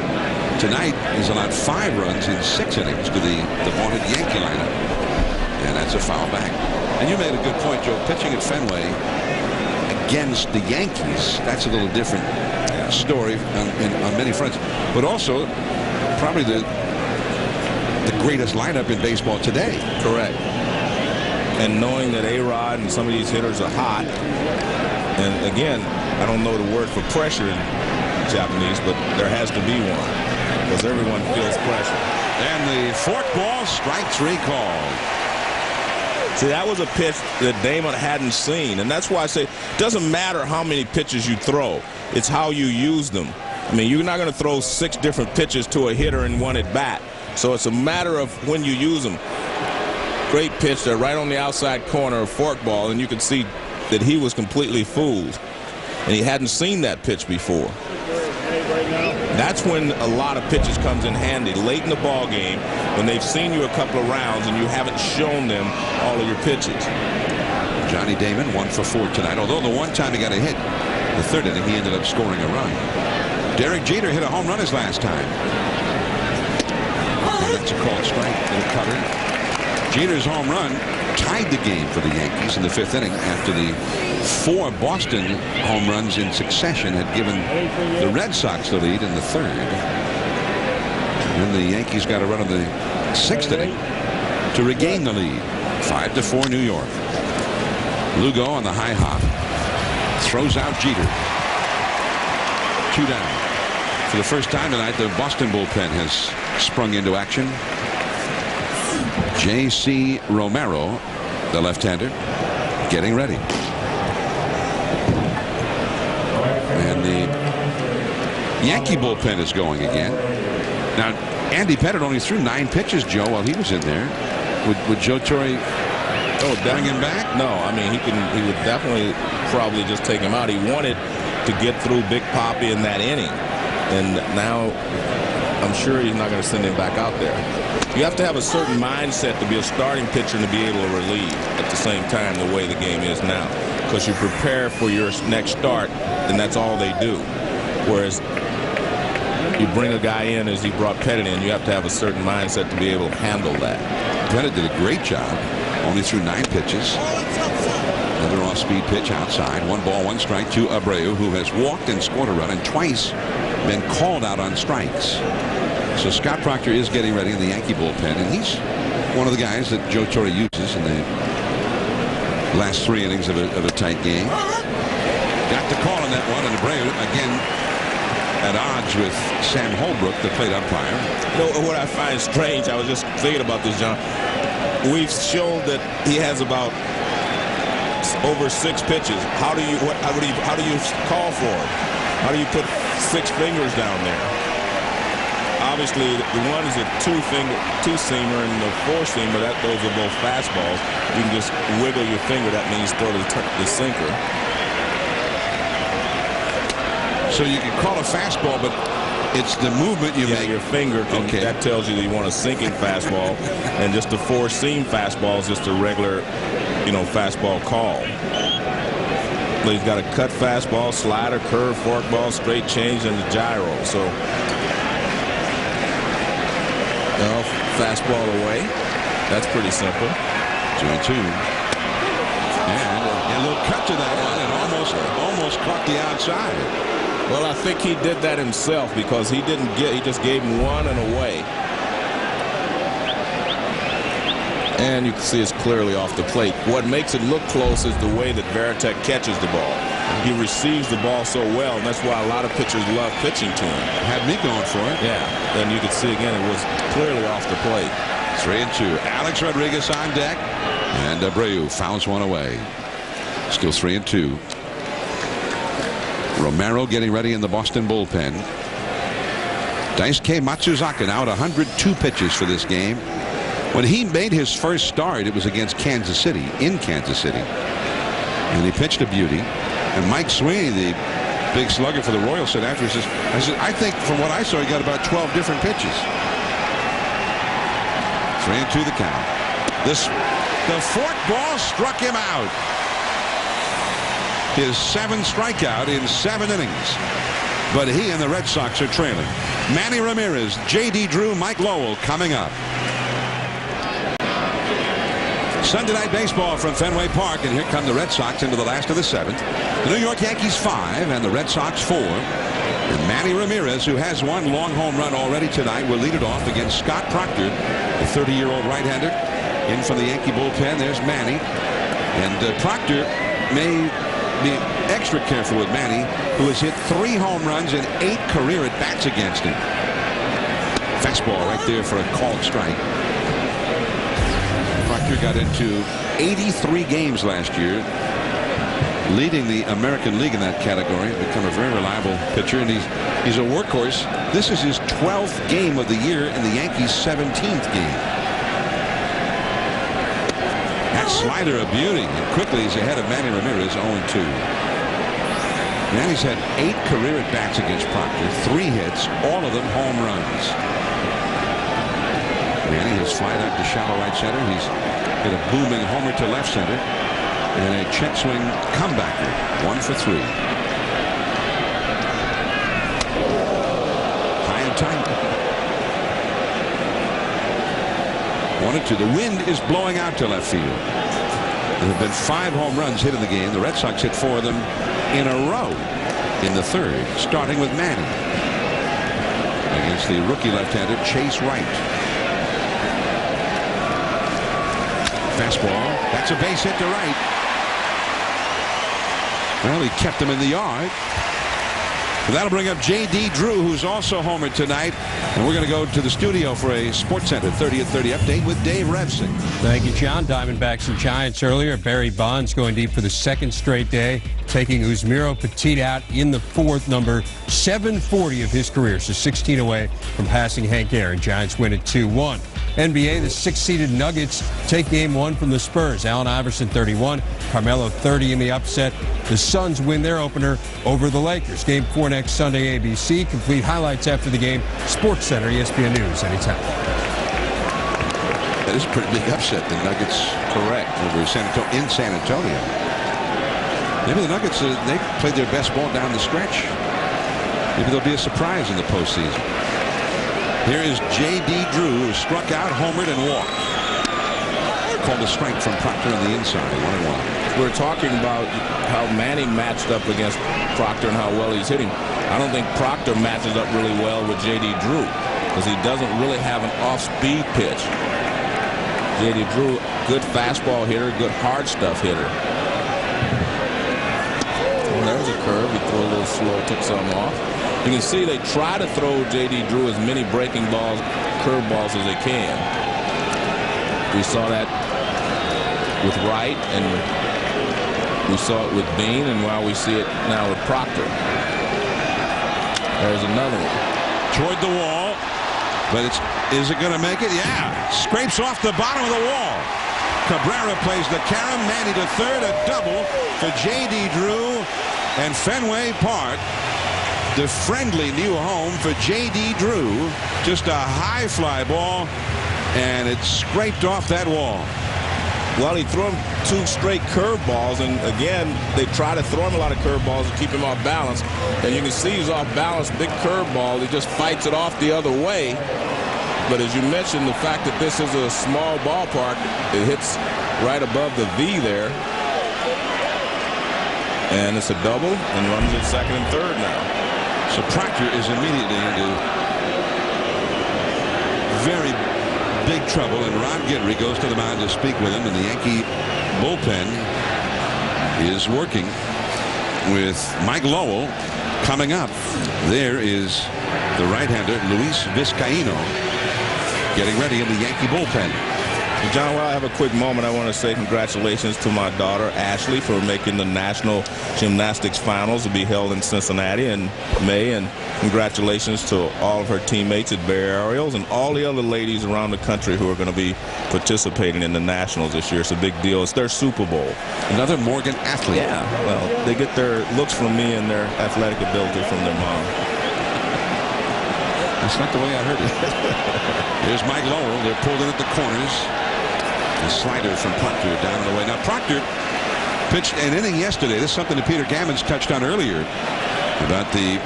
Tonight he's allowed 5 runs in 6 innings to the vaunted Yankee lineup. And that's a foul back. And you made a good point, Joe. Pitching at Fenway against the Yankees, that's a little different story on many fronts. But also probably the greatest lineup in baseball today.
Correct. And knowing that A-Rod and some of these hitters are hot, and again, I don't know the word for pressure in Japanese, but there has to be one because everyone feels pressure.
And the fork ball, strike 3 called.
See, that was a pitch that Damon hadn't seen, and that's why I say it doesn't matter how many pitches you throw. It's how you use them. I mean, you're not going to throw 6 different pitches to a hitter in one at bat. So it's a matter of when you use them. Great pitch there right on the outside corner of fork ball, and you can see that he was completely fooled. and he hadn't seen that pitch before. That's when a lot of pitches comes in handy late in the ball game, when they've seen you a couple of rounds and you haven't shown them all of your pitches.
Johnny Damon 1 for 4 tonight, although the one time he got a hit, the third inning, he ended up scoring a run. Derek Jeter hit a home run his last time. And that's a called strike. Little cutter. Jeter's home run tied the game for the Yankees in the 5th inning after the 4 Boston home runs in succession had given the Red Sox the lead in the 3rd. And the Yankees got a run in the 6th inning to regain the lead. 5-4 New York. Lugo on the high hop. Throws out Jeter. 2 down. For the first time tonight, the Boston bullpen has sprung into action. J.C. Romero, the left-hander, getting ready. And the Yankee bullpen is going again. Now, Andy Pettitte only threw 9 pitches, Joe, while he was in there. Would Joe Torre bring him back?
No, I mean, he would definitely probably just take him out. He wanted to get through Big Papi in that inning. And now I'm sure he's not going to send him back out there. You have to have a certain mindset to be a starting pitcher and to be able to relieve at the same time the way the game is now. Because you prepare for your next start, and that's all they do. Whereas you bring a guy in, as he brought Pettitte in, you have to have a certain mindset to be able to handle that.
Pettitte did a great job. Only threw 9 pitches. Another off-speed pitch outside. 1 ball, 1 strike to Abreu, who has walked and scored a run and twice been called out on strikes. So Scott Proctor is getting ready in the Yankee bullpen, and he's one of the guys that Joe Torre uses in the last 3 innings of a tight game. Got the call on that one, and Abreu again at odds with Sam Holbrook, the plate umpire.
You know what I find strange? I was just thinking about this, John. We've shown that he has about over 6 pitches. How do you call for him? How do you put 6 fingers down there? Obviously, the one is a two-seamer and the 4-seamer. Those are both fastballs. You can just wiggle your finger. That means throw the sinker.
So you can call a fastball, but it's the movement you make.
Your finger, that tells you that you want a sinking fastball, and just a 4-seam fastball is just a regular, fastball call. But he's got a cut fastball, slider, curve, forkball, straight change, and the gyro. So, fastball away. That's pretty simple.
2-2. And a little cut to that one, and almost caught the outside.
Well, I think he did that himself because he just gave him one and away. And you can see it's clearly off the plate. What makes it look close is the way that Varitek catches the ball. He receives the ball so well, and that's why a lot of pitchers love pitching to him.
Had me going for it.
Yeah, and you can see again it was clearly off the plate.
3-2. Alex Rodriguez on deck, and Abreu fouls one away. Still 3-2. Romero getting ready in the Boston bullpen. Daisuke Matsuzaka now at 102 pitches for this game. When he made his first start, it was against Kansas City, in Kansas City. And he pitched a beauty. And Mike Sweeney, the big slugger for the Royals, said after, he says, I think from what I saw, he got about 12 different pitches. 3-2 the count. The fork ball struck him out. His 7th strikeout in 7 innings. But he and the Red Sox are trailing. Manny Ramirez, J.D. Drew, Mike Lowell coming up. Sunday night baseball from Fenway Park, and here come the Red Sox into the last of the 7th. The New York Yankees 5 and the Red Sox 4. And Manny Ramirez, who has 1 long home run already tonight, will lead it off against Scott Proctor, the 30-year-old right-hander. In from the Yankee bullpen, there's Manny. And Proctor may be extra careful with Manny, who has hit 3 home runs and 8 career at-bats against him. Fastball right there for a called strike. Proctor got into 83 games last year, leading the American League in that category. Become a very reliable pitcher, and he's a workhorse. This is his 12th game of the year and the Yankees' 17th game. That slider a beauty, and quickly he's ahead of Manny Ramirez, 0-2. Manny's had 8 career at-bats against Proctor, 3 hits, all of them home runs. Manny has flied out to shallow right center. He's hit a booming homer to left center. And a check swing comebacker, 1 for 3. High and tight. 1-2. The wind is blowing out to left field. There have been 5 home runs hit in the game. The Red Sox hit 4 of them in a row in the 3rd, starting with Manny against the rookie left-hander Chase Wright. Fastball. That's a base hit to right. Well, he kept him in the yard. But that'll bring up J.D. Drew, who's also homered tonight. And we're going to go to the studio for a SportsCenter 30 at 30 update with Dave Revsing.
Thank you, John. Diamondbacks and Giants earlier. Barry Bonds going deep for the 2nd straight day, taking Yusmeiro Petit out in the 4th, number 740 of his career. So 16 away from passing Hank Aaron. Giants win at 2-1. NBA, the 6-seeded Nuggets take game 1 from the Spurs. Allen Iverson 31, Carmelo 30 in the upset. The Suns win their opener over the Lakers. Game 4 next Sunday, ABC. Complete highlights after the game. SportsCenter, ESPN News, anytime.
That is a pretty big upset. The Nuggets, correct, over in San Antonio. Maybe the Nuggets, they played their best ball down the stretch. Maybe there'll be a surprise in the postseason. Here is J.D. Drew, who struck out, homered, and walked. Called a strike from Proctor on the inside, 1-1.
We're talking about how Manny matched up against Proctor and how well he's hitting. I don't think Proctor matches up really well with J.D. Drew because he doesn't really have an off-speed pitch. J.D. Drew, good fastball hitter, good hard stuff hitter. Well, there's a curve. He threw a little slow, took some off. You can see they try to throw J.D. Drew as many breaking balls, curveballs as they can. We saw that with Wright, and we saw it with Bean, and now we see it now with Proctor. There's another one.
Toward the wall, but is it going to make it? Yeah. Scrapes off the bottom of the wall. Cabrera plays the carom. Manny to third, a double for J.D. Drew, and Fenway Park, the friendly new home for J.D. Drew. Just a high fly ball, and it scraped off that wall.
Well, he threw him 2 straight curveballs, and again, they try to throw him a lot of curveballs to keep him off balance. And you can see he's off balance, big curveball. He just fights it off the other way. But as you mentioned, the fact that this is a small ballpark, it hits right above the V there. And it's a double, and runs at 2nd and 3rd now.
So Proctor is immediately into very big trouble, and Ron Guidry goes to the mound to speak with him, and the Yankee bullpen is working with Mike Lowell coming up. There is the right-hander Luis Vizcaíno getting ready in the Yankee bullpen.
John, while I have a quick moment, I want to say congratulations to my daughter, Ashley, for making the National Gymnastics Finals to be held in Cincinnati in May. And congratulations to all of her teammates at Bear Ariels and all the other ladies around the country who are going to be participating in the Nationals this year. It's a big deal. It's their Super Bowl.
Another Morgan athlete.
Yeah, well, they get their looks from me and their athletic ability from their mom.
That's not the way I heard it. Here's Mike Lowell. They're pulled in at the corners. The slider from Proctor down and away. Now, Proctor pitched an inning yesterday. This is something that Peter Gammons touched on earlier about the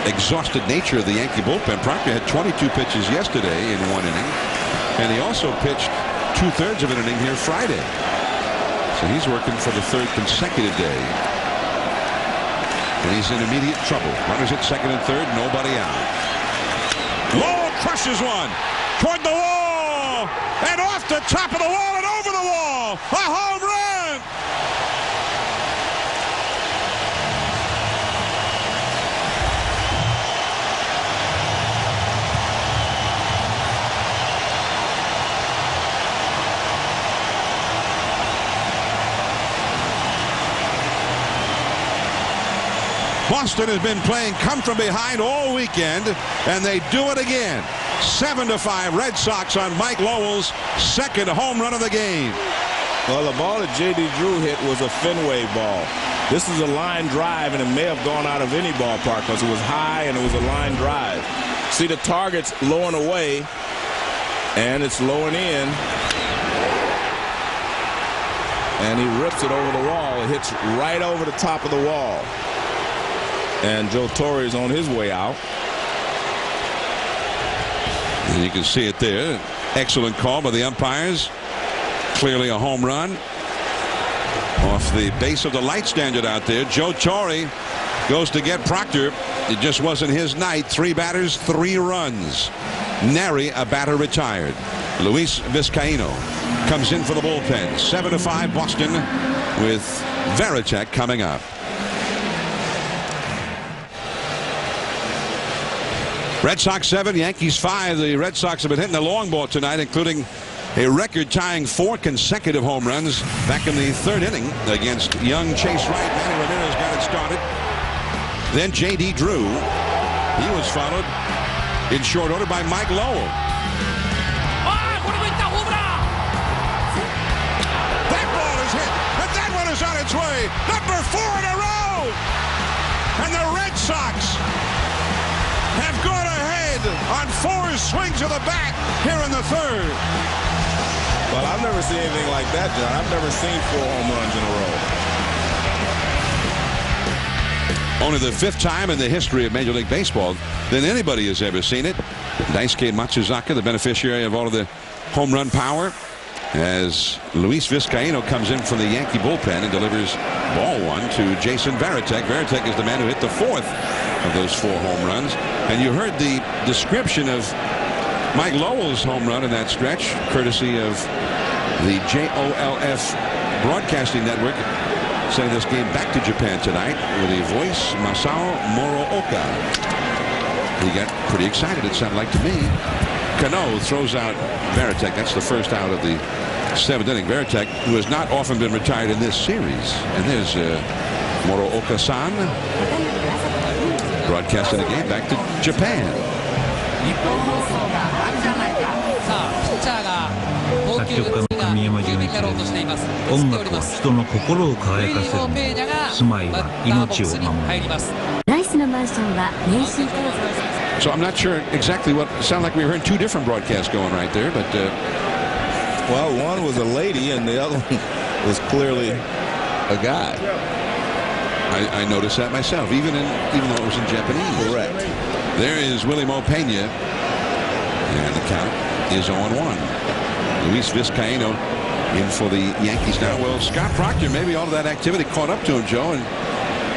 exhausted nature of the Yankee bullpen. Proctor had 22 pitches yesterday in 1 inning, and he also pitched 2/3 of an inning here Friday. So he's working for the 3rd consecutive day. And he's in immediate trouble. Runners at 2nd and 3rd, nobody out. Lowell crushes one toward the wall, and off the top of the wall and over the wall. A home run! Boston has been playing come from behind all weekend, and they do it again. 7-5 Red Sox on Mike Lowell's 2nd home run of the game.
Well, the ball that J.D. Drew hit was a Fenway ball. This is a line drive, and it may have gone out of any ballpark because it was high and it was a line drive. See the target's low and away, and it's low and in. And he rips it over the wall. It hits right over the top of the wall. And Joe Torre is on his way out.
And you can see it there. Excellent call by the umpires. Clearly a home run. Off the base of the light standard out there. Joe Torre goes to get Proctor. It just wasn't his night. 3 batters, 3 runs. Nary a batter retired. Luis Vizcaino comes in for the bullpen. 7-5 Boston with Varitek coming up. Red Sox 7, Yankees 5. The Red Sox have been hitting the long ball tonight, including a record-tying 4 consecutive home runs back in the 3rd inning against young Chase Wright. Manny Ramirez got it started. Then J.D. Drew. He was followed in short order by Mike Lowell. That ball is hit, but that one is on its way. Number 4 in a row. And the Red Sox have gone ahead on 4 swings of the bat here in the 3rd.
Well, I've never seen anything like that, John. I've never seen 4 home runs in a row.
Only the 5th time in the history of Major League Baseball than anybody has ever seen it. Daisuke Matsuzaka, the beneficiary of all of the home run power, as Luis Vizcaino comes in from the Yankee bullpen and delivers ball 1 to Jason Varitek. Varitek is the man who hit the 4th of those 4 home runs. And you heard the description of Mike Lowell's home run in that stretch, courtesy of the JOLF Broadcasting Network, sending this game back to Japan tonight with a voice, Masao Morooka. He got pretty excited, it sounded like to me. Cano throws out Varitek. That's the first out of the 7th inning. Varitek, who has not often been retired in this series. And there's Morooka-san broadcasting the game back to Japan.
作曲家の神山純一です。音楽は人の心を輝かせるもの。住まいは命を守るもの。ライスのマンションは年収構造。
So I'm not sure exactly what. It sounded like we were hearing 2 different broadcasts going right there, but
well, one was a lady and the other one was clearly a guy.
I noticed that myself, even though it was in Japanese.
Correct.
There is Willie Mo Pena, and the count is 0-1. Luis Vizcaino in for the Yankees now. Well, Scott Proctor, maybe all of that activity caught up to him, Joe, and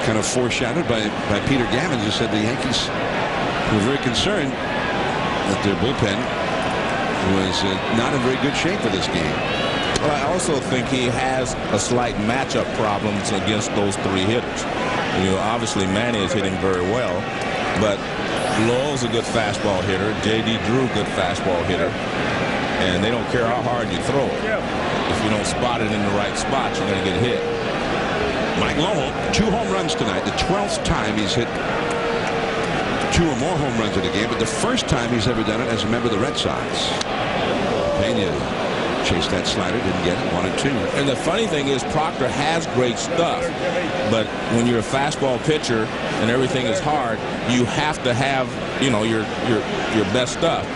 kind of foreshadowed by Peter Gammons, who said the Yankees were very concerned that their bullpen was not in very good shape for this game.
Well, I also think he has a slight matchup problems against those 3 hitters. You know, obviously Manny is hitting very well, but Lowell's a good fastball hitter. J.D. Drew, good fastball hitter. And they don't care how hard you throw it. If you don't spot it in the right spot, you're going to get hit.
Mike Lowell, 2 home runs tonight. The 12th time he's hit 2 or more home runs in a game, but the first time he's ever done it as a member of the Red Sox. Pena chased that slider, didn't get it, 1-2.
And the funny thing is Proctor has great stuff, but when you're a fastball pitcher and everything is hard, you have to have, you know, your best stuff.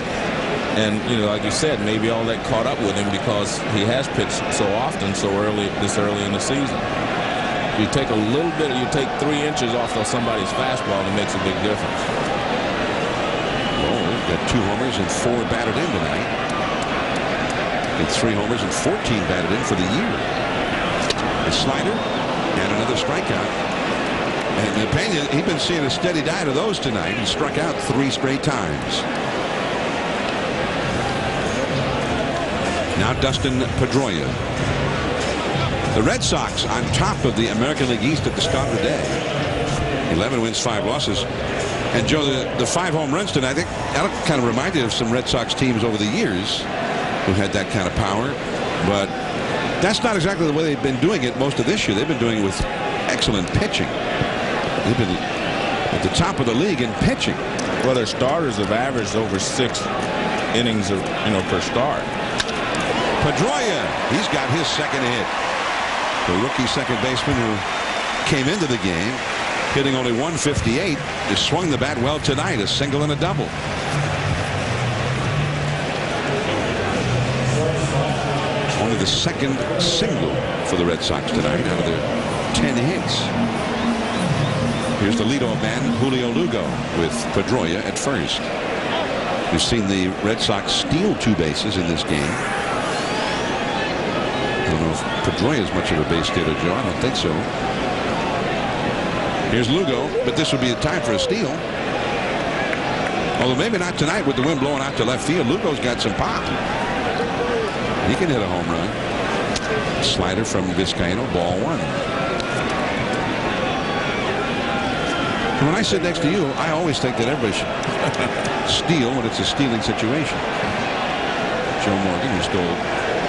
And, you know, like you said, maybe all that caught up with him because he has pitched so often, so early, this early in the season. You take a little bit, you take 3 inches off of somebody's fastball, and it makes a big difference.
Lowell got 2 homers and 4 batted in tonight. And 3 homers and 14 batted in for the year. A slider and another strikeout. And Pena, he's been seeing a steady diet of those tonight. He struck out 3 straight times. Now Dustin Pedroia. The Red Sox on top of the American League East at the start of the day. 11 wins, 5 losses. And Joe, the 5 home runs tonight, I think that kind of reminded of some Red Sox teams over the years who had that kind of power. But that's not exactly the way they've been doing it most of this year. They've been doing it with excellent pitching. They've been at the top of the league in pitching.
Well, their starters have averaged over 6 innings of, per start.
Pedroia, he's got his second hit. The rookie second baseman who came into the game hitting only 158. He swung the bat well tonight, a single and a double. Only the second single for the Red Sox tonight out of their 10 hits. Here's the leadoff man, Julio Lugo, with Pedroia at first. We've seen the Red Sox steal 2 bases in this game. I don't know if Pedroia is much of a base stealer, Joe. I don't think so. Here's Lugo, but this would be a time for a steal. Although maybe not tonight with the wind blowing out to left field. Lugo's got some pop. He can hit a home run. Slider from Vizcaino, ball 1. When I sit next to you, I always think that everybody should steal when it's a stealing situation. Joe Morgan, who stole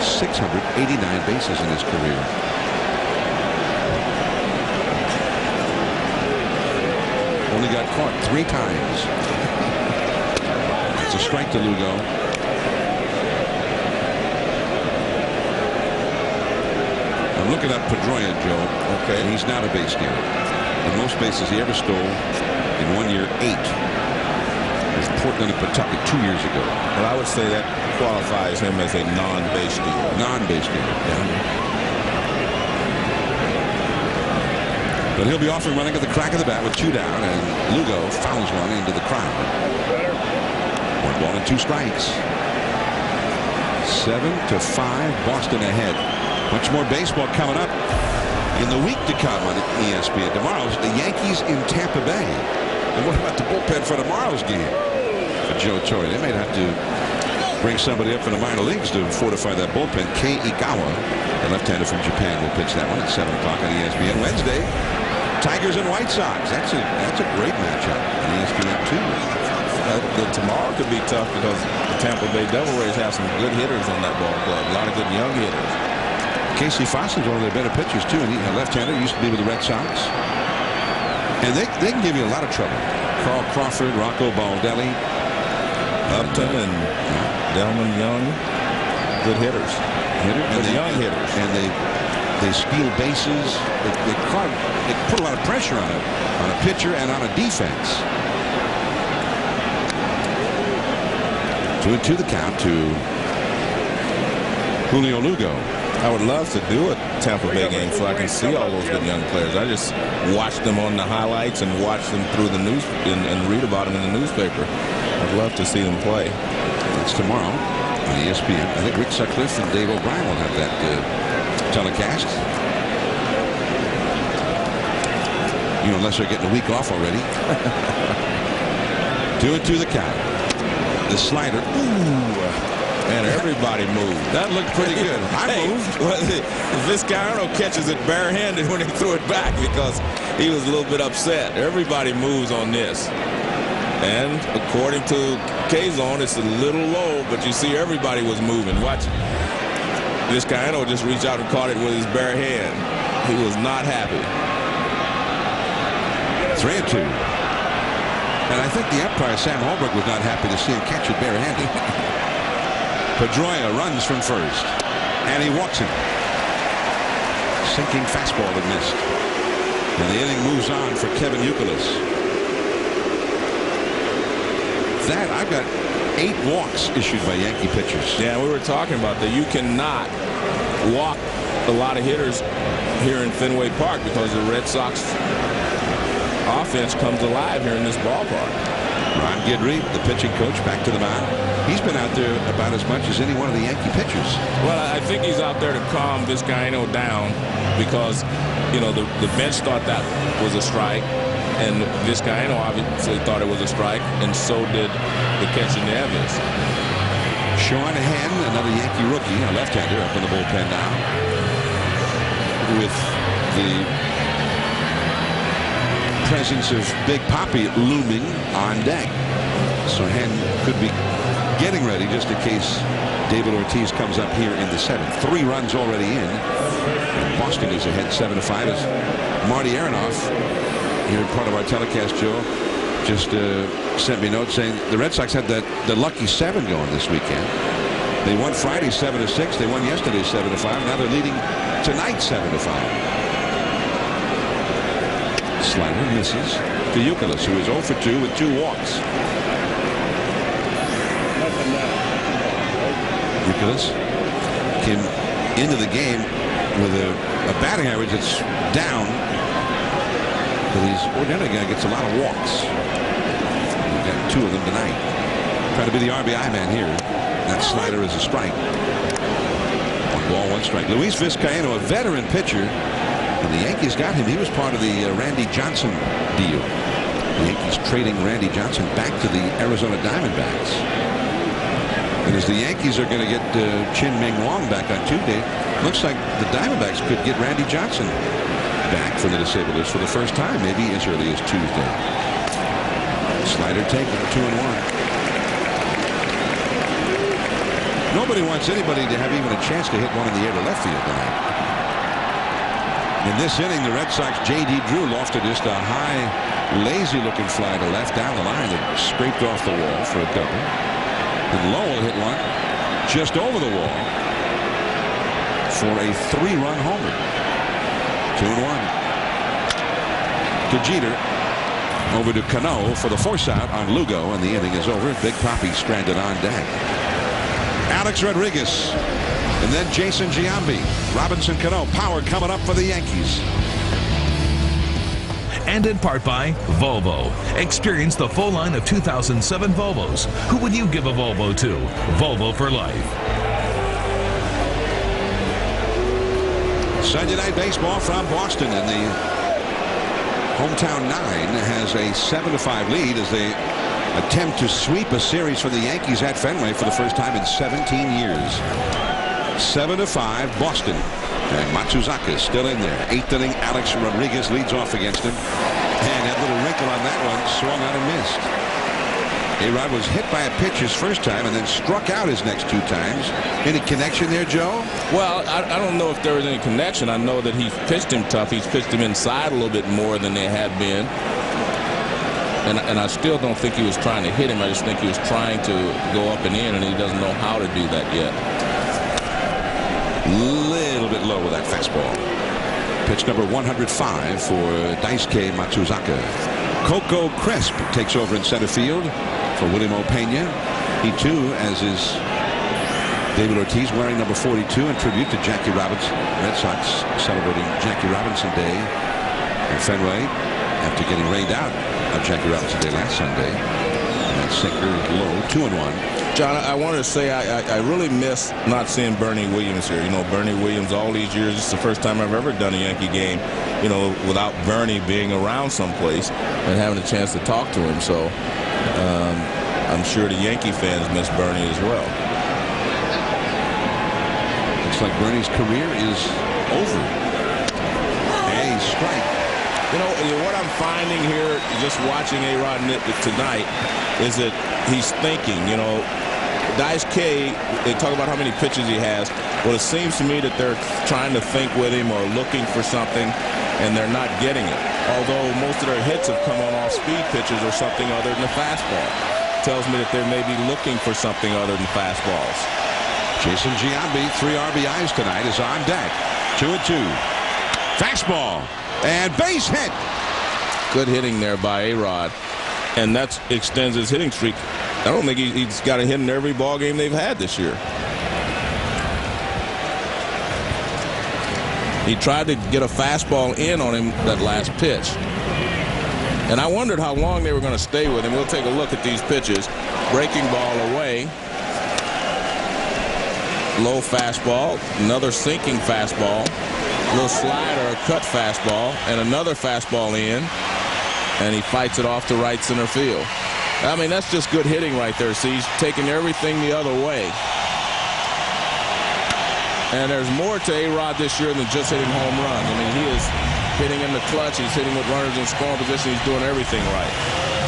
689 bases in his career. Only got caught 3 times. It's a strike to Lugo. I'm looking up Pedroia, Joe. Okay. And he's not a base stealer. The most bases he ever stole in 1 year, 8. It was Portland and Pawtucket 2 years ago.
Well, I would say that qualifies him as a non-base stealer.
Non-base stealer, yeah. But he'll be off and running at the crack of the bat with 2 down, and Lugo fouls one into the crowd. 1 ball and 2 strikes. 7-5, Boston ahead. Much more baseball coming up in the week to come on ESPN. Tomorrow's the Yankees in Tampa Bay. And what about the bullpen for tomorrow's game? For Joe Torre, they may have to bring somebody up from the minor leagues to fortify that bullpen. Kei Igawa, the left-hander from Japan, will pitch that one at 7 o'clock on ESPN. Wednesday, Tigers and White Sox. That's a great matchup on ESPN too.
Tomorrow could be tough because the Tampa Bay Devil Rays have some good hitters on that ball club. A lot of good young hitters.
Casey Fossin's one of their better pitchers too, and a left-hander, used to be with the Red Sox. And they can give you a lot of trouble. Carl Crawford, Rocco Baldelli,
Upton, and Delman Young, good hitters.
And
young hitters.
And they steal bases. They put a lot of pressure on a pitcher and on a defense. 2-2 the count to Julio Lugo.
I would love to do a Tampa Bay game so I can see all those good young players. I just watch them on the highlights and watch them through the news and read about them in the newspaper. I'd love to see them play.
It's tomorrow on ESPN. I think Rick Sutcliffe and Dave O'Brien will have that telecast. You know, unless they're getting a week off already. 2-2 the count. The slider. Ooh.
And everybody moved.
That looked pretty good. I moved.
Vizcaino catches it barehanded when he threw it back because he was a little bit upset. Everybody moves on this. And according to K-Zone, it's a little low, but you see everybody was moving. Watch. Vizcaino just reached out and caught it with his bare hand. He was not happy.
3-2. And I think the umpire, Sam Holbrook, was not happy to see him catch it barehanded. Pedroia runs from first, and he walks him. Sinking fastball that missed. And the inning moves on for Kevin Youkilis. I've got 8 walks issued by Yankee pitchers.
Yeah, we were talking about that. You cannot walk a lot of hitters here in Fenway Park because the Red Sox offense comes alive here in this ballpark.
Ron Guidry, the pitching coach, back to the mound. He's been out there about as much as any one of the Yankee pitchers.
Well, I think he's out there to calm Vizcaino down because, you know, the bench thought that was a strike, and Vizcaino obviously thought it was a strike, and so did the catcher Neves.
Sean Henn, another Yankee rookie, a left-hander up in the bullpen now, with the presence of Big Papi looming on deck. So Henn could be getting ready just in case David Ortiz comes up here in the 7th. 3 runs already in. And Boston is ahead 7-5 as Marty Aronoff, here in part of our telecast, Joe, just sent me a note saying the Red Sox had the lucky 7 going this weekend. They won Friday 7-6. They won yesterday 7-5. Now they're leading tonight 7-5. Slider misses to Youkilis, who is 0 for 2 with 2 walks. Youkilis came into the game with a batting average that's down, but he's ordinarily going to get a lot of walks. We've got 2 of them tonight. Trying to be the RBI man here. That slider is a strike. 1 ball, 1 strike. Luis Vizcaíno, a veteran pitcher. When the Yankees got him, he was part of the Randy Johnson deal. The Yankees trading Randy Johnson back to the Arizona Diamondbacks. And as the Yankees are going to get Chin-Ming Wong back on Tuesday, looks like the Diamondbacks could get Randy Johnson back from the disabled list for the first time, maybe as early as Tuesday. Slider taken, 2-1. Nobody wants anybody to have even a chance to hit one in the air to left field tonight. In this inning, the Red Sox, J.D. Drew lofted just a high, lazy-looking fly to left down the line that scraped off the wall for a couple. And Lowell hit one just over the wall for a 3-run homer. 2-1. To Jeter. Over to Cano for the force out on Lugo, and the inning is over. Big Papi stranded on deck. Alex Rodriguez, and then Jason Giambi. Robinson Cano, power coming up for the Yankees.
And in part by Volvo. Experience the full line of 2007 Volvos. Who would you give a Volvo to? Volvo for life.
Sunday night baseball from Boston, and the hometown 9 has a 7-5 lead as they attempt to sweep a series for the Yankees at Fenway for the first time in 17 years. 7-5 Boston. And Matsuzaka is still in there. 8th inning, Alex Rodriguez leads off against him. And that little wrinkle on that one, swung out and missed. A-Rod was hit by a pitch his first time and then struck out his next 2 times. Any connection there, Joe?
Well, I don't know if there was any connection. I know that he's pitched him tough. He's pitched him inside a little bit more than they had been. And I still don't think he was trying to hit him. I just think he was trying to go up and in, and he doesn't know how to do that yet.
Little bit low with that fastball. Pitch number 105 for Daisuke Matsuzaka. Coco Crisp takes over in center field for William Opeña. He too, as is David Ortiz, wearing number 42 in tribute to Jackie Robinson. Red Sox celebrating Jackie Robinson Day at Fenway after getting rained out of Jackie Robinson Day last Sunday. And that sinker is low, 2-1.
John, I wanted to say I really miss not seeing Bernie Williams here. You know, Bernie Williams all these years, this is the first time I've ever done a Yankee game, you know, without Bernie being around someplace and having a chance to talk to him. So I'm sure the Yankee fans miss Bernie as well.
Looks like Bernie's career is over. A strike.
You know, what I'm finding here, just watching A-Rod tonight, is that he's thinking, you know, Daisuke, they talk about how many pitches he has. Well, it seems to me that they're trying to think with him or looking for something, and they're not getting it. Although most of their hits have come on off-speed pitches or something other than the fastball. Tells me that they may be looking for something other than fastballs.
Jason Giambi, 3 RBIs tonight, is on deck. 2-2. Fastball. And base hit.
Good hitting there by A-Rod. And that extends his hitting streak. I don't think he's got a hit in every ball game they've had this year. He tried to get a fastball in on him that last pitch. And I wondered how long they were going to stay with him. We'll take a look at these pitches. Breaking ball away. Low fastball. Another sinking fastball. Little slider, cut fastball, and another fastball in, and he fights it off to right center field. I mean, that's just good hitting right there. See, he's taking everything the other way. And there's more to A-Rod this year than just hitting home runs. I mean, he is hitting in the clutch. He's hitting with runners in scoring position. He's doing everything right.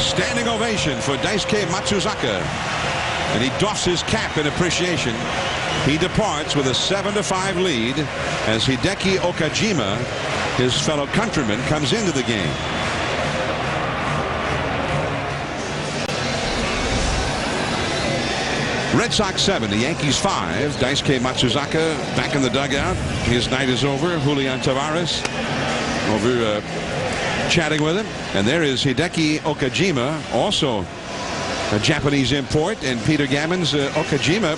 Standing ovation for Daisuke Matsuzaka. And he doffs his cap in appreciation. He departs with a 7-5 lead as Hideki Okajima, his fellow countryman, comes into the game. Red Sox 7, the Yankees 5. Daisuke Matsuzaka back in the dugout. His night is over. Julian Tavares over chatting with him. And there is Hideki Okajima, also a Japanese import. And Peter Gammons, Okajima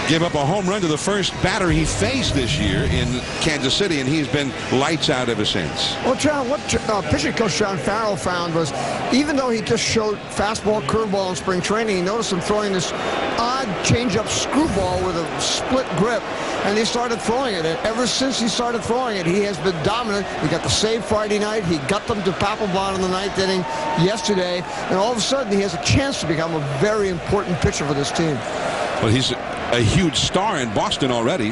gave up a home run to the first batter he faced this year in Kansas City, and he's been lights out ever since.
Well, John, what pitching coach John Farrell found was, even though he just showed fastball, curveball in spring training, he noticed him throwing this odd changeup screwball with a split grip, and he started throwing it. And ever since he started throwing it, he has been dominant. He got the save Friday night. He got them to Papelbon in the ninth inning yesterday, and all of a sudden he has a chance to become a very important pitcher for this team.
Well, he's a huge star in Boston already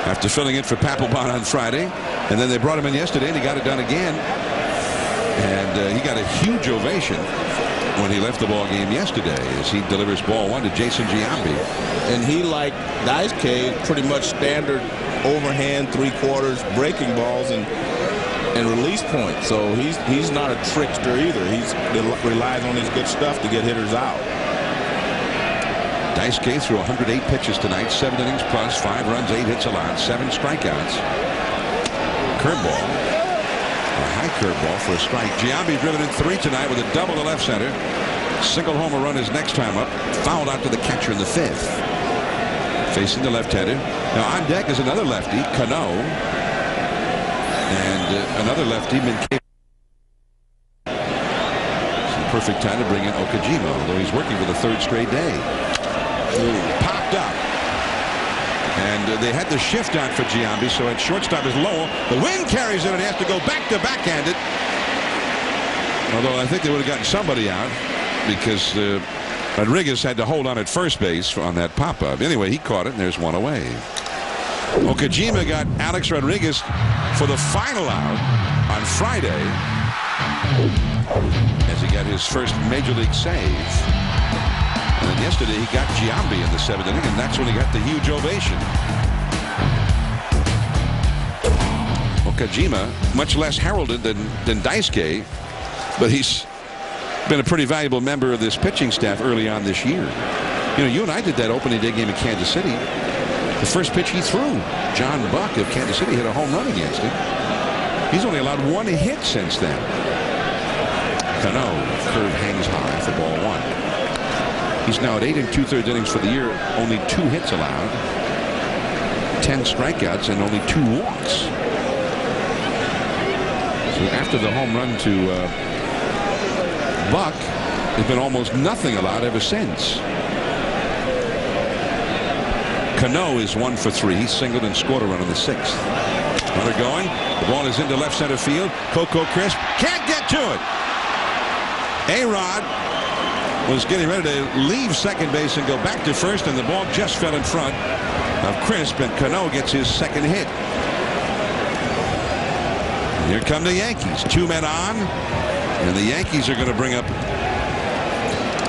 after filling in for Papelbon on Friday, and then they brought him in yesterday and he got it done again, and he got a huge ovation when he left the ball game yesterday as he delivers ball one to Jason Giambi.
And he, like Daisuke, pretty much standard overhand three-quarters breaking balls and release points, so he's not a trickster either. He relies on his good stuff to get hitters out.
Daisuke threw 108 pitches tonight, 7 innings plus, 5 runs, 8 hits allowed, 7 strikeouts. Curveball, a high curveball for a strike. Giambi driven in 3 tonight with a double to left center. Single homer run his next time up, fouled out to the catcher in the 5th. Facing the left-hander. Now on deck is another lefty, Cano, and another lefty, Minkei. Perfect time to bring in Okajima, although he's working for the 3rd straight day. Popped up, and they had the shift out for Giambi, so at shortstop is Lowell. The wind carries it, and he has to go back to backhand it. Although I think they would have gotten somebody out because Rodriguez had to hold on at first base on that pop-up. Anyway, he caught it, and there's one away. Okajima got Alex Rodriguez for the final out on Friday as he got his first major league save. And then yesterday he got Giambi in the 7th inning, and that's when he got the huge ovation. Okajima, much less heralded than Daisuke, but he's been a pretty valuable member of this pitching staff early on this year. You know, you and I did that opening day game in Kansas City. The first pitch he threw, John Buck of Kansas City hit a home run against him. He's only allowed 1 hit since then. Cano, curve hangs high for ball 1. He's now at 8 2/3 innings for the year, only 2 hits allowed, 10 strikeouts, and only 2 walks. So after the home run to Buck, there's been almost nothing allowed ever since. Cano is 1 for 3. He singled and scored a run in the 6th. Runner going. The ball is into left center field. Coco Crisp can't get to it. A-Rod was getting ready to leave second base and go back to first, and the ball just fell in front of Crisp, and Cano gets his 2nd hit. And here come the Yankees. 2 men on, and the Yankees are going to bring up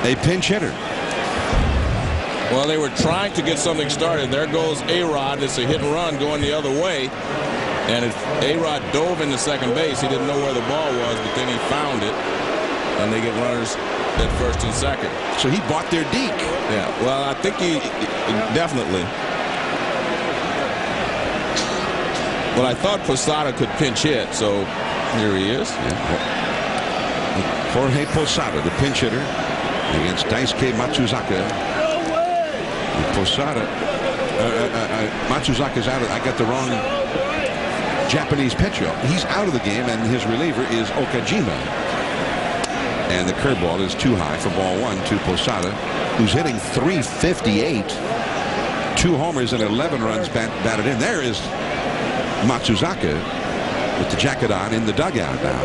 a pinch hitter.
Well, they were trying to get something started. There goes A-Rod. It's a hit and run going the other way. And A-Rod dove into second base. He didn't know where the ball was, but then he found it. And they get runners at first and second.
So he bought their deke.
Yeah, well, I think he definitely. Well, I thought Posada could pinch hit, so here he is.
Yeah. Jorge Posada, the pinch hitter, against Daisuke Matsuzaka. Posada, Matsuzaka's out. I got the wrong Japanese pitcher. He's out of the game, and his reliever is Okajima. And the curveball is too high for ball 1 to Posada, who's hitting .358. 2 homers and 11 runs batted in. There is Matsuzaka with the jacket on in the dugout now.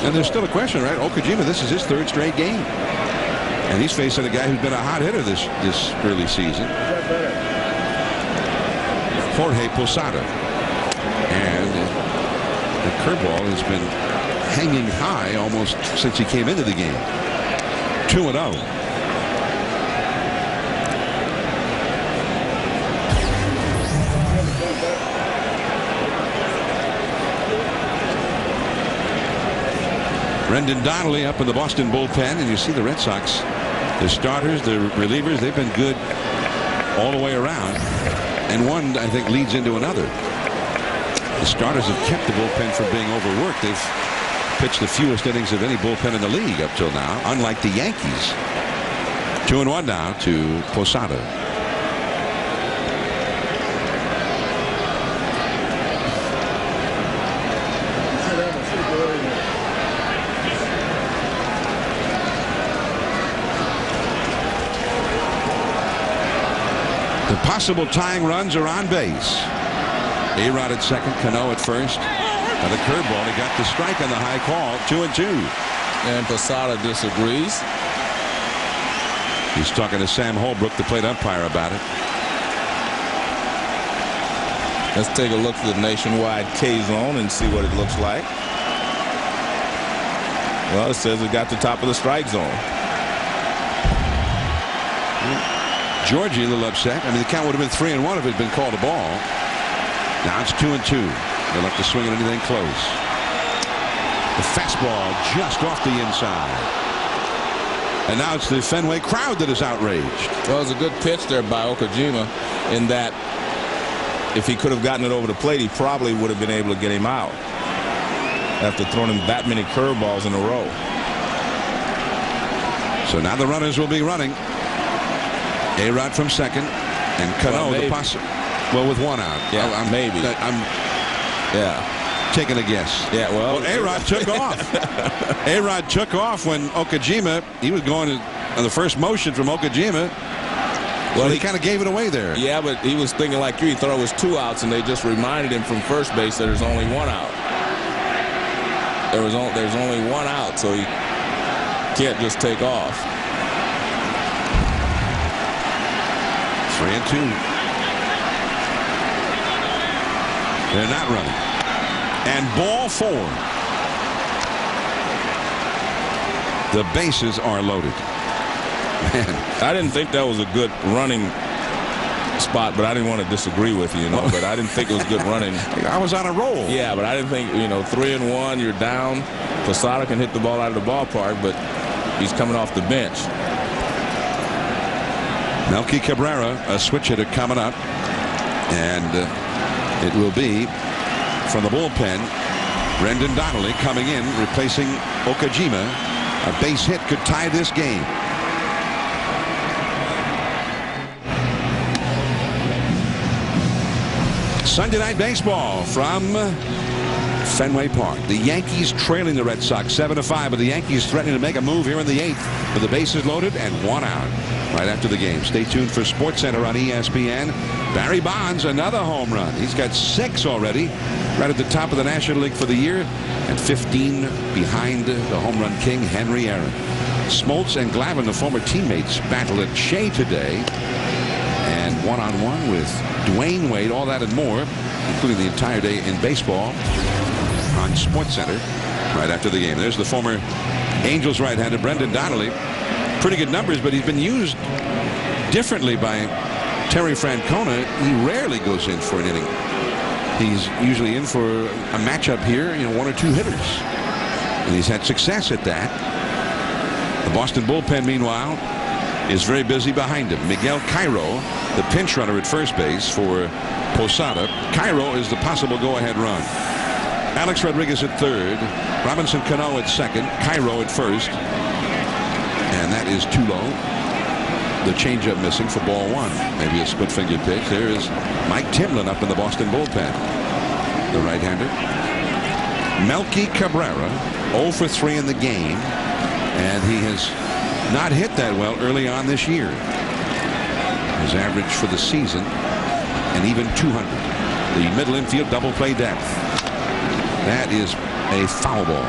And there's still a question, right? Okajima, this is his 3rd straight game. And he's facing a guy who's been a hot hitter this early season. Jorge Posada. And the curveball has been hanging high almost since he came into the game. 2-0. Brendan Donnelly up in the Boston bullpen, and you see the Red Sox, the starters, the relievers, they've been good all the way around, and one I think leads into another. The starters have kept the bullpen from being overworked. They've pitched the fewest innings of any bullpen in the league up till now, unlike the Yankees. 2-1 now to Posada. The possible tying runs are on base. A-Rod at second, Cano at first. Now the curveball, he got the strike on the high call. 2-2.
And Posada disagrees.
He's talking to Sam Holbrook, the plate umpire, about it.
Let's take a look at the nationwide K-zone and see what it looks like. Well, it says it got the top of the strike zone.
Georgie a little upset. I mean, the count would have been 3-1 if it had been called a ball. Now it's 2-2. They'll have to swing at anything close. The fastball just off the inside. And now it's the Fenway crowd that is outraged.
Well, it was a good pitch there by Okajima in that if he could have gotten it over the plate, he probably would have been able to get him out after throwing him that many curveballs in a row.
So now the runners will be running. A-Rod from second, and Cano the possible. Well, with one out.
Yeah, maybe.
Yeah. Taking a guess.
Yeah, well
A-Rod took off. A-Rod took off when Okajima, he was going on the first motion from Okajima. Well, he kind of gave it away there.
Yeah, but he was thinking like you. He thought it was 2 outs, and they just reminded him from first base that there's only 1 out. There's only 1 out, so he can't just take off.
3-2. They're not running. And ball 4. The bases are loaded. Man.
I didn't think that was a good running spot, but I didn't want to disagree with you, but I didn't think it was good running.
I was on a roll.
Yeah, but I didn't think, 3-1, you're down. Posada can hit the ball out of the ballpark, but he's coming off the bench.
Melky Cabrera, a switch hitter coming up, and it will be from the bullpen. Brendan Donnelly coming in, replacing Okajima. A base hit could tie this game. Sunday Night Baseball from Fenway Park. The Yankees trailing the Red Sox 7-5, but the Yankees threatening to make a move here in the 8th with the bases loaded and 1 out right after the game. Stay tuned for SportsCenter on ESPN. Barry Bonds, another home run. He's got 6 already, right at the top of the National League for the year, and 15 behind the home run king, Henry Aaron. Smoltz and Glavine, the former teammates, battled at Shea today, and one-on-one with Dwayne Wade, all that and more, including the entire day in baseball on SportsCenter right after the game. There's the former Angels right-hander, Brendan Donnelly. Pretty good numbers, but he's been used differently by Terry Francona. He rarely goes in for an inning. He's usually in for a matchup here, 1 or 2 hitters. And he's had success at that. The Boston bullpen, meanwhile, is very busy behind him. Miguel Cairo, the pinch runner at first base for Posada. Cairo is the possible go-ahead run. Alex Rodriguez at third. Robinson Cano at second. Cairo at first. And that is too low. The changeup missing for ball 1. Maybe a split-fingered pitch. There is Mike Timlin up in the Boston bullpen. The right-hander. Melky Cabrera, 0 for 3 in the game. And he has not hit that well early on this year. His average for the season, an even 200. The middle infield double play depth. That is a foul ball.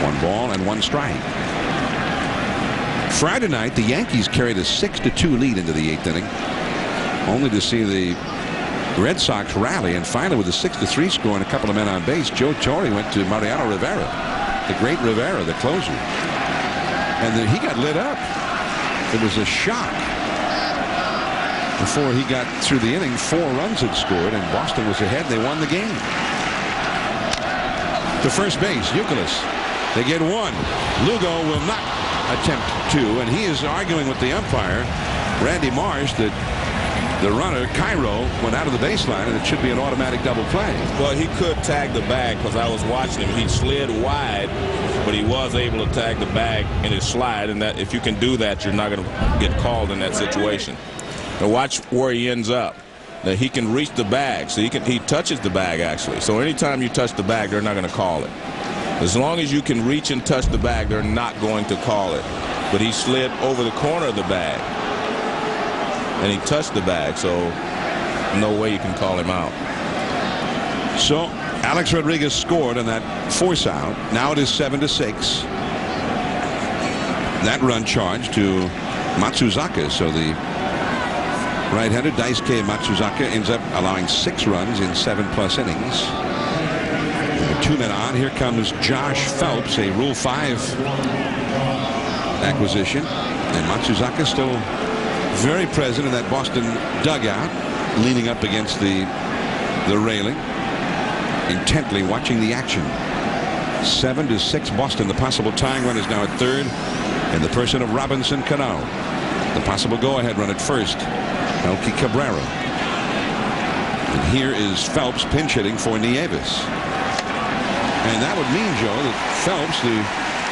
1 ball and 1 strike. Friday night, the Yankees carried a 6-2 lead into the 8th inning, only to see the Red Sox rally, and finally with a 6-3 score and a couple of men on base, Joe Torre went to Mariano Rivera, the great Rivera, the closer, and then he got lit up. It was a shock. Before he got through the inning, 4 runs had scored, and Boston was ahead. They won the game. To first base, Youkilis. They get 1. Lugo will not attempt 2, and he is arguing with the umpire, Randy Marsh, that The runner, Cairo, went out of the baseline, and it should be an automatic double play.
Well, he could tag the bag because I was watching him. He slid wide, but he was able to tag the bag in his slide, and that if you can do that, you're not going to get called in that situation. Now watch where he ends up. Now he can reach the bag, so he touches the bag actually. So anytime you touch the bag, they're not going to call it. As long as you can reach and touch the bag, they're not going to call it. But he slid over the corner of the bag, and he touched the bag, so no way you can call him out.
So Alex Rodriguez scored on that force out. Now it is 7-6. That run charged to Matsuzaka. So the right-hander Daisuke Matsuzaka ends up allowing 6 runs in 7+ innings. With 2 men on, here comes Josh Phelps, a Rule 5 acquisition, and Matsuzaka still very present in that Boston dugout, leaning up against the railing, intently watching the action. 7-6 Boston. The possible tying run is now at third in the person of Robinson Cano. The possible go-ahead run at first, Melky Cabrera. And here is Phelps pinch hitting for Nieves. And that would mean, Joe, that Phelps, the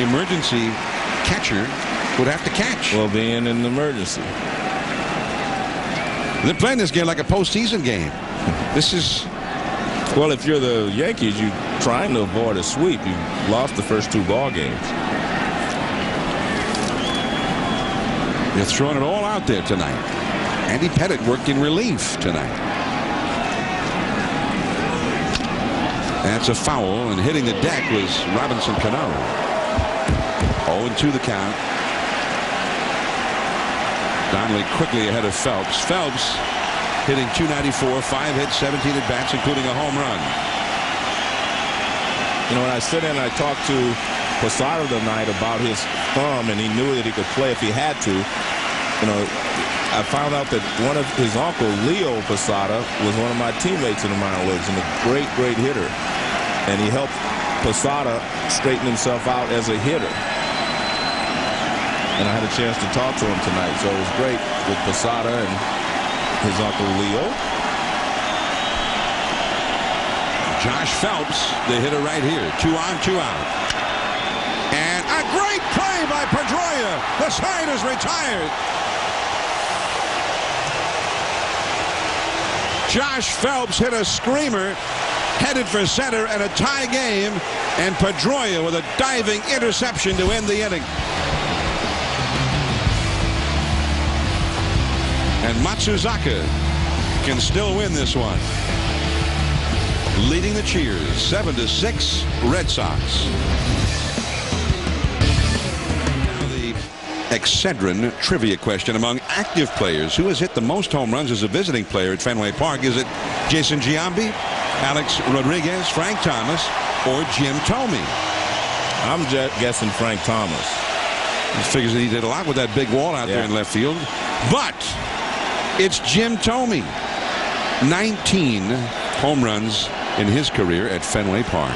emergency catcher, would have to catch.
Well, being an emergency.
They're playing this game like a postseason game. This is...
Well, if you're the Yankees, you're trying to avoid a sweep. You lost the first 2 ball games.
You're throwing it all out there tonight. Andy Pettitte worked in relief tonight. That's a foul, and hitting the deck was Robinson Cano. 0-2 the count. Donnelly quickly ahead of Phelps. Phelps hitting .294, 5 hits, 17 at bats, including a home run.
You know, when I sit in, I talked to Posada tonight about his thumb, and he knew that he could play if he had to. You know, I found out that one of his uncle, Leo Posada, was one of my teammates in the minor leagues and a great, great hitter. And he helped Posada straighten himself out as a hitter. And I had a chance to talk to him tonight, so it was great with Posada and his uncle Leo.
Josh Phelps, the hitter right here. 2 on, 2 out. And a great play by Pedroia. The side is retired. Josh Phelps hit a screamer, headed for center, and a tie game. And Pedroia with a diving interception to end the inning. And Matsuzaka can still win this one. Leading the cheers, 7-6 Red Sox. Now the Excedrin trivia question. Among active players, who has hit the most home runs as a visiting player at Fenway Park? Is it Jason Giambi, Alex Rodriguez, Frank Thomas, or Jim Thome?
I'm guessing Frank Thomas.
He figures that he did a lot with that big wall out there in left field. But it's Jim Thome. 19 home runs in his career at Fenway Park.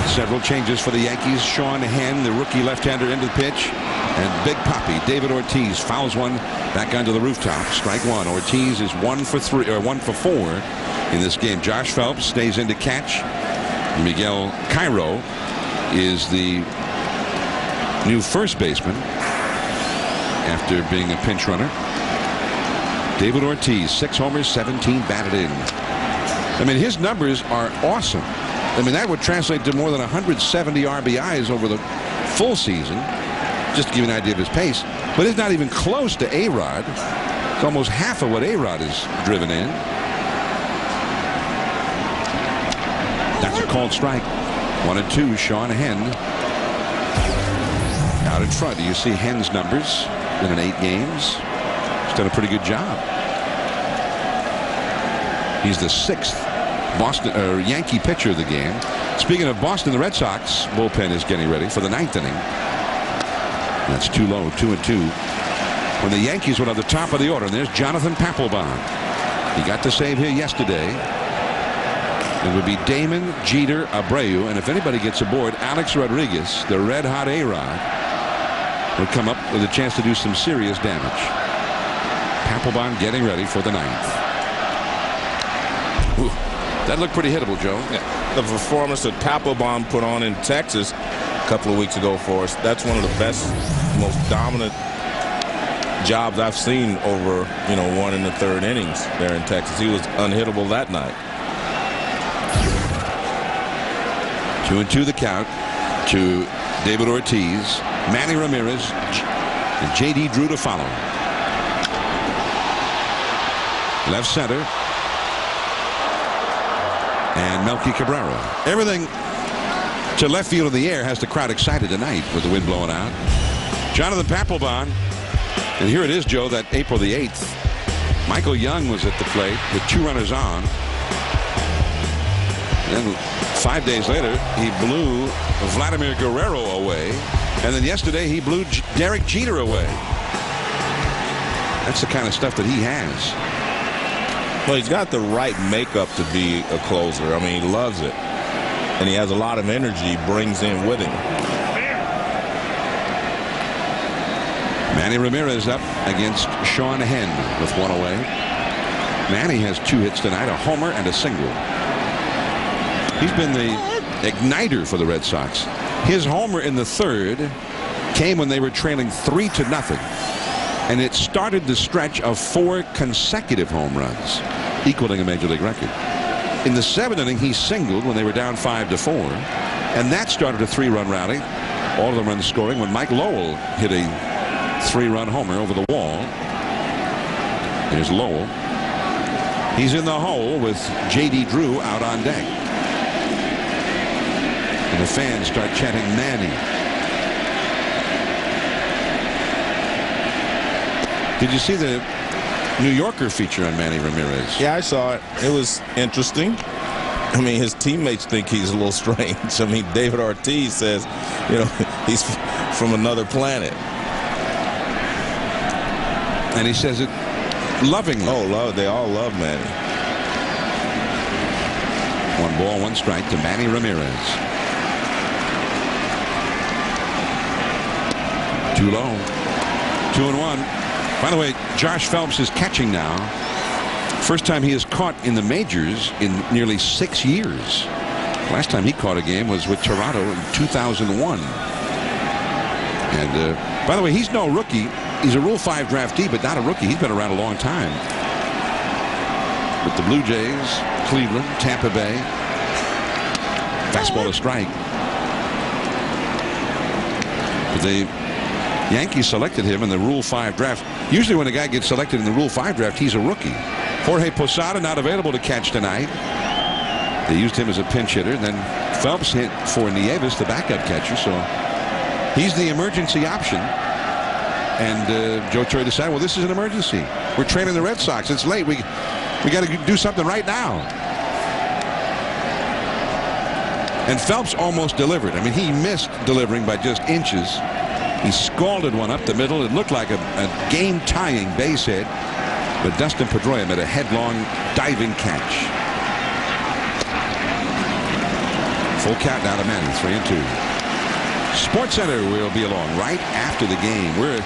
Several changes for the Yankees. Sean Henn, the rookie left-hander, into the pitch. And Big Papi, David Ortiz, fouls one back onto the rooftop. Strike 1. Ortiz is 1 for 4 in this game. Josh Phelps stays in to catch. Miguel Cairo is the new first baseman after being a pinch runner. David Ortiz, 6 homers, 17 batted in. I mean, his numbers are awesome. I mean, that would translate to more than 170 RBIs over the full season, just to give you an idea of his pace. But it's not even close to A-Rod. It's almost half of what A-Rod has driven in. That's a called strike. 1-2, Sean Henn. Out in front, do you see Henn's numbers in 8 games? He's done a pretty good job. He's the 6th Yankee pitcher of the game. Speaking of Boston, the Red Sox bullpen is getting ready for the 9th inning. That's too low, 2-2. When the Yankees went on the top of the order, and there's Jonathan Papelbon. He got the save here yesterday. It would be Damon, Jeter, Abreu, and if anybody gets aboard, Alex Rodriguez, the red-hot A-Rod, would come up with a chance to do some serious damage. Papelbon getting ready for the ninth. Ooh, that looked pretty hittable, Joe.
Yeah. The performance that Papelbon put on in Texas a couple of weeks ago for us, that's one of the best, most dominant jobs I've seen over, 1 and the 3rd innings there in Texas. He was unhittable that night.
2-2 the count to David Ortiz, Manny Ramirez, and J.D. Drew to follow. Left center. And Melky Cabrera. Everything to left field in the air has the crowd excited tonight with the wind blowing out. Jonathan Papelbon. And here it is, Joe, that April the 8th. Michael Young was at the plate with 2 runners on. Then 5 days later, he blew Vladimir Guerrero away. And then yesterday, he blew Derek Jeter away. That's the kind of stuff that he has.
Well, he's got the right makeup to be a closer. I mean, he loves it. And he has a lot of energy he brings in with him.
Manny Ramirez up against Sean Henn with 1 away. Manny has 2 hits tonight, a homer and a single. He's been the igniter for the Red Sox. His homer in the 3rd came when they were trailing 3-0. And it started the stretch of 4 consecutive home runs, equaling a major league record. In the 7th inning, he singled when they were down 5-4. And that started a 3-run rally. All of the runs scoring when Mike Lowell hit a 3-run homer over the wall. There's Lowell. He's in the hole with J.D. Drew out on deck. And the fans start chanting Manny. Did you see the New Yorker feature on Manny Ramirez?
Yeah, I saw it. It was interesting. I mean, his teammates think he's a little strange. I mean, David Ortiz says, he's from another planet.
And he says it lovingly.
Oh, love. They all love Manny.
1 ball, 1 strike to Manny Ramirez. Too low. 2-1. By the way, Josh Phelps is catching now. First time he has caught in the majors in nearly 6 years. Last time he caught a game was with Toronto in 2001. And by the way, he's no rookie. He's a Rule 5 draftee, but not a rookie. He's been around a long time. With the Blue Jays, Cleveland, Tampa Bay. Fastball to strike. But the Yankees selected him in the Rule 5 draft. Usually when a guy gets selected in the Rule 5 draft, he's a rookie. Jorge Posada not available to catch tonight. They used him as a pinch hitter. Then Phelps hit for Nieves, the backup catcher. So he's the emergency option. And Joe Torre decided, well, this is an emergency. We're training the Red Sox. It's late. We got to do something right now. And Phelps almost delivered. I mean, he missed delivering by just inches. He scalded one up the middle. It looked like a game-tying base hit. But Dustin Pedroia made a headlong diving catch. Full count now to Manny, 3-2. SportsCenter will be along right after the game. We're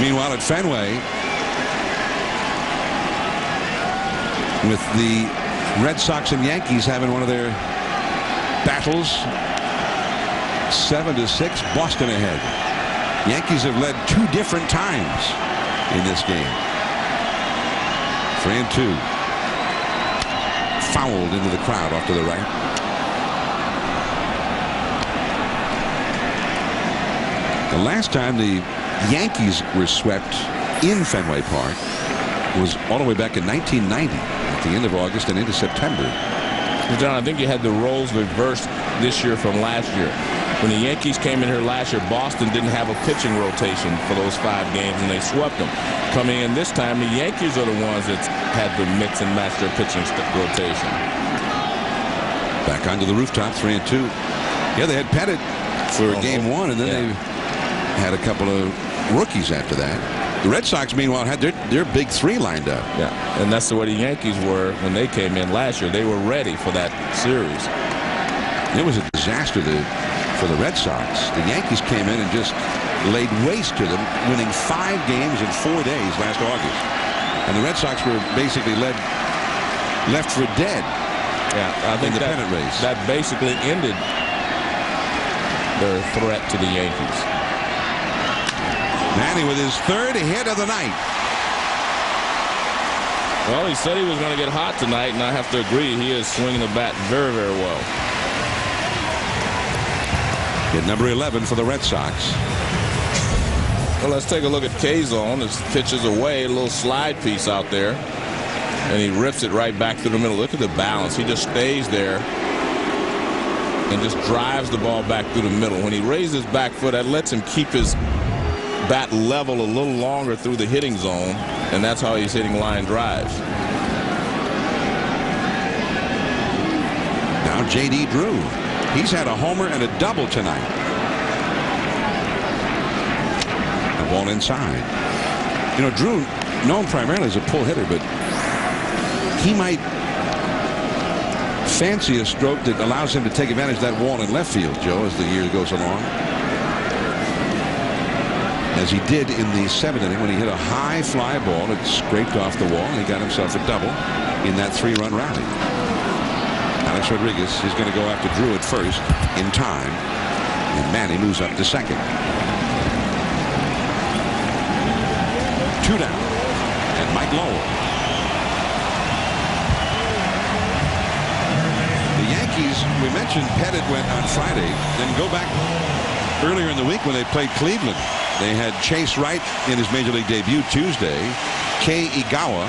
meanwhile at Fenway with the Red Sox and Yankees having one of their battles. 7-6, Boston ahead. Yankees have led 2 different times in this game. 3-2. Fouled into the crowd off to the right. The last time the Yankees were swept in Fenway Park was all the way back in 1990 at the end of August and into September.
John, I think you had the roles reversed this year from last year. When the Yankees came in here last year, Boston didn't have a pitching rotation for those 5 games, and they swept them. Coming in this time, the Yankees are the ones that had to mix and match their pitching rotation.
Back onto the rooftop, 3-2. Yeah, they had Pettit for game 1, and then they had a couple of rookies after that. The Red Sox, meanwhile, had their big 3 lined up.
Yeah, and that's the way the Yankees were when they came in last year. They were ready for that series.
It was a disaster for the Red Sox. The Yankees came in and just laid waste to them, winning 5 games in 4 days last August. And the Red Sox were basically left for dead.
Yeah, I think
in the pennant race.
That basically ended their threat to the Yankees.
Manny with his third hit of the night.
Well, he said he was going to get hot tonight, and I have to agree, he is swinging the bat very, very well.
Hit number 11 for the Red Sox.
Well, let's take a look at K-Zone. His pitches away, a little slide piece out there. And he rips it right back through the middle. Look at the balance. He just stays there and just drives the ball back through the middle. When he raises his back foot, that lets him keep his bat level a little longer through the hitting zone, and that's how he's hitting line drives.
Now J.D. Drew. He's had a homer and a double tonight. A ball inside. You know, Drew, known primarily as a pull hitter, but he might fancy a stroke that allows him to take advantage of that wall in left field, Joe, as the year goes along. As he did in the 7th inning when he hit a high fly ball that scraped off the wall, and he got himself a double in that 3-run rally. Alex Rodriguez is going to go after Drew at first in time, and Manny moves up to second. 2 down, and Mike Lowell. The Yankees, we mentioned Pettit went on Friday, then go back earlier in the week when they played Cleveland. They had Chase Wright in his major league debut Tuesday. Kei Igawa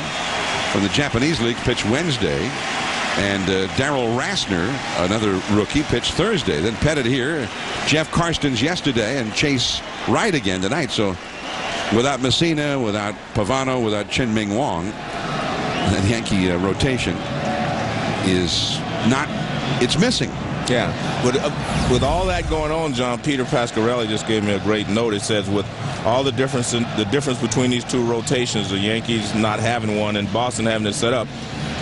from the Japanese league pitched Wednesday. And Darrell Rasner, another rookie, pitched Thursday. Then Pettit here, Jeff Karstens yesterday, and Chase Wright again tonight. So without Messina, without Pavano, without Chin-Ming Wong, the Yankee rotation is not, it's missing.
Yeah, with all that going on, John, Peter Pasquarelli just gave me a great note. It says with all the difference between these two rotations, the Yankees not having one and Boston having it set up,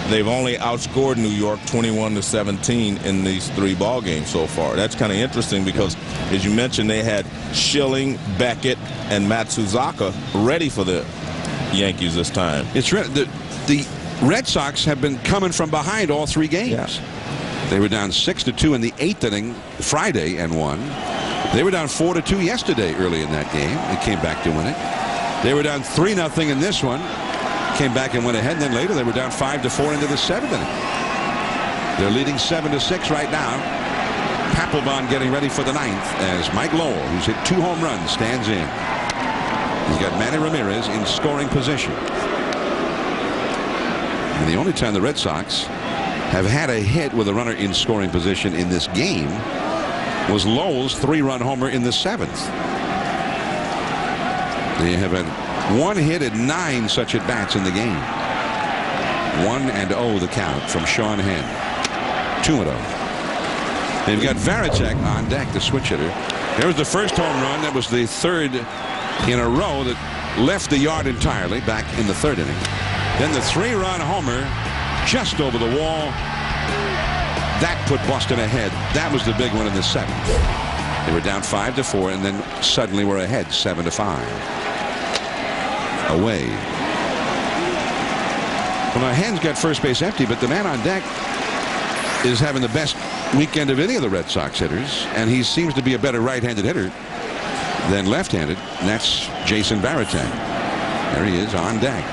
they've only outscored New York 21-17 in these 3 ball games so far. That's kind of interesting because, as you mentioned, they had Schilling, Beckett, and Matsuzaka ready for the Yankees this time.
It's right. The Red Sox have been coming from behind all 3 games.
Yeah.
They were down 6-2 in the 8th inning Friday and won. They were down 4-2 yesterday early in that game. They came back to win it. They were down 3-0 in this one. Came back and went ahead, and then later they were down 5-4 into the 7th inning. They're leading 7-6 right now. Papelbon getting ready for the 9th as Mike Lowell, who's hit 2 home runs, stands in. He's got Manny Ramirez in scoring position. And the only time the Red Sox have had a hit with a runner in scoring position in this game was Lowell's 3-run homer in the 7th. They have had 1 hit at 9 such at bats in the game. 1-0 the count from Sean Henn. 2-0. They've got Varitek on deck, the switch hitter. There was the first home run. That was the 3rd in a row that left the yard entirely back in the 3rd inning. Then the 3-run homer just over the wall. That put Boston ahead. That was the big one in the 7th. They were down 5-4, and then suddenly we're ahead 7-5. Away. Well, now Henn's got first base empty, but the man on deck is having the best weekend of any of the Red Sox hitters, and he seems to be a better right-handed hitter than left-handed, and that's Jason Varitek. There he is on deck.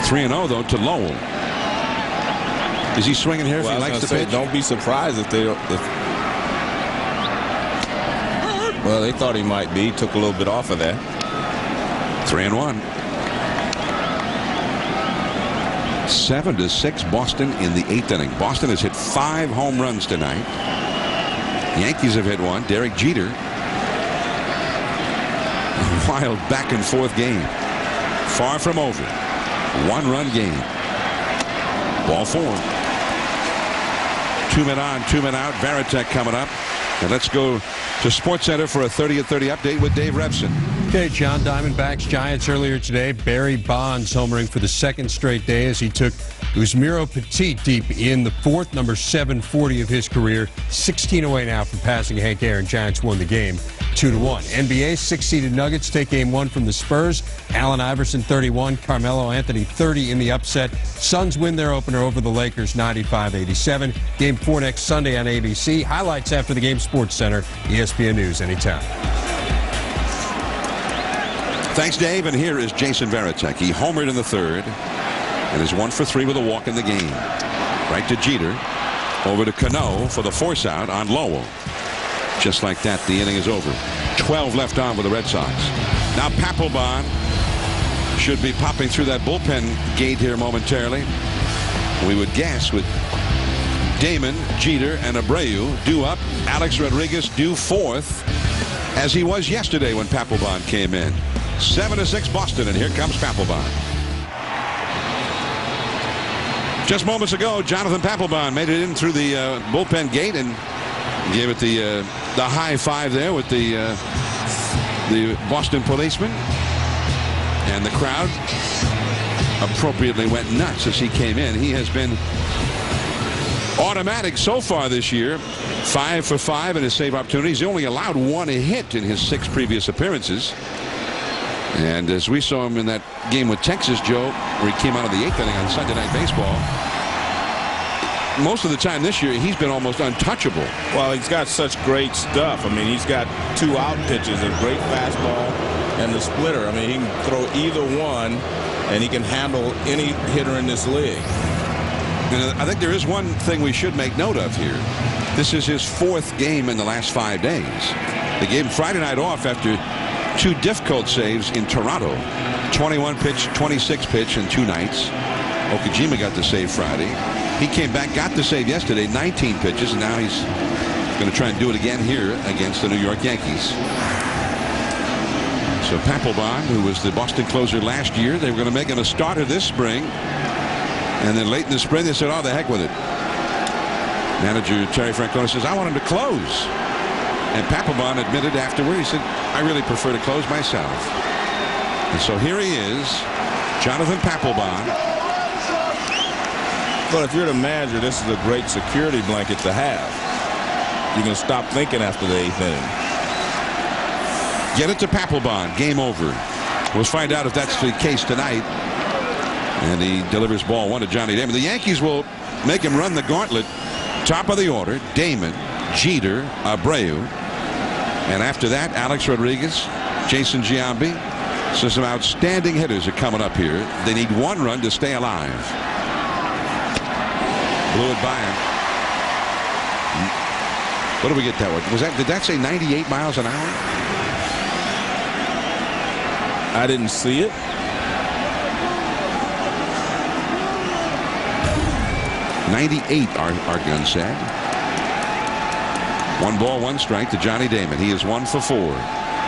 3-0 though to Lowell. Is he swinging here if he likes to pitch?
Don't be surprised if they don't. Well, they thought he might be. Took a little bit off of that.
3-1. 7-6 Boston in the 8th inning. Boston has hit 5 home runs tonight. Yankees have hit 1. Derek Jeter. A wild back and forth game. Far from over. 1-run game. Ball 4. 2 men on, 2 men out. Varitek coming up. And let's go to SportsCenter for a 30 at 30 update with Dave Revson.
Okay, John, Diamondbacks Giants earlier today. Barry Bonds homering for the 2nd straight day as he took Uzmiro Petit deep in the 4th, number 740 of his career. 16 away now from passing Hank Aaron. Giants won the game 2-1. NBA 6-seeded Nuggets take game 1 from the Spurs. Allen Iverson 31, Carmelo Anthony 30 in the upset. Suns win their opener over the Lakers 95-87. Game 4 next Sunday on ABC. Highlights after the game. Sports Center, ESPN News, anytime.
Thanks, Dave. And here is Jason Varitek. He homered in the third and is 1 for 3 with a walk in the game. Right to Jeter. Over to Cano for the force out on Lowell. Just like that, the inning is over. 12 left on with the Red Sox. Now Papelbon should be popping through that bullpen gate here momentarily. We would guess with Damon, Jeter, and Abreu due up. Alex Rodriguez due fourth, as he was yesterday when Papelbon came in. 7-6 Boston, and here comes Papelbon. Just moments ago, Jonathan Papelbon made it in through the bullpen gate and gave it the high five there with the Boston policeman. And the crowd appropriately went nuts as he came in. He has been automatic so far this year. 5 for 5 in his save opportunities. He only allowed 1 hit in his 6 previous appearances. And as we saw him in that game with Texas, Joe, where he came out of the 8th inning on Sunday Night Baseball, most of the time this year he's been almost untouchable.
Well, he's got such great stuff. I mean, he's got 2 out pitches, a great fastball and the splitter. I mean, he can throw either one, and he can handle any hitter in this league.
And I think there is one thing we should make note of here. This is his 4th game in the last 5 days. They gave him Friday night off after 2 difficult saves in Toronto. 21 pitch, 26 pitch in 2 nights. Okajima got the save Friday. He came back, got the save yesterday, 19 pitches, and now he's going to try and do it again here against the New York Yankees. So Papelbon, who was the Boston closer last year, they were going to make him a starter this spring. And then late in the spring, they said, oh, the heck with it. Manager Terry Francona says, I want him to close. And Papelbon admitted afterward, he said, I really prefer to close myself. And so here he is, Jonathan Papelbon.
But if you're the manager, this is a great security blanket to have. You can stop thinking after the 8th inning.
Get it to Papelbon. Game over. We'll find out if that's the case tonight. And he delivers ball 1 to Johnny Damon. The Yankees will make him run the gauntlet. Top of the order, Damon, Jeter, Abreu. And after that, Alex Rodriguez, Jason Giambi. So some outstanding hitters are coming up here. They need 1 run to stay alive. Blew it by him. What did we get that one? Did that say 98 miles an hour?
I didn't see it.
.98, our gun said. 1 ball, 1 strike to Johnny Damon. He is 1 for 4.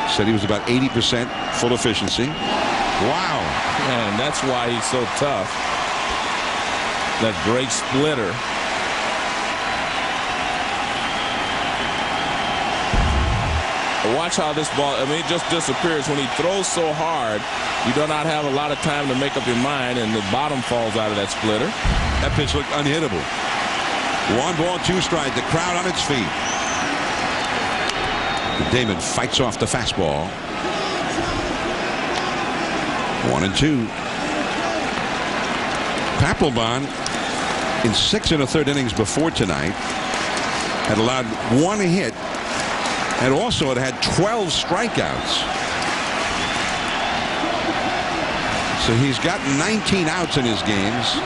Said he was about 80% full efficiency. Wow.
Man, that's why he's so tough. That great splitter. Watch how this ball, I mean, it just disappears. When he throws so hard, you do not have a lot of time to make up your mind, and the bottom falls out of that splitter.
That pitch looked unhittable. 1 ball, 2 strike. The crowd on its feet. Damon fights off the fastball. 1-2. Papelbon, in 6 1/3 innings before tonight, had allowed 1 hit and also had 12 strikeouts. So he's got 19 outs in his games,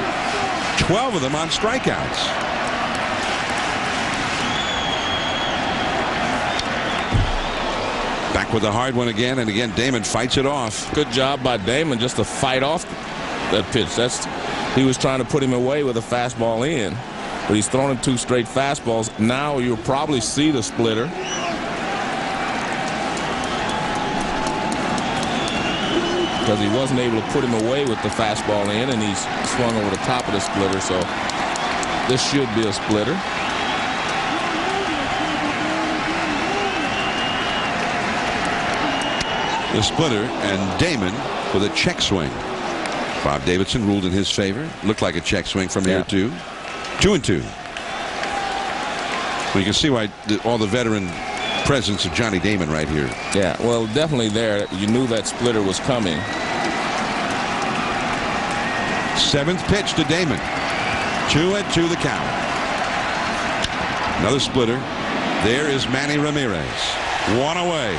12 of them on strikeouts. Back with the hard one again, and again Damon fights it off.
Good job by Damon just to fight off that pitch. He was trying to put him away with a fastball in, but he's thrown him 2 straight fastballs. Now you'll probably see the splitter. Because he wasn't able to put him away with the fastball in, and he's swung over the top of the splitter, so this should be a splitter.
The splitter, and Damon with a check swing. Bob Davidson ruled in his favor. Looked like a check swing from here too. 2-2. Well, you can see why all the veteran presence of Johnny Damon right here.
Yeah, well, definitely there. You knew that splitter was coming.
7th pitch to Damon. 2-2 the count. Another splitter. There is Manny Ramirez. 1 away.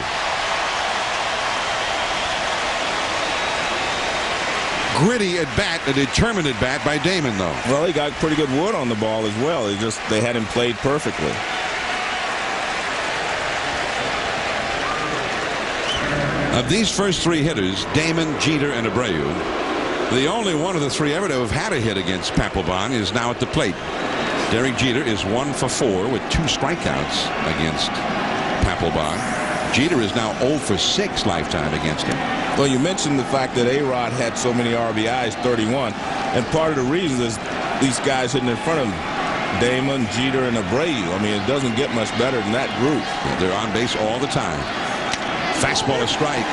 Gritty at bat, a determined at bat by Damon, though.
Well, he got pretty good wood on the ball as well. They had him played perfectly.
Of these first 3 hitters, Damon, Jeter, and Abreu, the only one of the 3 ever to have had a hit against Papelbon is now at the plate. Derek Jeter is 1 for 4 with 2 strikeouts against Papelbon. Jeter is now 0 for 6 lifetime against him.
Well, you mentioned the fact that A-Rod had so many RBIs, 31, and part of the reason is these guys hitting in front of him. Damon, Jeter, and Abreu. I mean, it doesn't get much better than that group.
They're on base all the time. Fastball a strike.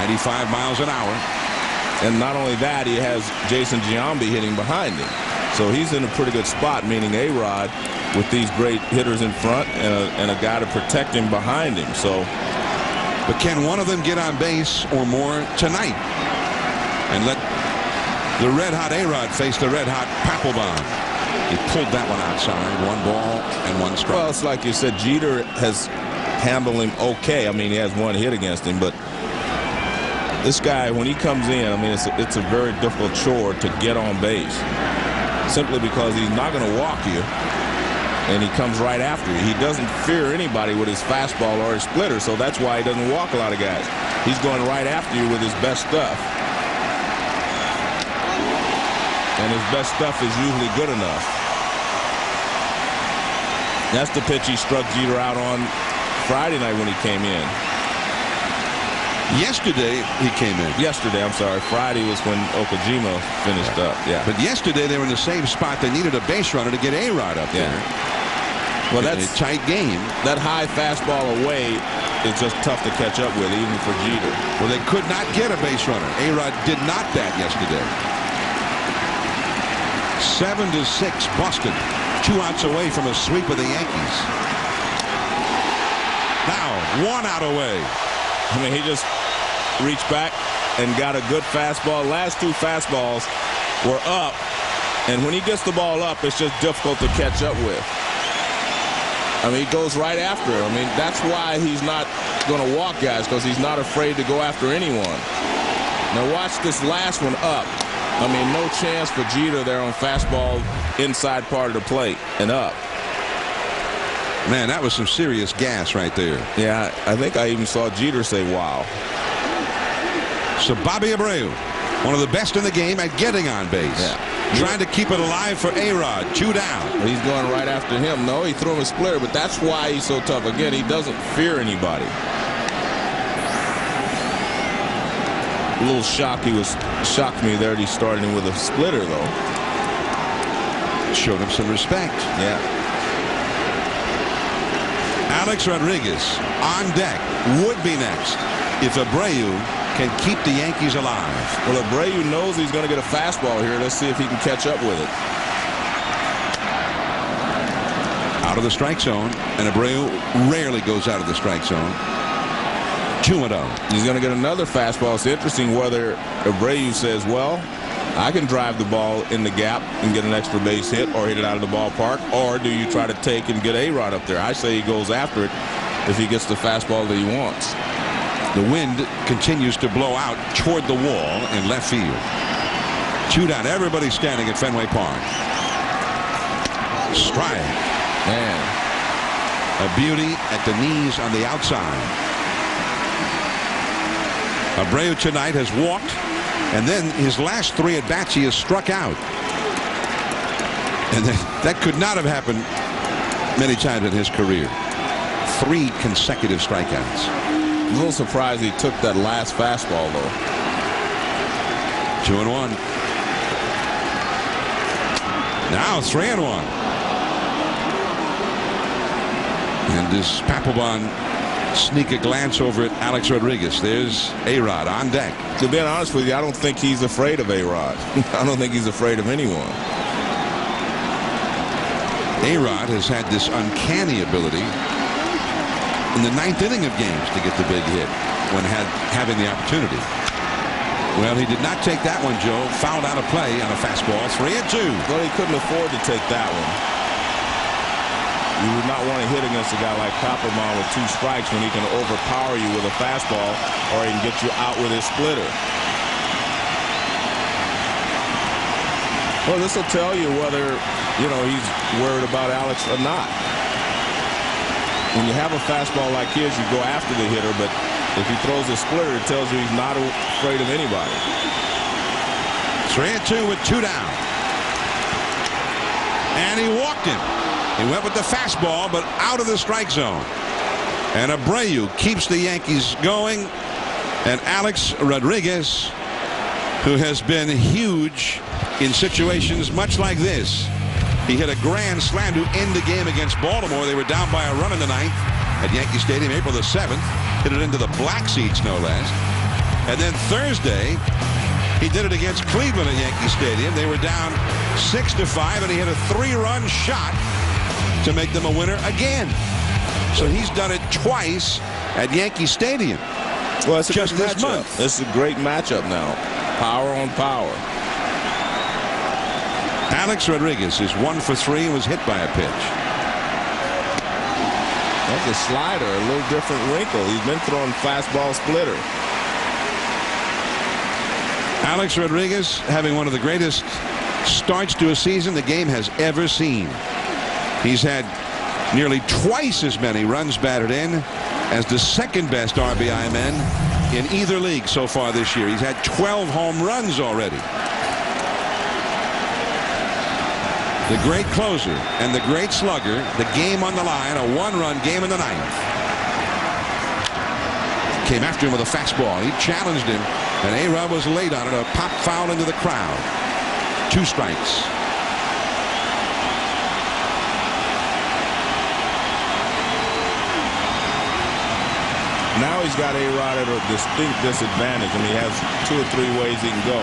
95 miles an hour.
And not only that, he has Jason Giambi hitting behind him. So he's in a pretty good spot, meaning A-Rod with these great hitters in front and a guy to protect him behind him.
But can one of them get on base or more tonight and let the red-hot A-Rod face the red-hot Papelbon? He pulled that one outside. 1 ball and 1 strike.
Well, it's like you said, Jeter has handled him okay. I mean, he has 1 hit against him, but this guy, when he comes in, I mean, it's a very difficult chore to get on base, simply because he's not going to walk you, and he comes right after you. He doesn't fear anybody with his fastball or his splitter, so that's why he doesn't walk a lot of guys. He's going right after you with his best stuff. And his best stuff is usually good enough. That's the pitch he struck Jeter out on Friday night when he came in.
Yesterday he came in.
Yesterday, I'm sorry. Friday was when Okajima finished up. Yeah.
But yesterday they were in the same spot. They needed a base runner to get A-Rod up there.
Well, that's
a tight game.
That high fastball away is just tough to catch up with, even for Jeter.
Well, they could not get a base runner. A-Rod did not bat yesterday. 7-6 Boston. 2 outs away from a sweep of the Yankees. Now 1 out away.
I mean, he just reached back and got a good fastball. Last 2 fastballs were up, and when he gets the ball up, it's just difficult to catch up with. I mean, he goes right after it. I mean, that's why he's not going to walk guys, because he's not afraid to go after anyone. Now watch this last one up. I mean, no chance for Jeter there on fastball inside part of the plate and up.
Man, that was some serious gas right there.
Yeah, I think I even saw Jeter say, wow.
So Bobby Abreu, one of the best in the game at getting on base.
Yeah.
Trying to keep it alive for A-Rod. 2 down.
He's going right after him. No, he threw him a splitter, but that's why he's so tough. Again, he doesn't fear anybody. A little shocked shocked me there that he started him with a splitter, though.
Showed him some respect.
Yeah.
Alex Rodriguez on deck would be next if Abreu can keep the Yankees alive.
Well, Abreu knows he's going to get a fastball here. Let's see if he can catch up with it.
Out of the strike zone, and Abreu rarely goes out of the strike zone. 2-0.
He's going to get another fastball. It's interesting whether Abreu says, well, I can drive the ball in the gap and get an extra base hit or hit it out of the ballpark, or do you try to take and get A-Rod up there? I say he goes after it if he gets the fastball that he wants.
The wind continues to blow out toward the wall in left field. 2 down. Everybody standing at Fenway Park. Strike.
Man.
A beauty at the knees on the outside. Abreu tonight has walked, and then his last 3 at-bats he has struck out. And that could not have happened many times in his career. 3 consecutive strikeouts.
I'm a little surprised he took that last fastball, though.
2-1. Now 3-1. And does Papelbon sneak a glance over at Alex Rodriguez? There's A-Rod on deck.
To be honest with you, I don't think he's afraid of A-Rod. I don't think he's afraid of anyone.
A-Rod has had this uncanny ability in the 9th inning of games to get the big hit when having the opportunity. Well, he did not take that one, Joe. Fouled out of play on a fastball. 3-2.
Well, he couldn't afford to take that one. You would not want to hit against a guy like Papelbon with 2 strikes when he can overpower you with a fastball, or he can get you out with his splitter. Well, this will tell you whether, he's worried about Alex or not. When you have a fastball like his, you go after the hitter, but if he throws a splitter, it tells you he's not afraid of anybody.
3-2 with 2 down. And he walked him. He went with the fastball, but out of the strike zone. And Abreu keeps the Yankees going. And Alex Rodriguez, who has been huge in situations much like this. He hit a grand slam to end the game against Baltimore. They were down by a run in the 9th at Yankee Stadium, April the 7th. Hit it into the black seats, no less. And then Thursday, he did it against Cleveland at Yankee Stadium. They were down 6-5, and he hit a 3-run shot to make them a winner again. So he's done it twice at Yankee Stadium.
Well, it's
just this month.
This is a great matchup now. Power on power.
Alex Rodriguez is 1 for 3 and was hit by a pitch.
That's a slider, a little different wrinkle. He's been throwing fastball splitter.
Alex Rodriguez having one of the greatest starts to a season the game has ever seen. He's had nearly twice as many runs batted in as the second best RBI man in either league so far this year. He's had 12 home runs already. The great closer and the great slugger, the game on the line, a 1-run game in the 9th. Came after him with a fastball. He challenged him, and A-Rod was late on it. A pop foul into the crowd. 2 strikes.
Now he's got A-Rod at a distinct disadvantage. I mean, he has 2 or 3 ways he can go.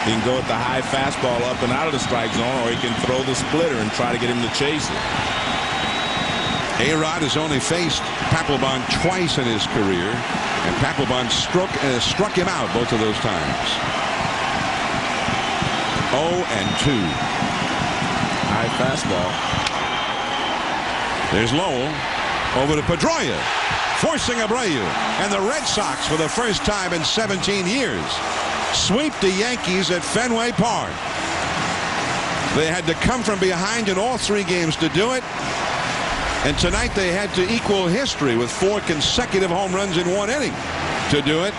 He can go with the high fastball up and out of the strike zone, or he can throw the splitter and try to get him to chase it.
A-Rod has only faced Papelbon twice in his career, and Papelbon struck him out both of those times. 0-2.
High fastball.
There's Lowell over to Pedroia, forcing Abreu, and the Red Sox, for the first time in 17 years, sweep the Yankees at Fenway Park. They had to come from behind in all 3 games to do it, and tonight they had to equal history with 4 consecutive home runs in 1 inning to do it.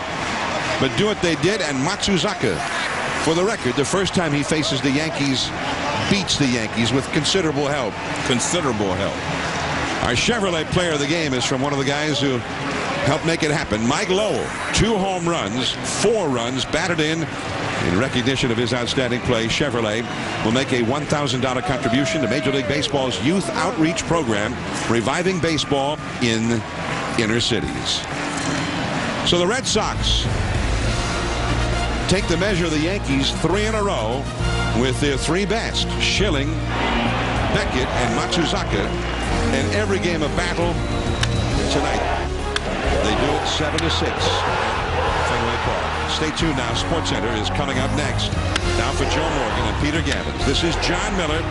But do it they did, and Matsuzaka, for the record, the first time he faces the Yankees, beats the Yankees with considerable help.
Considerable help.
Our Chevrolet player of the game is from one of the guys who helped make it happen. Mike Lowell, 2 home runs, 4 runs batted in recognition of his outstanding play. Chevrolet will make a $1,000 contribution to Major League Baseball's youth outreach program, reviving baseball in inner cities. So the Red Sox take the measure of the Yankees 3 in a row with their 3 best, Schilling, Beckett, and Matsuzaka, in every game of battle tonight. They do it 7-6. Fenway Park. Stay tuned now. SportsCenter is coming up next. Now for Joe Morgan and Peter Gammons. This is John Miller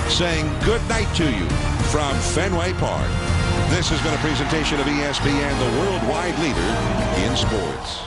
saying good night to you from Fenway Park. This has been a presentation of ESPN, the worldwide leader in sports.